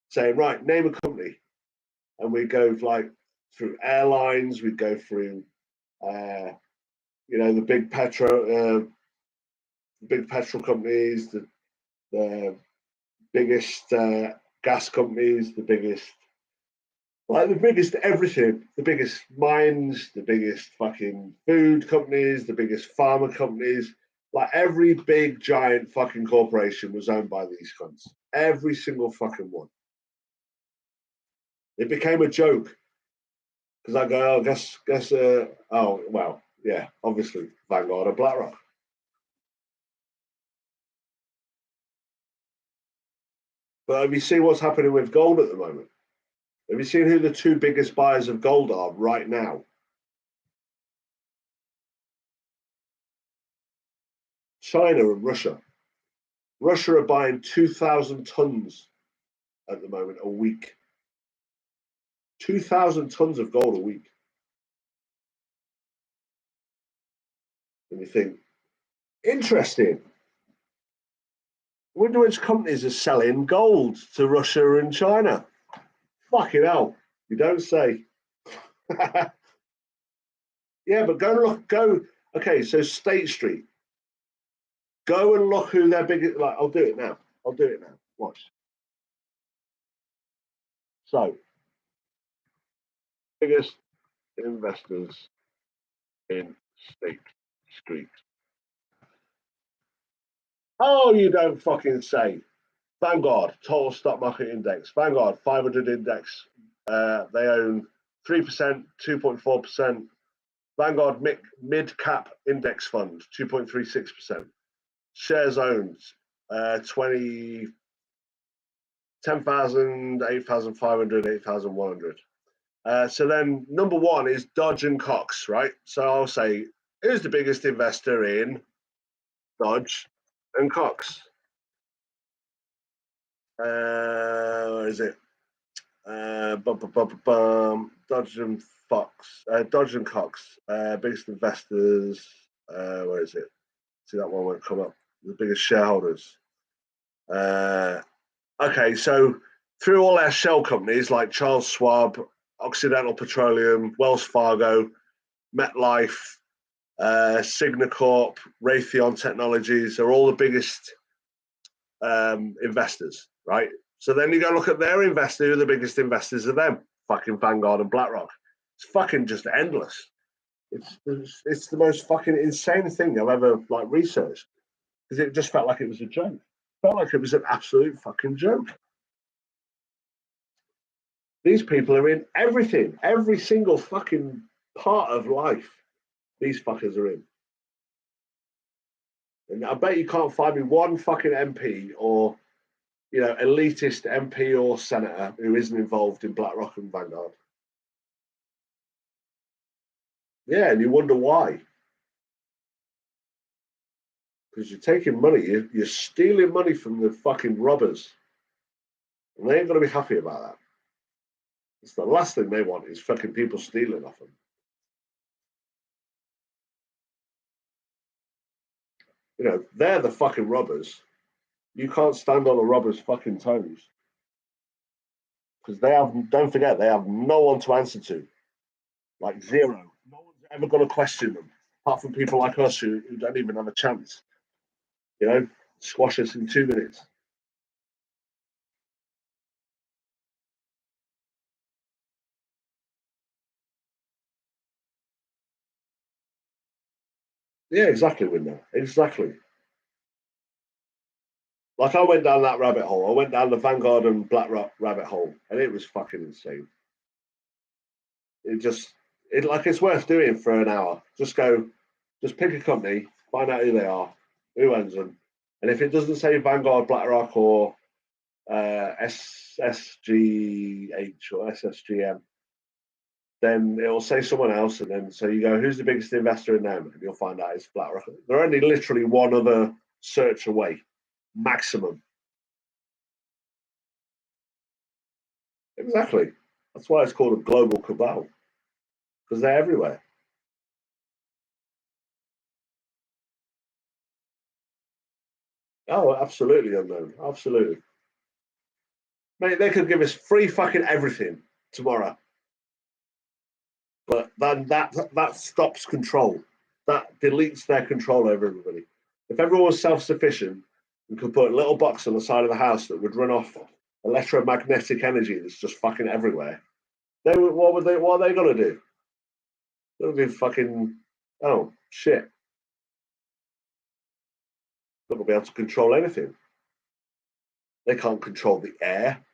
saying, right, name a company. And we go like through airlines, we go through, the big petrol companies, the biggest gas companies, the biggest everything, the biggest mines, the biggest fucking food companies, the biggest pharma companies. Like every big giant fucking corporation was owned by these cunts. Every single fucking one. It became a joke. Because I go, obviously Vanguard or BlackRock. But have you seen what's happening with gold at the moment? Have you seen who the 2 biggest buyers of gold are right now? China and Russia. Russia are buying 2,000 tons at the moment a week. 2,000 tons of gold a week. And you think, interesting. I wonder which companies are selling gold to Russia and China. Fucking hell, you don't say. Yeah, but okay, so State Street. Go and look who their biggest, like, I'll do it now. Watch. So, biggest investors in State Street. Oh, you don't fucking say. Vanguard, total stock market index. Vanguard, 500 index. They own 3%, 2.4%. Vanguard mid cap index fund, 2.36%. Shares owned, 20, 10,000, 8,500, 8,100. So then number one is Dodge and Cox, right? So I'll say, who's the biggest investor in Dodge and Cox? Where is it? Dodge and Fox, Dodge and Cox, biggest investors. Where is it? See, that one won't come up. The biggest shareholders. Okay, so through all our shell companies like Charles Schwab, Occidental Petroleum, Wells Fargo, MetLife, Signacorp, Raytheon Technologies are all the biggest investors, right? So then you go look at their investor, who are the biggest investors of them? Fucking Vanguard and BlackRock. It's fucking just endless. It's the most fucking insane thing I've ever like researched, because it just felt like it was a joke. It felt like it was an absolute fucking joke. These people are in everything, every single fucking part of life. These fuckers are in. And I bet you can't find me one fucking MP or, you know, elitist MP or senator who isn't involved in BlackRock and Vanguard. Yeah, and you wonder why. Because you're taking money, you're stealing money from the fucking robbers. And they ain't going to be happy about that. It's the last thing they want is fucking people stealing off them. You know, they're the fucking robbers. You can't stand on a robber's fucking toes. Because they have, don't forget, they have no one to answer to. Like zero. No one's ever going to question them, apart from people like us who don't even have a chance. You know, squash us in 2 minutes. Yeah, exactly, Window. Exactly. Like I went down that rabbit hole. I went down the Vanguard and BlackRock rabbit hole, and it was fucking insane. It's worth doing for an hour. Just pick a company, find out who they are, who owns them, and if it doesn't say Vanguard, BlackRock, or SSGH or SSGM, then it will say someone else, and then so you go, who's the biggest investor in them? And you'll find out it's BlackRock. They're only literally one other search away, maximum. Exactly. That's why it's called a global cabal, because they're everywhere. Oh, absolutely unknown. Absolutely. Mate, they could give us free fucking everything tomorrow. But then that stops control. That deletes their control over everybody. If everyone was self-sufficient and could put a little box on the side of the house that would run off electromagnetic energy that's just fucking everywhere, what are they gonna do? They'll be fucking, oh shit. They're not gonna be able to control anything. They can't control the air.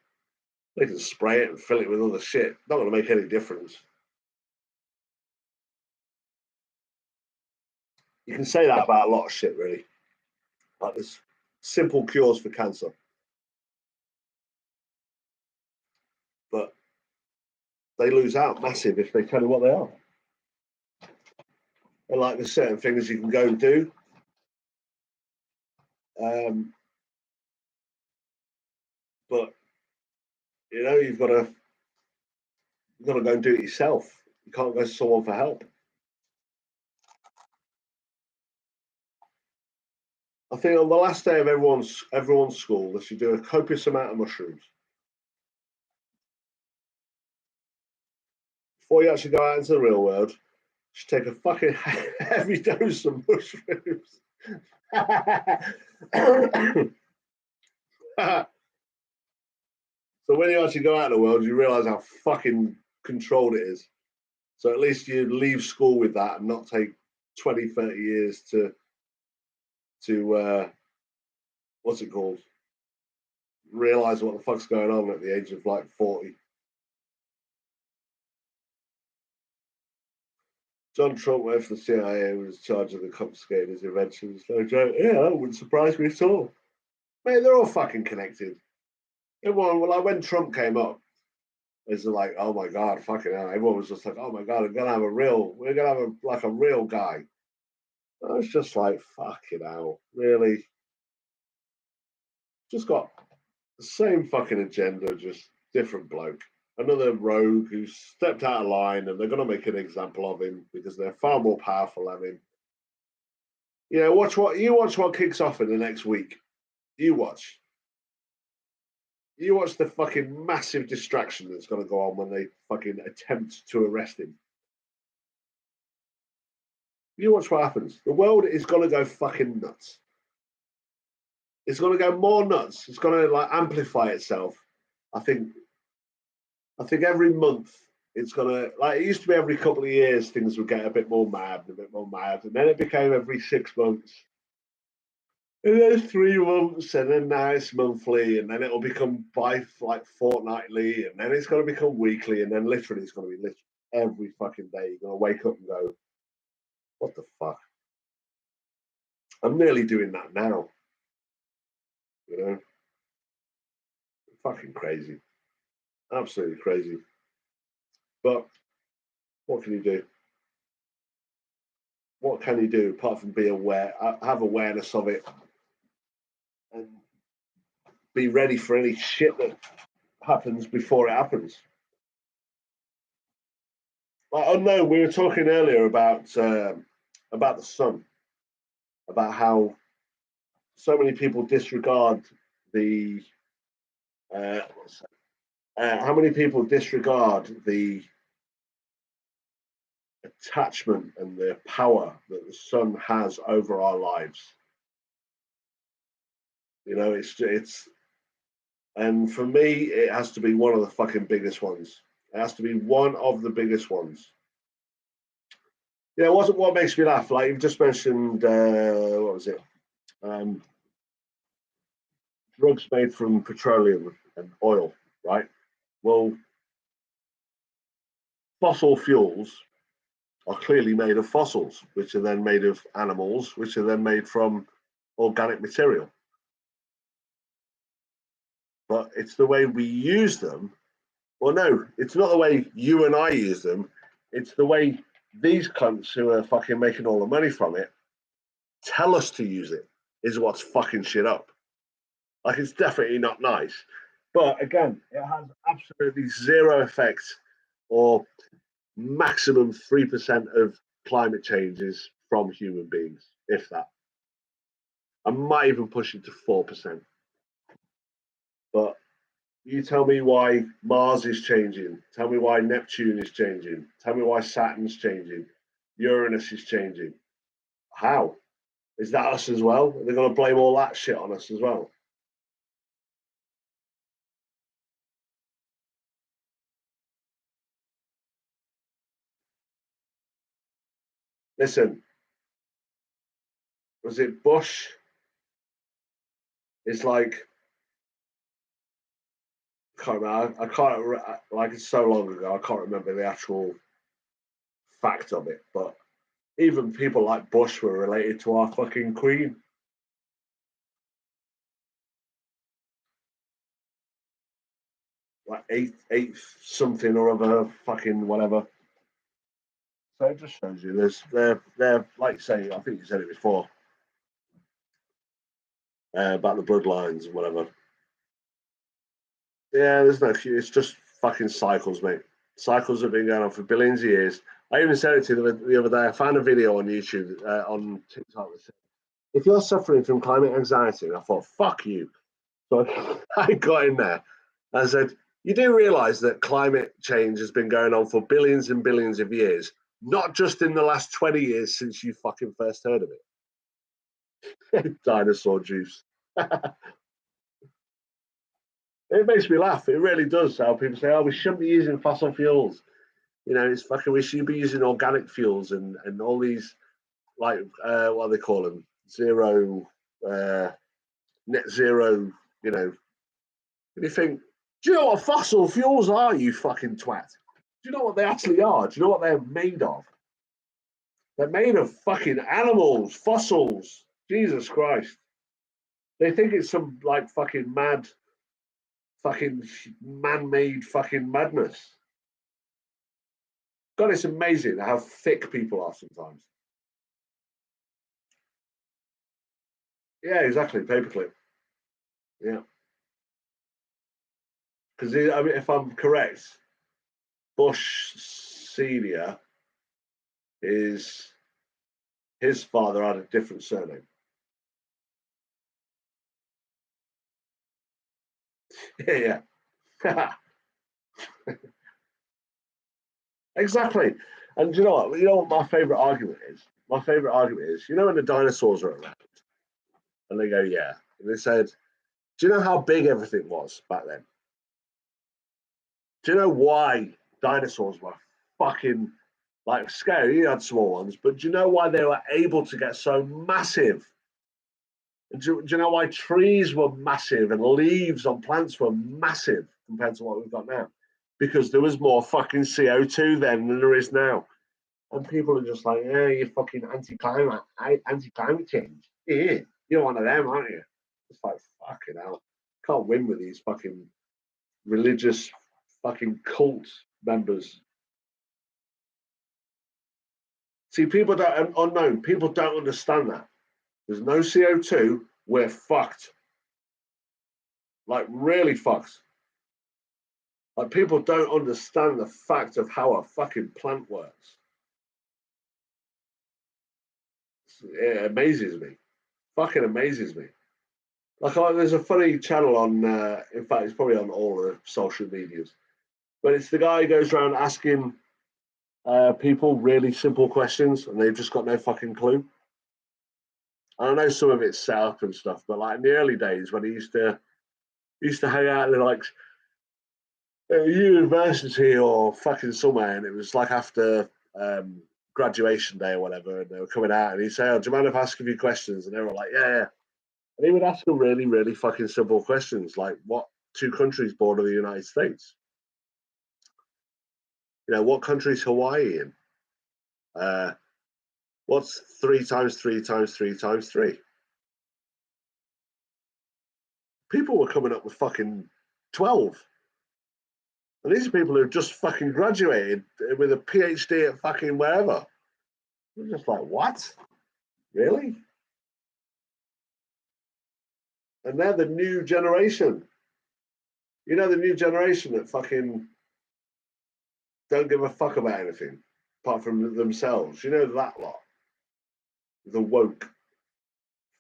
They can spray it and fill it with other shit. Not gonna make any difference. You can say that about a lot of shit, really. Like there's simple cures for cancer. But they lose out massive if they tell you what they are. And like there's certain things you can go and do. But you know, you've got to go and do it yourself. You can't go to someone for help. I think on the last day of everyone's school, they should do a copious amount of mushrooms. Before you actually go out into the real world, you should take a fucking heavy dose of mushrooms. So when you actually go out in the world, you realise how fucking controlled it is. So at least you leave school with that and not take 20, 30 years to what's it called? Realise what the fuck's going on at the age of like 40. John Trump went for the CIA and was in charge of the confiscating his inventions. No joke. Yeah, that wouldn't surprise me at all. Mate, they're all fucking connected. Everyone, well, like when Trump came up, it's like, oh my God, fucking hell. Everyone was just like, oh my God, we're gonna have a real guy. I was just like, fucking hell, really? Just got the same fucking agenda, just different bloke. Another rogue who stepped out of line, and they're going to make an example of him because they're far more powerful than him. Yeah, watch what kicks off in the next week. You watch. You watch the fucking massive distraction that's going to go on when they fucking attempt to arrest him. You watch what happens. The world is going to go fucking nuts. It's going to go more nuts. It's going to like amplify itself. I think every month it's gonna, like, it used to be every couple of years things would get a bit more mad, and then it became every 6 months, and then 3 months, and then now it's monthly, and then it'll become by like fortnightly, and then it's gonna become weekly, and then literally it's gonna be every fucking day. You're gonna wake up and go, what the fuck? I'm nearly doing that now. You know, fucking crazy, absolutely crazy. But what can you do? What can you do apart from be aware, have awareness of it, and be ready for any shit that happens before it happens? Like, oh no, we were talking earlier about the sun, about how so many people disregard the uh, how many people disregard the attachment and the power that the sun has over our lives. You know, it's and for me, it has to be one of the fucking biggest ones. It has to be one of the biggest ones. Yeah, what makes me laugh? Like you've just mentioned, what was it? Drugs made from petroleum and oil, right? Well, fossil fuels are clearly made of fossils, which are then made of animals, which are then made from organic material. But it's the way we use them. Well, no, it's not the way you and I use them. It's the way these cunts who are fucking making all the money from it tell us to use it is what's fucking shit up. Like, it's definitely not nice. But again, it has absolutely zero effect, or maximum 3% of climate changes from human beings, if that. I might even push it to 4%. But you tell me why Mars is changing. Tell me why Neptune is changing. Tell me why Saturn's changing. Uranus is changing. How? Is that us as well? Are they going to blame all that shit on us as well? Listen, was it Bush? It's like, I can't, like, it's so long ago, I can't remember the actual fact of it, but even people like Bush were related to our fucking Queen. Like eight something or other, fucking whatever. So it just shows you they're like you say, I think you said it before, about the bloodlines and whatever. Yeah, there's no, it's just fucking cycles, mate. Cycles have been going on for billions of years. I even said it to you the other day. I found a video on YouTube, on TikTok that said, if you're suffering from climate anxiety, and I thought, fuck you. So I got in there and I said, you do realize that climate change has been going on for billions and billions of years, not just in the last 20 years since you fucking first heard of it. Dinosaur juice. It makes me laugh. It really does. How people say, oh, we shouldn't be using fossil fuels. You know, it's fucking, we should be using organic fuels and all these, like, what do they call them? Net zero, you know. And you think, do you know what fossil fuels are, you fucking twat? Do you know what they actually are? Do you know what they're made of? They're made of fucking animals, fossils. Jesus Christ. They think it's some like fucking mad fucking man-made fucking madness. God, it's amazing how thick people are sometimes. Yeah, exactly. Paperclip. Yeah. Because I mean, if I'm correct, Bush Senior his father had a different surname. Yeah. Exactly. And do you know what? You know what my favourite argument is? My favourite argument is, you know when the dinosaurs are around? And they go, yeah. And they said, do you know how big everything was back then? Do you know why dinosaurs were fucking like scary? You had small ones, but do you know why they were able to get so massive? And do you know why trees were massive and leaves on plants were massive compared to what we've got now? Because there was more fucking CO2 then than there is now. And people are just like, yeah, you're fucking anti-climate change. Yeah, you're one of them, aren't you? It's like, fucking hell. Can't win with these fucking religious fucking cult members. See, people don't, unknown, people don't understand that. There's no CO2, we're fucked. Like, really fucked. Like, people don't understand the fact of how a fucking plant works. It amazes me. Fucking amazes me. Like, there's a funny channel on, in fact, it's probably on all the social medias, but it's the guy who goes around asking people really simple questions and they've just got no fucking clue. I know some of it's set up and stuff, but like in the early days when he used to hang out in like university or fucking somewhere, and it was like after graduation day or whatever, and they were coming out, and he'd say, "Oh, do you mind if I ask a few questions?" And they were like, "Yeah, yeah." And he would ask them really, really fucking simple questions, like what two countries border the United States? You know, what country is Hawaii in? What's 3 times 3 times 3 times 3? People were coming up with fucking 12. And these are people who just fucking graduated with a PhD at fucking wherever. We're just like, what? Really? And they're the new generation. You know, the new generation that fucking don't give a fuck about anything apart from themselves. You know that lot. The woke.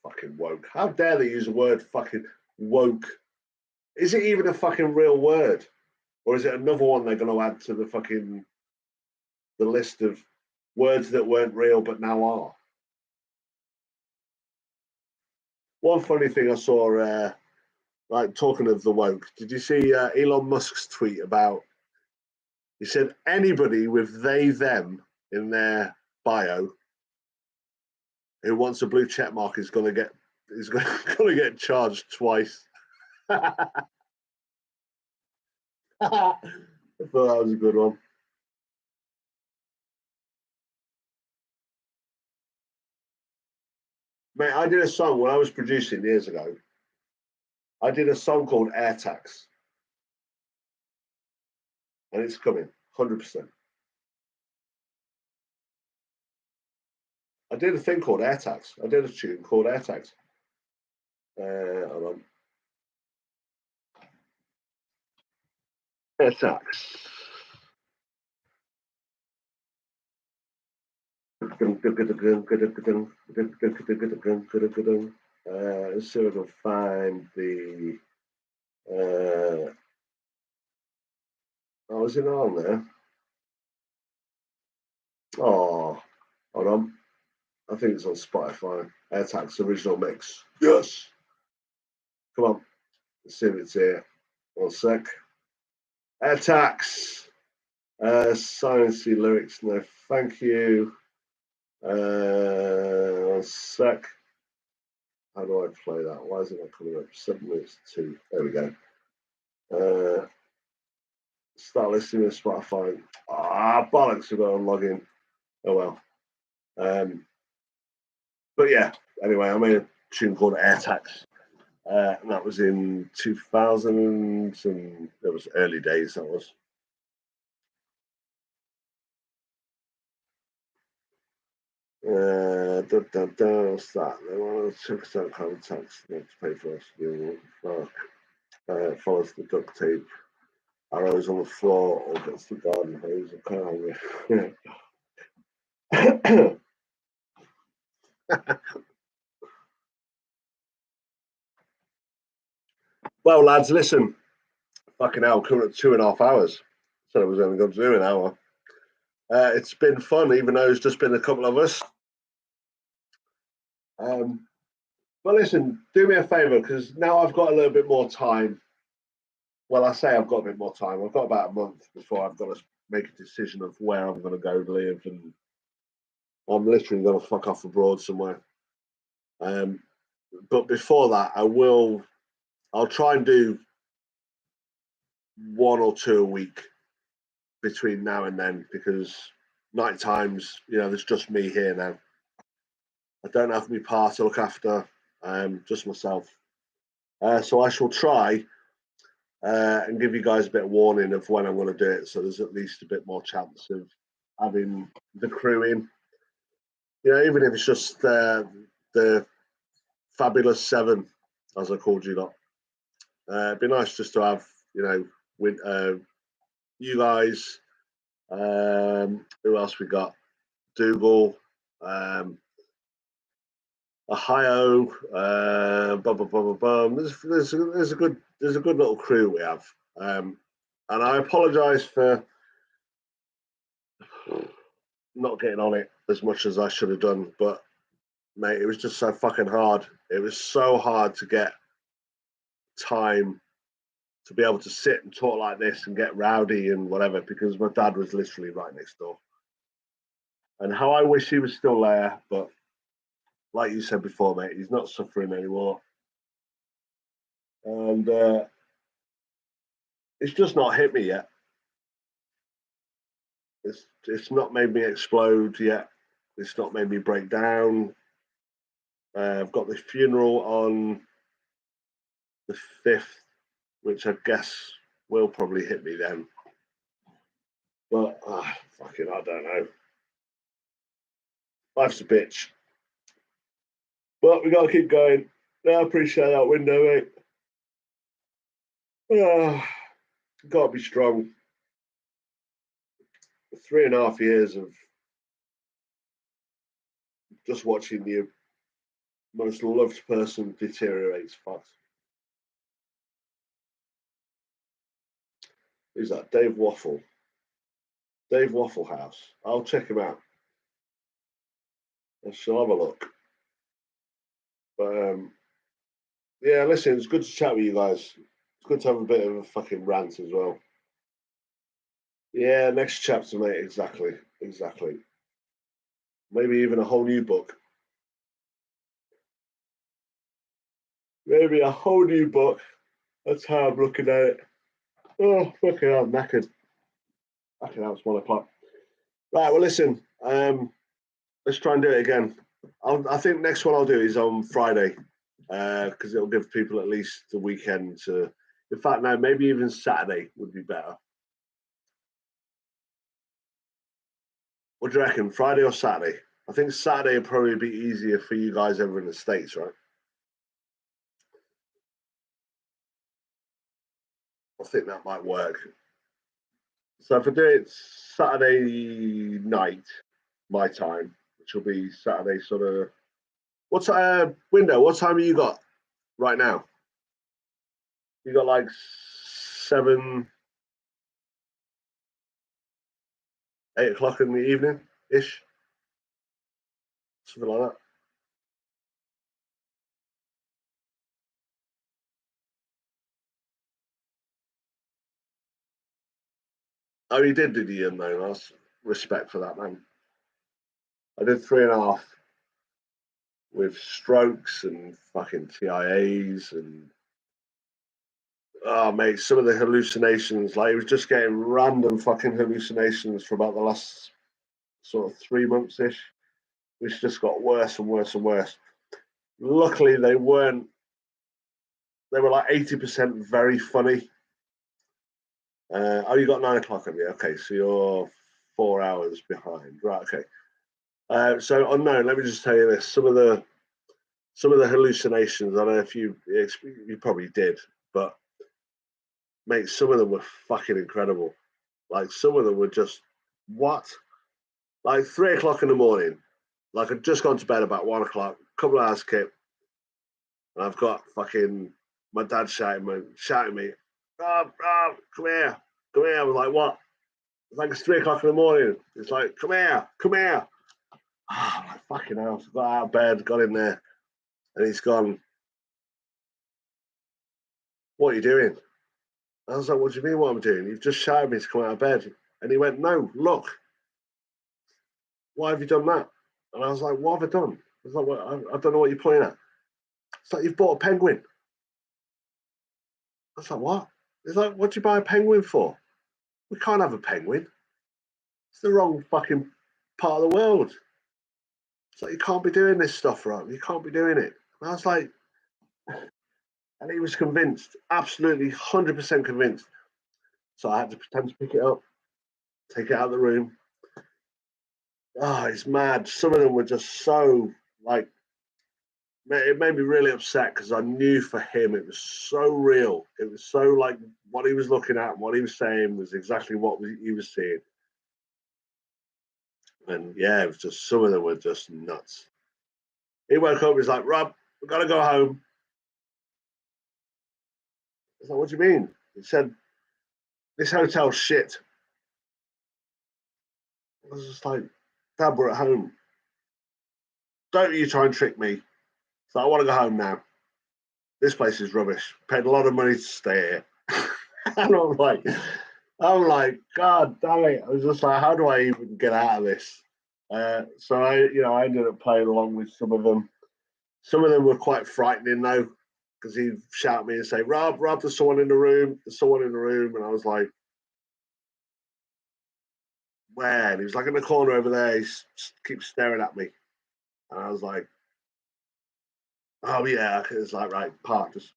Fucking woke. How dare they use the word fucking woke? Is it even a fucking real word? Or is it another one they're going to add to the list of words that weren't real but now are? One funny thing I saw, like talking of the woke, did you see Elon Musk's tweet about, he said anybody with they, them in their bio who wants a blue check mark is going to get charged twice. I thought that was a good one. Mate, I did a song when I was producing years ago. I did a song called Air Tax. And it's coming, 100%. I did a thing called Air Tax. I did a tune called Air Tax. Hold on. Air Tax. Let's see if I can find the. Oh, is it on there? Oh, hold on. I think it's on Spotify. Air Tax original mix. Yes. Come on. Let's see if it's here. 1 sec. Air Tax. Sciencey lyrics. No, thank you. 1 sec. How do I play that? Why is it not coming up? 7 minutes 2. There we go. Start listening to Spotify. Bollocks, we've got to log in. Oh well. But yeah, anyway, I made a tune called Air Tax. And that was in 2000, and it was early days. That was. What's that? They want a 2% carbon tax. They have to pay for us. Follows the duct tape. Arrows on the floor, or gets the garden hose. I'm kind of hungry. Well, lads, listen. Fucking hell, coming at 2.5 hours. Said I was only going to do an hour. It's been fun, even though it's just been a couple of us. But listen, do me a favour, because now I've got a little bit more time. Well, I say I've got a bit more time. I've got about a month before I've got to make a decision of where I'm going to go live, and I'm literally going to fuck off abroad somewhere. But before that, I'll try and do 1 or 2 a week between now and then, because night times, there's just me here now. I don't have my pa to look after, just myself. So I shall try and give you guys a bit of warning of when I'm going to do it, so there's at least a bit more chance of having the crew in. Even if it's just the Fabulous 7, as I called you lot. It'd be nice just to have, with you guys. Who else we got? Dougal, Ohio, there's a good little crew we have, and I apologise for not getting on it as much as I should have done, but mate, it was just so fucking hard. It was so hard to get time to be able to sit and talk like this and get rowdy and whatever, because my dad was literally right next door. And how I wish he was still there, but like you said before, mate, he's not suffering anymore. And it's just not hit me yet. It's not made me explode yet. It's not made me break down. I've got the funeral on the 5th, which I guess will probably hit me then. But fucking, I don't know. Life's a bitch. But we gotta keep going. I appreciate that window, mate. Gotta be strong. 3.5 years of just watching the most loved person deteriorates fast. Who's that? Dave Waffle. Dave Waffle House. I'll check him out. I shall have a look. But yeah, listen, it's good to chat with you guys. It's good to have a bit of a fucking rant as well. Yeah, next chapter, mate. Exactly. Maybe even a whole new book. Maybe a whole new book. That's how I'm looking at it. Oh, fucking hell, I'm knackered. Fucking hell, it's 1 o'clock. Right, well, listen. Let's try and do it again. I think next one I'll do is on Friday, because it'll give people at least the weekend to. In fact, no, maybe even Saturday would be better. What do you reckon, Friday or Saturday? I think Saturday would probably be easier for you guys over in the States, right? I think that might work. So if I do it Saturday night, my time, which will be Saturday sort of. What's window? What time have you got right now? You got like 7, 8 o'clock in the evening ish, something like that. Oh, you did do the year, though. That's respect for that, man. I did 3.5 with strokes and fucking TIAs and oh mate, some of the hallucinations, like it was just getting random fucking hallucinations for about the last sort of 3 months ish, which just got worse and worse and worse. Luckily, they weren't they were like 80% very funny. Oh, you got 9 o'clock on you. Okay, so you're 4 hours behind. Right, okay. So unknown, let me just tell you this. Some of the hallucinations, I don't know if you probably did, but mate, some of them were fucking incredible. Like some of them were just what? Like 3 o'clock in the morning. Like I'd just gone to bed about 1 o'clock, couple of hours kip, and I've got fucking my dad shouting me, Rob, come here. I was like, what? It's like it's 3 o'clock in the morning. It's like, come here. I'm like, fucking hell. So I got out of bed, got in there, and he's gone, what are you doing? I was like, what do you mean what I'm doing? You've just shouted me to come out of bed. And he went, no, look. Why have you done that? And I was like, what have I done? I was like, well, I don't know what you're pointing at. It's like, you've bought a penguin. I was like, what? He's like, what do you buy a penguin for? We can't have a penguin. It's the wrong fucking part of the world. It's like, you can't be doing this stuff, right? You can't be doing it. And I was like, and he was convinced, absolutely 100% convinced. So I had to pretend to pick it up, take it out of the room. Oh, it's mad. Some of them were just so, like, it made me really upset because I knew for him it was so real. It was so, like, what he was looking at, what he was saying was exactly what he was seeing. And yeah, it was just, some of them were just nuts. He woke up, he's like, Rob, we've got to go home. I was like, what do you mean? He said, this hotel's shit. I was just like, Dad, we're at home. Don't you try and trick me. So I want to go home now. This place is rubbish. Paid a lot of money to stay here. And I'm like, God damn it. I was just like, how do I even get out of this? So I ended up playing along with some of them. Some of them were quite frightening though, because he'd shout at me and say, Rob, there's someone in the room. And I was like, where? And he was like in the corner over there. He keeps staring at me. And I was like, oh yeah. It's like, right, park, just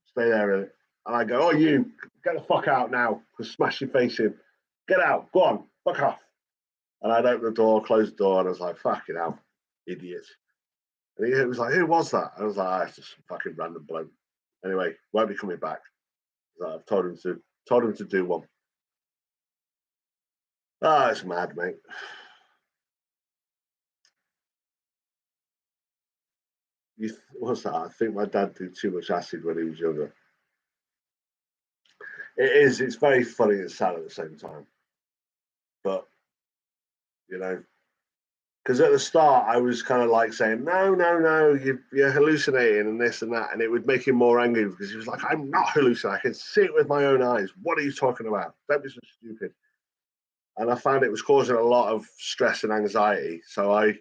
stay there. And I go, oh, you, get the fuck out now. Just smash your face in. Get out, go on, fuck off. And I'd open the door, close the door, and I was like, fucking hell, idiot. And he was like, who was that? I was like, it's just a fucking random bloke. Anyway, won't be coming back. I've told him to do one. Ah, it's mad, mate. What's that? I think my dad did too much acid when he was younger. It's very funny and sad at the same time. But, because at the start I was kind of like saying, no, you're hallucinating and this and that. And it would make him more angry because he was like, I'm not hallucinating. I can see it with my own eyes. What are you talking about? Don't be so stupid. And I found it was causing a lot of stress and anxiety. So I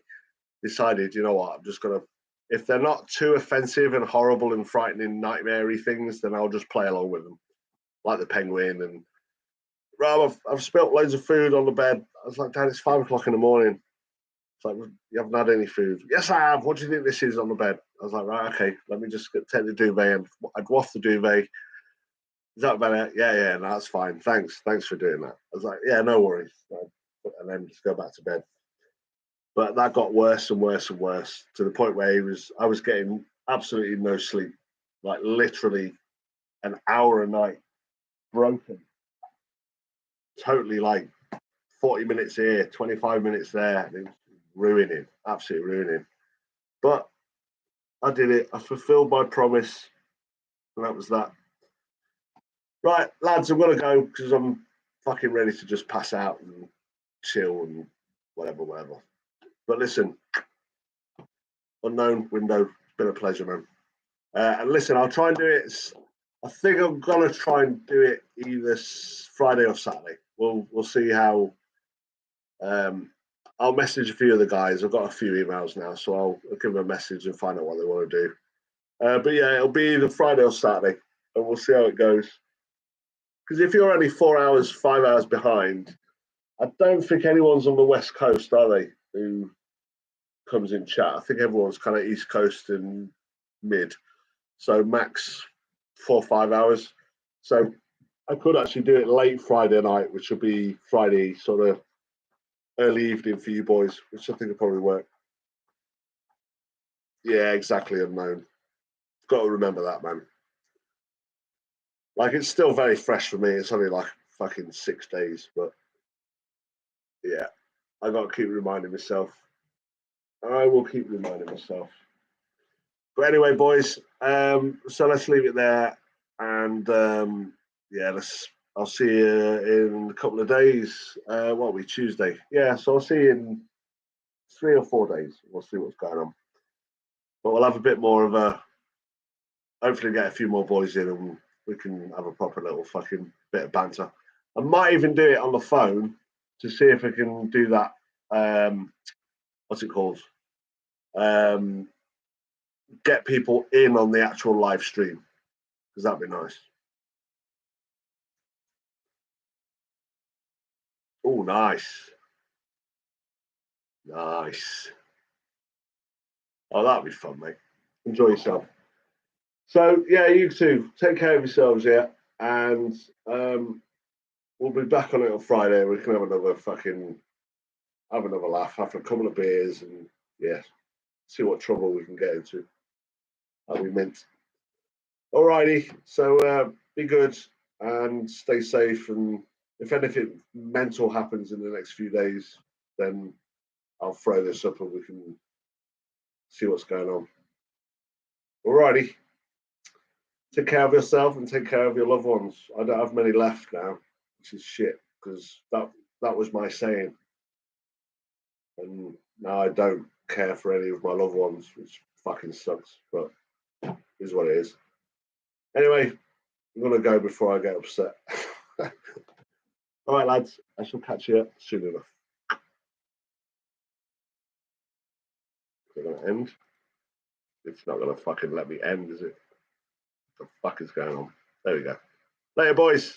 decided, you know what, I'm just going to, if they're not too offensive and horrible and frightening, nightmare-y things, then I'll just play along with them. Like the penguin. And Rob, I've spilt loads of food on the bed. I was like, Dad, it's 5 o'clock in the morning. It's like, you haven't had any food. Yes, I have. What do you think this is on the bed? I was like, right, okay, let me just take the duvet. And I'd waft the duvet. Is that better? Yeah, no, that's fine. Thanks for doing that. I was like, yeah, no worries. And then just go back to bed. But that got worse and worse and worse to the point where I was getting absolutely no sleep, like literally an hour a night, broken. Totally like 40 minutes here, 25 minutes there. And it was ruining, absolutely ruining. But I did it. I fulfilled my promise. And that was that. Right, lads, I'm going to go because I'm fucking ready to just pass out and chill and whatever. But listen, Unknown Window, it's been a pleasure, man. And listen, I'll try and do it. I think I'm going to try and do it either Friday or Saturday. We'll see how. I'll message a few of the guys. I've got a few emails now, so I'll give them a message and find out what they want to do. But yeah, it'll be either Friday or Saturday, and we'll see how it goes. Because if you're only 4 hours, 5 hours behind, I don't think anyone's on the West Coast, are they, who comes in chat? I think everyone's kind of East Coast and mid. So max 4 or 5 hours. So I could actually do it late Friday night, which would be Friday sort of early evening for you boys, which I think will probably work. Yeah, exactly, unknown. Got to remember that, man. Like, it's still very fresh for me. It's only like fucking 6 days, but yeah, I got to keep reminding myself. I will keep reminding myself. But anyway, boys, so let's leave it there. And yeah, I'll see you in a couple of days. What are we, Tuesday? Yeah, so I'll see you in 3 or 4 days. We'll see what's going on. But we'll have a bit more of a, hopefully get a few more boys in and we can have a proper little fucking bit of banter. I might even do it on the phone to see if I can do that. What's it called? Get people in on the actual live stream, because that'd be nice. Oh, nice. Nice. Oh, that'd be fun, mate. Enjoy yourself. So, yeah, you two, take care of yourselves, yeah. And we'll be back on it on Friday. We can have another laugh, have a couple of beers, and yeah, see what trouble we can get into. That'll be mint. Alrighty, so be good and stay safe. And if anything mental happens in the next few days, then I'll throw this up and we can see what's going on. Alrighty. Take care of yourself and take care of your loved ones. I don't have many left now, which is shit, because that was my saying. And now I don't care for any of my loved ones, which fucking sucks, but it is what it is. Anyway, I'm going to go before I get upset. All right, lads, I shall catch you soon enough. Is it going to end? It's not going to fucking let me end, is it? What the fuck is going on? There we go. Later, boys.